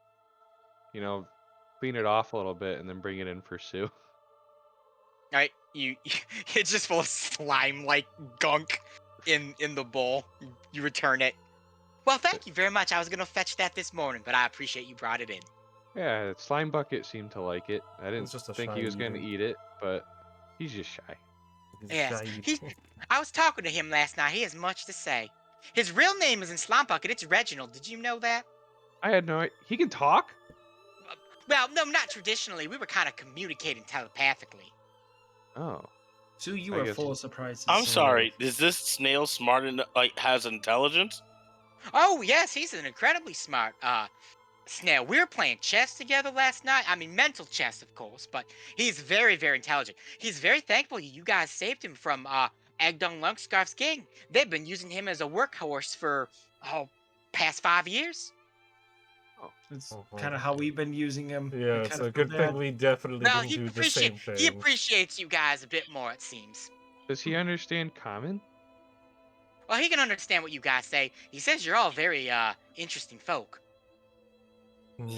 clean it off a little bit and then bring it in for Sue. All right, it's just full of slime like gunk in the bowl. You return it. Well, thank you very much. I was gonna fetch that this morning, but I appreciate you brought it in. Yeah, Slime Bucket seemed to like it. I didn't just a think shy he was going to eater. eat it, but he's just shy. He's Yes, shy. I was talking to him last night. He has much to say. His real name is in Slime Bucket. It's Reginald. Did you know that? I had no idea. He can talk? Well, no, not traditionally. We were kind of communicating telepathically. Oh. Sue, you I are guess- full of surprises. I'm sorry. Is this snail smart enough? Like, has intelligence? Oh, yes, he's an incredibly smart snail. We were playing chess together last night. I mean, mental chess, of course, but he's very, very intelligent. He's very thankful you guys saved him from Agdong Lunkscarf's gang. They've been using him as a workhorse for, past 5 years. It's kind of how we've been using him. I Yeah, it's kinda a feel good bad. thing we definitely Well, didn't he do the same thing. appreciates you guys a bit more, it seems. Does he understand common? Well, he can understand what you guys say. He says you're all very interesting folk.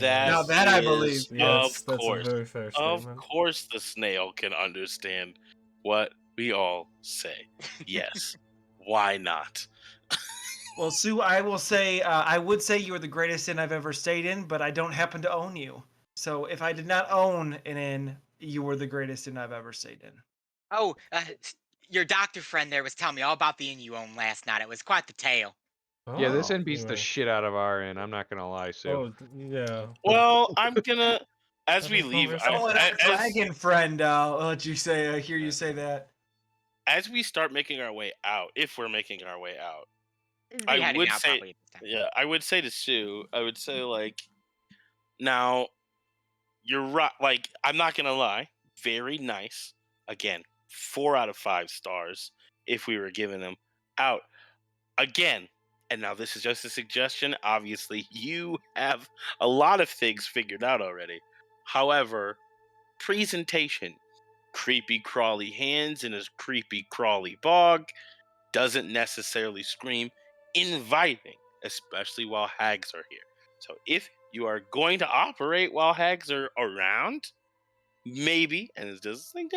That Now that I is- believe. Yes, of that's course. a very fair Of statement. course, the snail can understand what we all say. Yes. Why not? Well, Sue, I will say, I would say you are the greatest inn I've ever stayed in, but I don't happen to own you. So if I did not own an inn, you were the greatest inn I've ever stayed in. Oh, your doctor friend there was telling me all about the inn you owned last night. It was quite the tale. Yeah, this Oh, inn beats the anyway. shit out of our inn. I'm not going to lie, Sue. Oh, yeah. Well, I'm gonna, as we Having leave, conversation. Oh, and our as, dragon friend, I'll let you say, I hear you say that. as we start making our way out, if we're making our way out, We'd be I heading would out say- probably at this time. yeah, I would say to Sue, I would say, like, now, you're right. Like, I'm not gonna lie, very nice. Again, 4 out of 5 stars if we were giving them out. Again, and now this is just a suggestion. Obviously, you have a lot of things figured out already. However, presentation, creepy crawly hands in a creepy crawly bog, doesn't necessarily scream inviting, especially while hags are here. So if you are going to operate while hags are around, maybe, and it's just like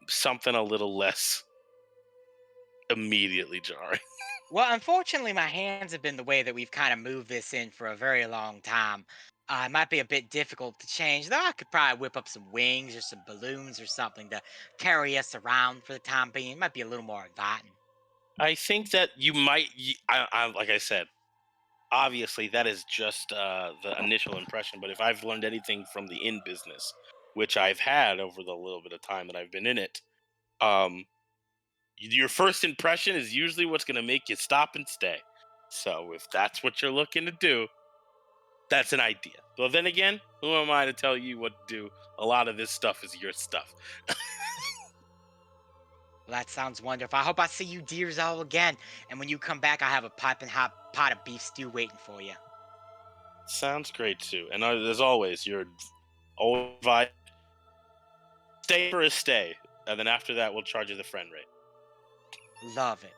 something a little less immediately jarring. Well, unfortunately, my hands have been the way that we've kind of moved this in for a very long time. It might be a bit difficult to change, though I could probably whip up some wings or some balloons or something to carry us around for the time being. It might be a little more inviting. I think that you might, like I said, obviously that is just the initial impression. But if I've learned anything from the inn business, which I've had over the little bit of time that I've been in it, your first impression is usually what's going to make you stop and stay. So if that's what you're looking to do, that's an idea. But then again, who am I to tell you what to do? A lot of this stuff is your stuff. Well, that sounds wonderful. I hope I see you deers all again. And when you come back, I have a piping hot pot of beef stew waiting for you. Sounds great too. And as always, you're always invited. Stay for a stay, and then after that, we'll charge you the friend rate. Love it.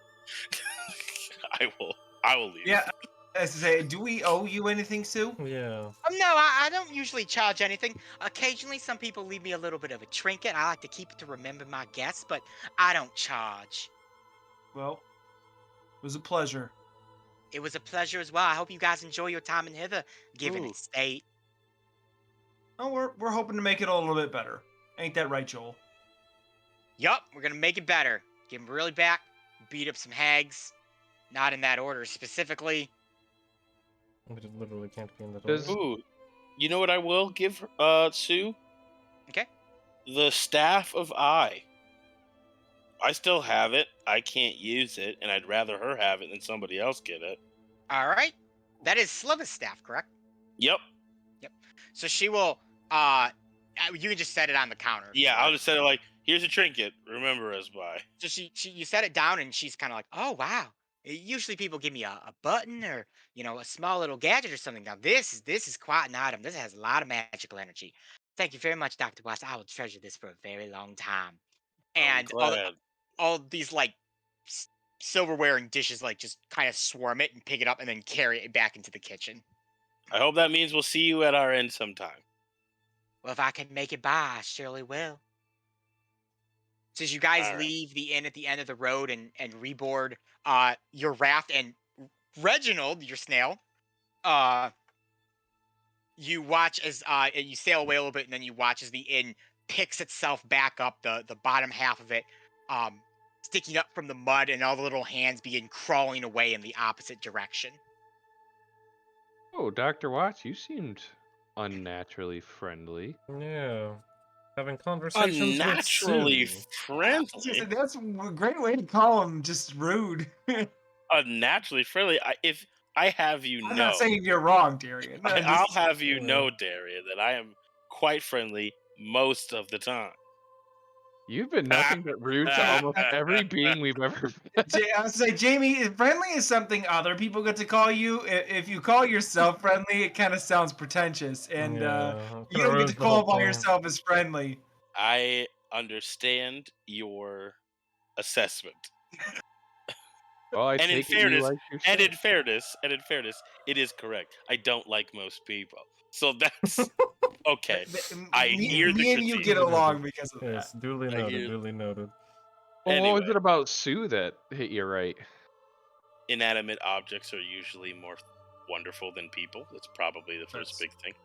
I will leave. Yeah, as I say, do we owe you anything, Sue? Yeah. No, I don't usually charge anything. Occasionally, some people leave me a little bit of a trinket. I like to keep it to remember my guests, but I don't charge. Well, it was a pleasure. It was a pleasure as well. I hope you guys enjoy your time in Hither, given Ooh. its state. Oh, we're hoping to make it a little bit better. Ain't that right, Joel? Yup, we're gonna make it better. Get him really back, beat up some hags. Not in that order specifically. But it literally can't be in that Does- order. Ooh, you know what I will give Sue? Okay. The Staff of Eye. I still have it. I can't use it, and I'd rather her have it than somebody else get it. All right. That is Sliver's staff, correct? Yep. So she will. You can just set it on the counter. if you Yeah, want. I'll just say like, here's a trinket. Remember us by. So you set it down, and she's kind of like, oh wow. Usually people give me a button or a small little gadget or something. Now this is quite an item. This has a lot of magical energy. Thank you very much, Dr. Watts. I will treasure this for a very long time. I'm And glad. all these like silverware and dishes like just kind of swarm it and pick it up and then carry it back into the kitchen. I hope that means we'll see you at our end sometime. Well, if I can make it by, I surely will. So as you guys All right. leave the inn at the end of the road and reboard your raft, and Reginald, your snail, uh you watch as you sail away a little bit, and then you watch as the inn picks itself back up, the bottom half of it um sticking up from the mud, and all the little hands begin crawling away in the opposite direction. Oh, Dr. Watts, you seemed unnaturally friendly. Yeah. Having conversations with Unnaturally Sue. friendly. That's a great way to call him just rude. Unnaturally friendly. If I have you I'm know, not saying you're wrong, Darian. I'll have you Yeah. know, Daria, that I am quite friendly most of the time. You've been nothing but rude to almost every being we've ever met. I would say, Jamie, friendly is something other people get to call you. If you call yourself friendly, it kind of sounds pretentious, and Yeah, you don't get ruins to the whole call upon point. yourself as friendly. I understand your assessment. Well, I And in take it you fairness, like yourself. and in fairness, it is correct. I don't like most people, so that's okay. I hear the Me and you critique. get along because of Yes, that. duly I noted, hear- duly noted. Well, what was Anyway. it about Sue that hit you right? Inanimate objects are usually more wonderful than people. That's probably the first big thing.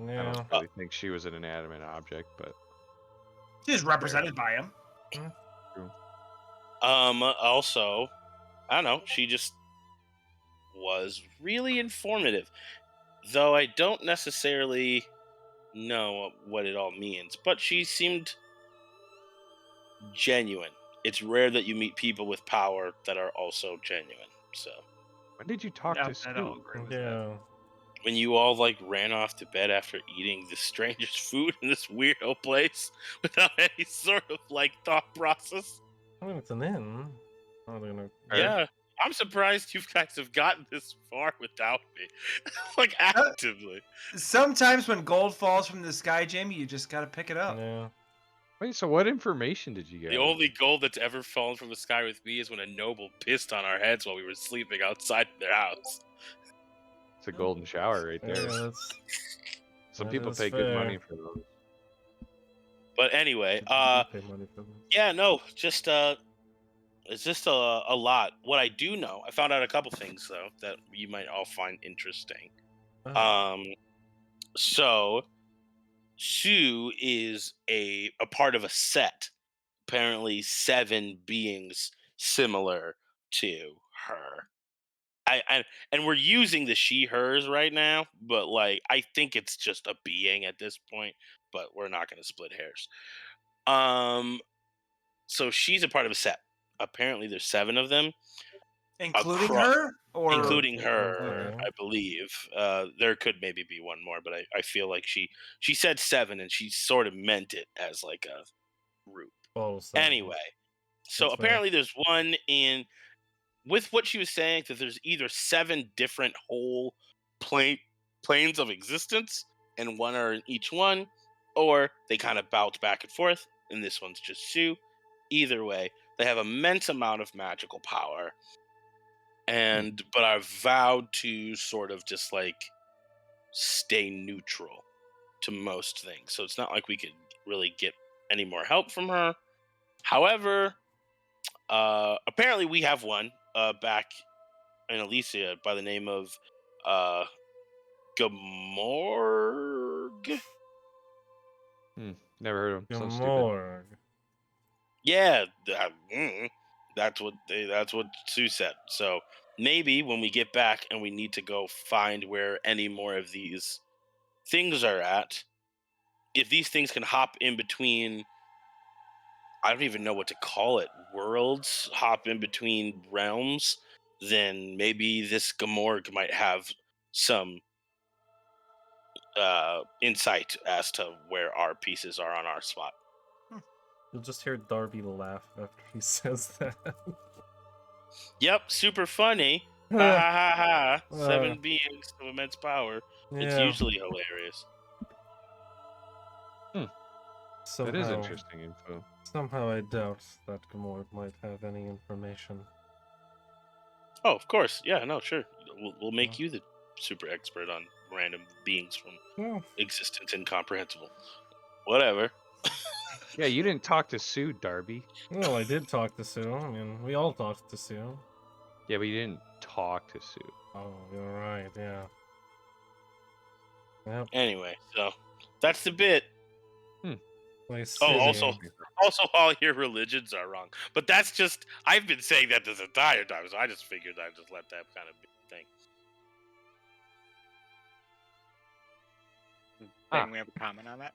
I Yeah. don't really think she was an inanimate object, but She's represented by him. Also, I don't know, she just was really informative. Though I don't necessarily know what it all means, but she seemed genuine. It's rare that you meet people with power that are also genuine. So, when did you talk to Sue? I don't agree with that. Yeah. when you all like ran off to bed after eating the strangest food in this weirdo place without any sort of like thought process. I mean, it's an inn. How are they gonna... Yeah, I'm surprised you guys have gotten this far without me. Like actively. Sometimes when gold falls from the sky, Jamie, you just gotta pick it up. Yeah. Wait, so what information did you get? The only gold that's ever fallen from the sky with me is when a noble pissed on our heads while we were sleeping outside their house. It's a golden shower right Yeah, there. that's... Some that people is pay good fair. money for those. But anyway, You pay money for them. yeah, no, just it's just a lot. What I do know, I found out a couple things though that you might all find interesting. Oh. So Sue is a part of a set. Apparently 7 beings similar to her. And we're using the she hers right now, but like I think it's just a being at this point, but we're not going to split hairs. So she's a part of a set. Apparently there's 7 of them, Including her? Or including her, Okay. I believe. There could maybe be one more, but I feel like she said 7 and she sort of meant it as like a group. Oh, so Anyway, so That's fair. apparently there's one in with what she was saying that there's either 7 different whole planes of existence and one are in each one, or they kind of bounce back and forth and this one's just Sue. Either way, they have immense amount of magical power, and but are vowed to sort of just like stay neutral to most things, so it's not like we could really get any more help from her. However, apparently we have one back in Elyssia by the name of Gamorg. Never heard of him. So stupid. Gamorg. Yeah, that's what Sue said. So maybe when we get back and we need to go find where any more of these things are at, if these things can hop in between, I don't even know what to call it, worlds, hop in between realms, then maybe this Gamorg might have some insight as to where our pieces are on our spot. You'll just hear Darby laugh after he says that. Yep, super funny. Ha ha ha ha. 7 beings of immense power. It's Yeah. usually hilarious. Somehow, That is interesting info. Somehow I doubt that Gamort might have any information. Oh, of course. Yeah, no, sure. We'll make you the super expert on random beings from Well, existence incomprehensible. Whatever. Yeah, you didn't talk to Sue, Darby. well, I did talk to Sue. I mean, we all talked to Sue. Yeah, but you didn't talk to Sue. Oh, you're right, yeah. Yep. Anyway, so that's the bit. Nice Oh, city. also, all your religions are wrong. But that's just, I've been saying that this entire time, so I just figured I'd just let that kind of be a thing. Ben, we have a comment on that.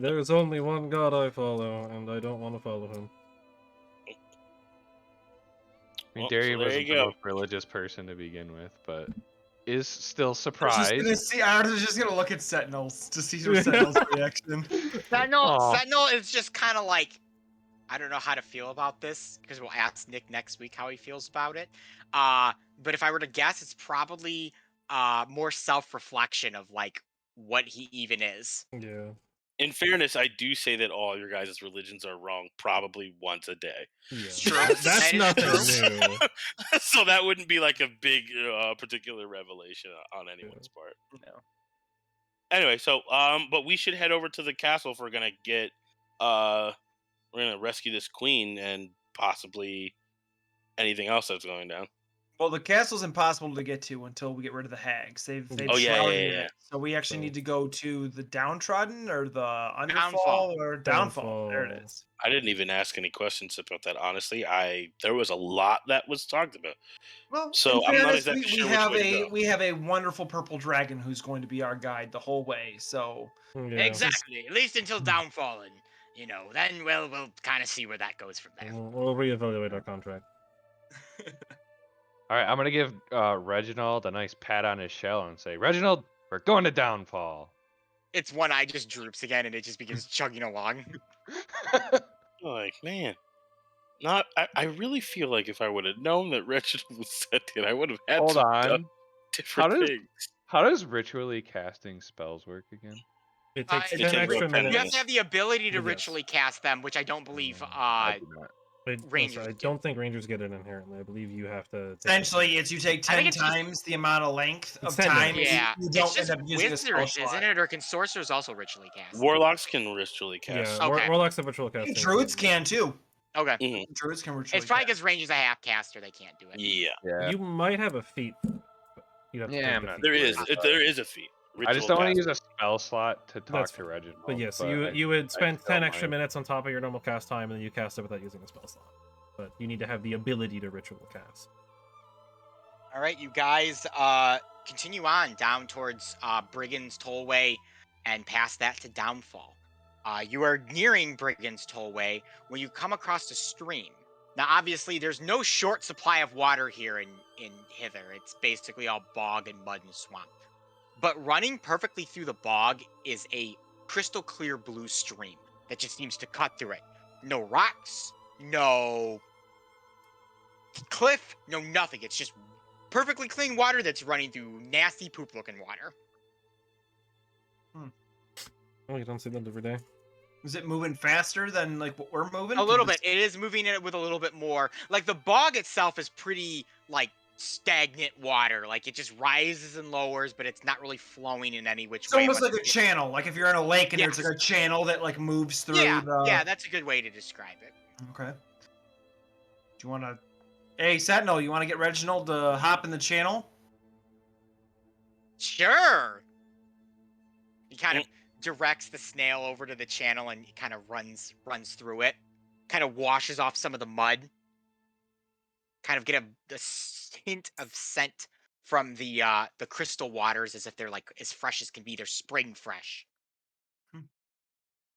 There is only one God I follow, and I don't want to follow him. I mean, Well, Darian so there wasn't you the go. most religious person to begin with, but is still I was surprised. just gonna look at Sentinels to see Sentinel's reaction. Sentinel is just kind of like, I don't know how to feel about this, because we'll ask Nick next week how he feels about it. But if I were to guess, it's probably more self-reflection of like what he even is. Yeah. In fairness, I do say that all your guys' religions are wrong probably once a day. Yeah. True. That's That is nothing true. new. So that wouldn't be like a big particular revelation on anyone's part. No. Anyway, so but we should head over to the castle if we're gonna get we're gonna rescue this queen and possibly anything else that's going down. Well, the castle's impossible to get to until we get rid of the hags. They've Oh, yeah, shrouded yeah, yeah. it. So we actually So- need to go to the downtrodden or the underfall Downfall. or downfall. There it Downfall. is. I didn't even ask any questions about that. Honestly, there was a lot that was talked about. Well, So in I'm not fairness, exactly sure which have way to go. we have a wonderful purple dragon who's going to be our guide the whole way. So Yeah. Exactly. At least until downfall, and then we'll kind of see where that goes from there. We'll reevaluate our contract. All right, I'm gonna give Reginald a nice pat on his shell and say, Reginald, we're going to Downfall. Its one eye just droops again, and it just begins chugging along. Like, man, I really feel like if I would have known that Reginald was sentient, I would have had Hold to on. done different How does- things. How does ritually casting spells work again? It takes It 10 takes extra 10 minutes. You have to have the ability to Yes. ritually cast them, which I don't believe. I do not. Wait, Rangers I do. don't think Rangers get it inherently. I believe you have to. take essentially, it's you take I 10 think it's just- times the amount of length It's of 10 time. minutes. Yeah, you it's don't just end up using a spell wizards, slot. isn't it? Or can sorcerers also ritually cast? Warlocks can ritually Yeah, cast. Okay. Warlocks have ritual casting. Druids can too. Okay. Mhm. Druids can ritually It's probably cast. because Ranger's a half caster, they can't do it. Yeah, Yeah. You might have a feat. But you'd have to Yeah, take I'm the not- feat there is. first. There is a feat. I just don't want to Ritual use a spell slot to talk That's to fine. Reginald. But yes, I you would spend just 10 don't extra mind. minutes on top of your normal cast time, and then you cast it without using a spell slot. But you need to have the ability to ritual cast. All right, you guys continue on down towards Brigand's Tollway and past that to Downfall. You are nearing Brigand's Tollway when you come across a stream. Now, obviously, there's no short supply of water here in Hither. It's basically all bog and mud and swamp. But running perfectly through the bog is a crystal clear blue stream that just seems to cut through it. No rocks, no cliff, no nothing. It's just perfectly clean water that's running through nasty poop looking water. Oh, you don't see that every day. Is it moving faster than like what we're moving? A little 'Cause bit. It is moving it with a little bit more. Like the bog itself is pretty like stagnant water. Like it just rises and lowers, but it's not really flowing in any which It's way. almost once like a it gets- channel. Like if you're in a lake and there's Yes. like a channel that like moves through Yeah, the. yeah, that's a good way to describe it. Okay. Do you want to? Hey, Sentinel, you want to get Reginald to hop in the channel? Sure. He kind of directs the snail over to the channel and he kind of runs through it. Kind of washes off some of the mud. Kind of get a hint of scent from the crystal waters as if they're like as fresh as can be. They're spring fresh. Hmm.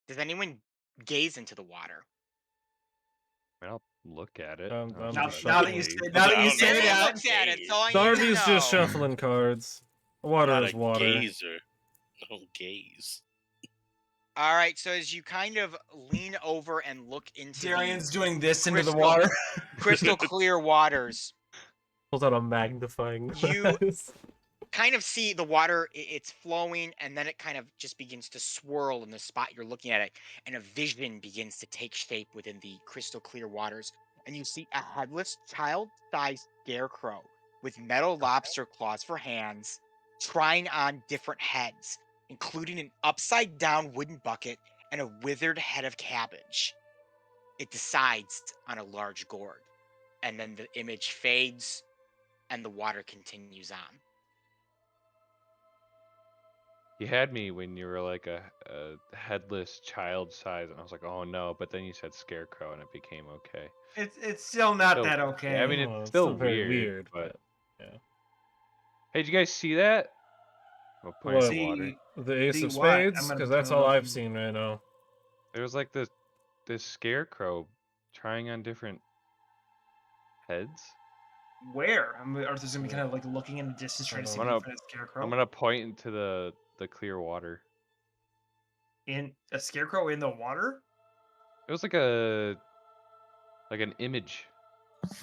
Does anyone gaze into the water? I mean, I'll look at it. Um, I'll um, Now, just now that you gaze. say, now that you Down say there. Everyone that, looks at it. It's all I need to Darby's just know. shuffling cards. Water Not is a water. Geyser. Don't gaze. All right, so as you kind of lean over and look into Darian's doing this into the crystal- water. the crystal clear waters, Pulls out a magnifying You- glass. kind of see the water, it's flowing, and then it kind of just begins to swirl in the spot you're looking at it, and a vision begins to take shape within the crystal clear waters. And you see a headless, child-sized scarecrow with metal lobster claws for hands, trying on different heads, including an upside-down wooden bucket and a withered head of cabbage. It decides on a large gourd, and then the image fades, and the water continues on. You had me when you were like a headless child size, and I was like, oh no. But then you said scarecrow, and it became okay. It's still not Still- that okay. Yeah, I mean, Well, it's still very weird, but yeah. Hey, did you guys see that? Oh, point of What? the water. See, The Ace See of what? I'm Spades, gonna because that's put it all up I've in- seen right now. There was like this scarecrow trying on different heads. where? Arthur's gonna be kind of like looking in the distance, trying to see I'm if he gonna- can find a scarecrow. I'm gonna point into the clear water. In a scarecrow in the water. It was like an image,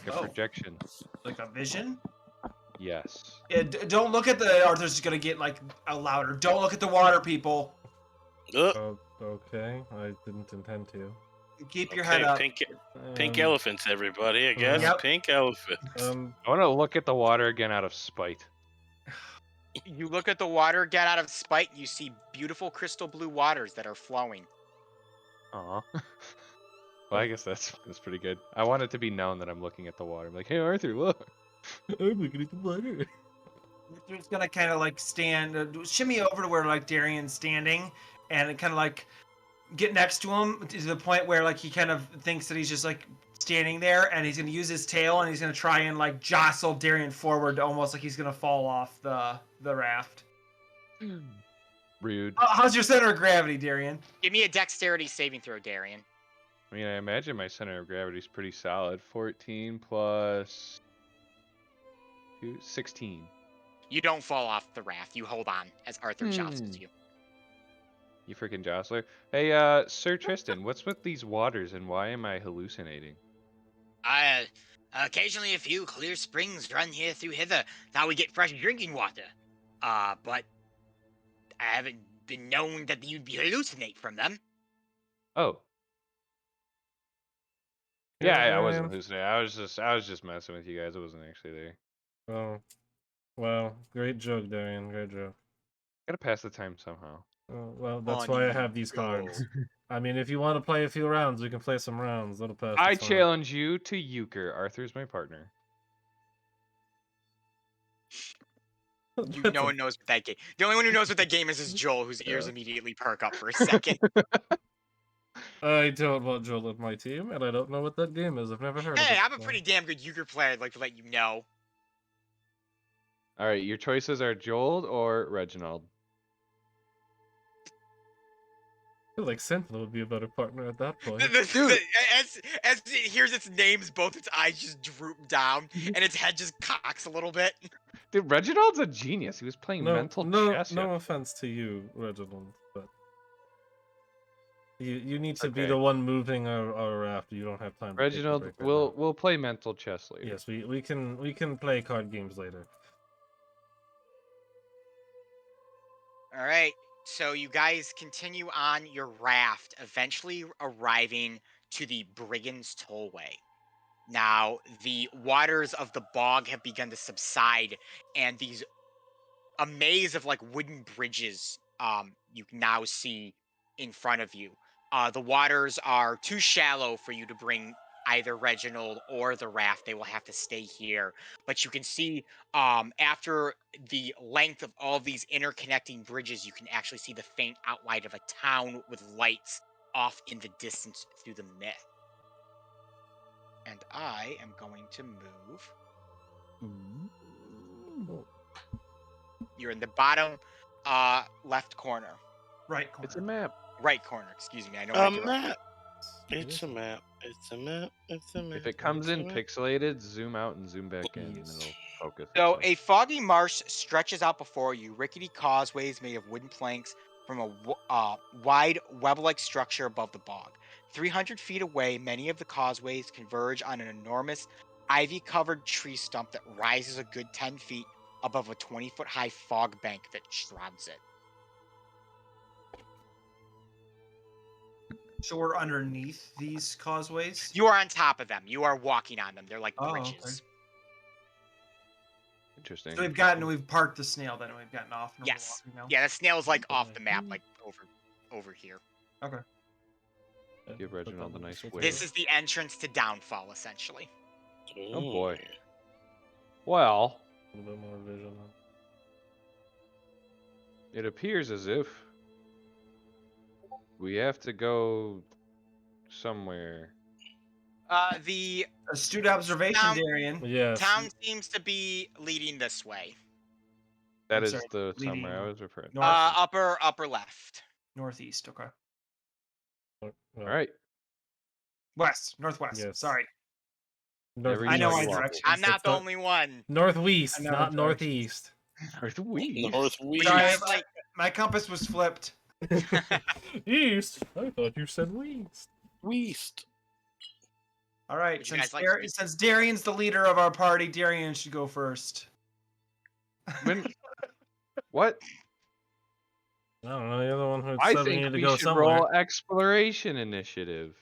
like a Oh. projection. Like a vision. Yes. Yeah, don't look at the. Arthur's just gonna get like louder. Don't look at the water, people. Oh, okay. I didn't intend to. Keep your head up. Pink Um, elephants, everybody. I guess Yep. pink elephants. I want to look at the water again out of spite. You look at the water, get out of spite, and you see beautiful crystal blue waters that are flowing. Aw. Well, I guess that's pretty good. I want it to be known that I'm looking at the water. I'm like, hey Arthur, look. I'm looking at the water. Arthur's gonna kind of like stand, shimmy over to where like Darian's standing, and kind of like get next to him to the point where like he kind of thinks that he's just like standing there, and he's gonna use his tail and he's gonna try and like jostle Darian forward, almost like he's gonna fall off the raft. Rude. How's your center of gravity, Darian? Give me a dexterity saving throw, Darian. I mean, I imagine my center of gravity is pretty solid. 14 plus 2, 16. You don't fall off the raft. You hold on as Arthur jostles you. You freaking jostler. Hey, Sir Tristan, what's with these waters and why am I hallucinating? Occasionally a few clear springs run here through hither. Now we get fresh drinking water. But I haven't been known that you'd be hallucinate from them. Oh. Yeah, I wasn't Darian. hallucinating. I was just messing with you guys. I wasn't actually there. Oh, well, great joke, Darian. Great joke. Gotta pass the time somehow. Well, that's why I have these cards. I mean, if you want to play a few rounds, we can play some rounds. That'll pass. I the time. challenge you to euchre. Arthur's my partner. No one knows what that game. The only one who knows what that game is Joel, whose ears immediately perk up for a second. I don't want Joel on my team, and I don't know what that game is. I've never heard of Hey, it. I'm a pretty damn good euchre player. I'd like to let you know. All right, your choices are Joel or Reginald. I feel like Sentinel would be a better partner at that point. As it hears its names, both its eyes just droop down, and its head just cocks a little bit. Dude, Reginald's a genius. He was playing mental chess. No offense to you, Reginald, but you need to be Okay. the one moving our raft. You don't have time. To take a Reginald, break right now. we'll play mental chess later. Yes, we can play card games later. All right, so you guys continue on your raft, eventually arriving to the Brigand's Tollway. Now, the waters of the bog have begun to subside, and a maze of like wooden bridges you can now see in front of you. The waters are too shallow for you to bring either Reginald or the raft. They will have to stay here. But you can see after the length of all these interconnecting bridges, you can actually see the faint outline of a town with lights off in the distance through the mist. And I am going to move. You're in the bottom left corner. Right corner. It's a map. Right corner, excuse me. I know A I do it. map. It's a map. It's a map. It's a map. If it comes it's a in map. pixelated, zoom out and zoom back in, and Yes. it'll focus. So itself. a foggy marsh stretches out before you, rickety causeways made of wooden planks from a wide web-like structure above the bog. 300 feet away, many of the causeways converge on an enormous ivy-covered tree stump that rises a good 10 feet above a 20-foot high fog bank that shrouds it. So we're underneath these causeways? You are on top of them. You are walking on them. They're like Oh, bridges. okay. Interesting. So we've parked the snail then, and we've gotten off. And Yes. we're walking now? Yeah, the snail's like off the map, like over here. Okay. Give Reginald a nice wave. This is the entrance to Downfall, essentially. Oh boy. Well, A little bit more vision. it appears as if we have to go somewhere. The Astute observation, Town- Darian. Yes. town seems to be leading this way. That I'm is sorry, the leading somewhere I was referring to. north. Upper left. Northeast, okay. No, All right. West, northwest. Yes. Sorry. Northeast. I know my Northeast. directions. I'm not That's the not- only one. Northeast, I know not the northeast. Northwest. Northwest. Sorry, Like, my compass was flipped. East. I thought you said west. West. All right, Would you guys like to since Darian's the leader of our party, Darian should go first. When? What? I don't know. You're the one who I said we think need to we go should somewhere roll exploration initiative.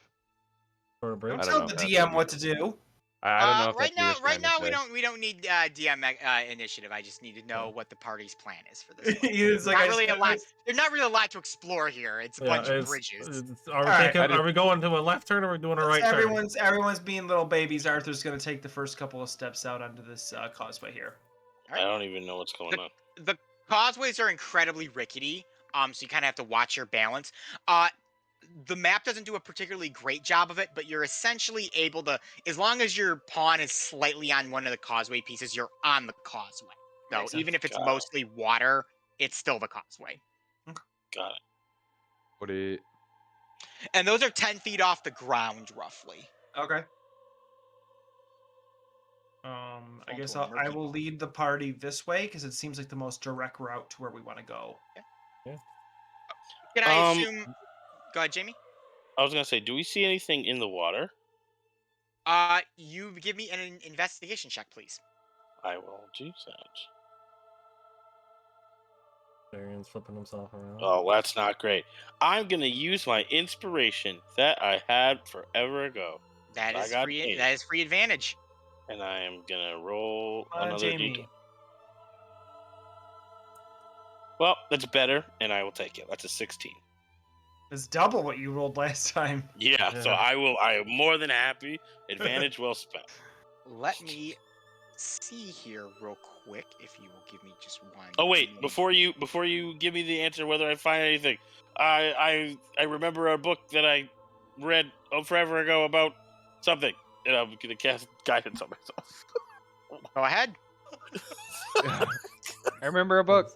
for a break. Don't I don't tell know the if that's DM what what to do. I don't know if right that's now, what you're trying to say. we don't need DM initiative. I just need to know what the party's plan is for this. one. He's like, Not I really a said, lot. There's not really a lot to explore here. It's a bunch of it's- bridges. Are we Alright. taking? Are we going to a left turn or are we doing a right turn? everyone's being little babies. Arthur's gonna take the first couple of steps out onto this causeway here. I don't even know what's going on. The causeways are incredibly rickety, so you kind of have to watch your balance. The map doesn't do a particularly great job of it, but you're essentially able to, as long as your pawn is slightly on one of the causeway pieces, you're on the causeway. So Makes sense. even if it's Got it. mostly water, it's still the causeway. Got it. What do you? And those are 10 feet off the ground, roughly. Okay. I Fall guess to a I murky will ball. lead the party this way because it seems like the most direct route to where we want to go. Can I Um, assume? Go ahead, Jamie. I was gonna say, do we see anything in the water? You give me an investigation check, please. I will do that. Darian's flipping himself around. Oh, that's not great. I'm gonna use my inspiration that I had forever ago, That I is got free. 8. That is free advantage. and I am gonna roll another Jamie. d20. Well, that's better, and I will take it. That's a 16. It's double what you rolled last time. Yeah, so Yeah. I am more than happy. Advantage well spent. Let me see here real quick if you will give me just one. Oh wait, moment. before you give me the answer whether I find anything, I remember a book that I read forever ago about something, and I'm gonna cast guidance on myself. Go ahead. I remember a book.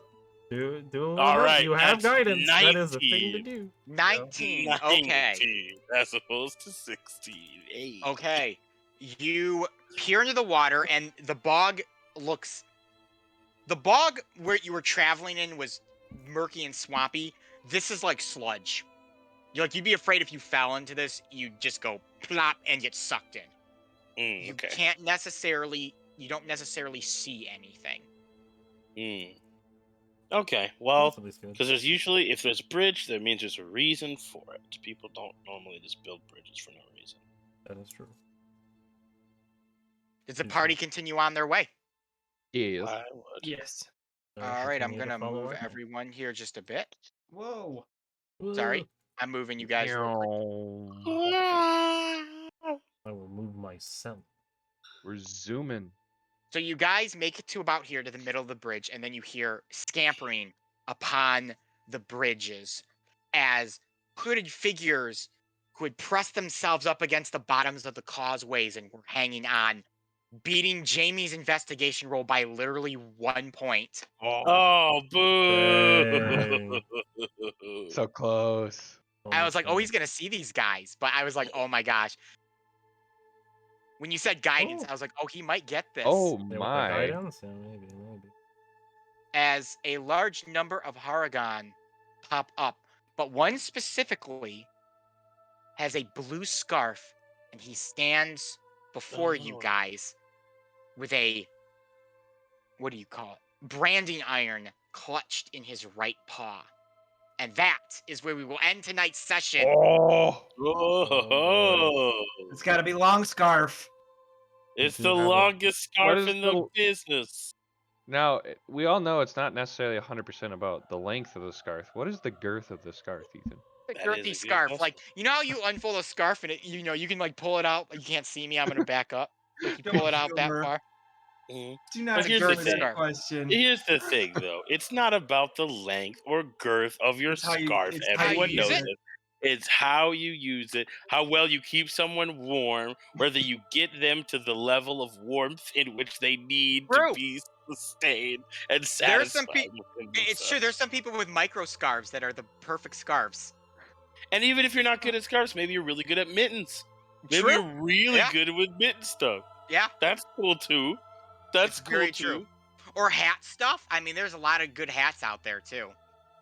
Do a little All bit. right, You have that's guidance. That is a thing to 19. do. 19. Okay. 19, as opposed to 16. Hey. Okay. You peer into the water, and the bog looks. The bog where you were traveling in was murky and swampy. This is like sludge. You'd be afraid if you fell into this, you'd just go plop and get sucked in. You Okay. can't necessarily. You don't necessarily see anything. Okay. Well, That's at least good. because there's usually, if there's a bridge, that means there's a reason for it. People don't normally just build bridges for no reason. That is true. Does the party continue on their way? Yes. I would. Yes. All right, I'm Continue to gonna follow move our- everyone here just a bit. Whoa. Sorry, I'm moving you guys. real quick. I will move myself. We're zooming. So you guys make it to about here to the middle of the bridge, and then you hear scampering upon the bridges as hooded figures who had pressed themselves up against the bottoms of the causeways and were hanging on, beating Jamie's investigation roll by literally 1 point. Oh, boo! So close. I was like, oh, Almost he's gonna see these guys, but I was like, oh my gosh. When you said guidance, I was like, oh, he might get this. Oh there. Yeah, with the my. guidance? Yeah, maybe. As a large number of Haragon pop up, but one specifically has a blue scarf, and he stands before you Oh. guys with a, what do you call it? branding iron clutched in his right paw. And that is where we will end tonight's session. Oh, Oh, It's got to be long scarf. it's do the have a- longest What scarf is in the the- business. Now, we all know it's not necessarily 100% about the length of the scarf. What is the girth of the scarf, Ethan? The That is a girthy good scarf. question. Like, you know how you unfold a scarf and you can like pull it out. You can't see me. I'm gonna back up. Like you Don't pull it out that humor. far. Mhm. Do not But here's the ignore that thing. question. Here's the thing, though. It's not about the length or girth of your It's how you- scarf. it's how you Everyone use knows it. it. It's how you use it, how well you keep someone warm, whether you get them to the level of warmth in which they need True. to be sustained and There's some satisfied. within It's themselves. true. There's some people with micro scarves that are the perfect scarves. And even if you're not good at scarves, maybe you're really good at mittens. Maybe True. you're really Yeah. good with mitten stuff. Yeah. That's cool too. That's It's cool very too. true. Or hat stuff. I mean, there's a lot of good hats out there too.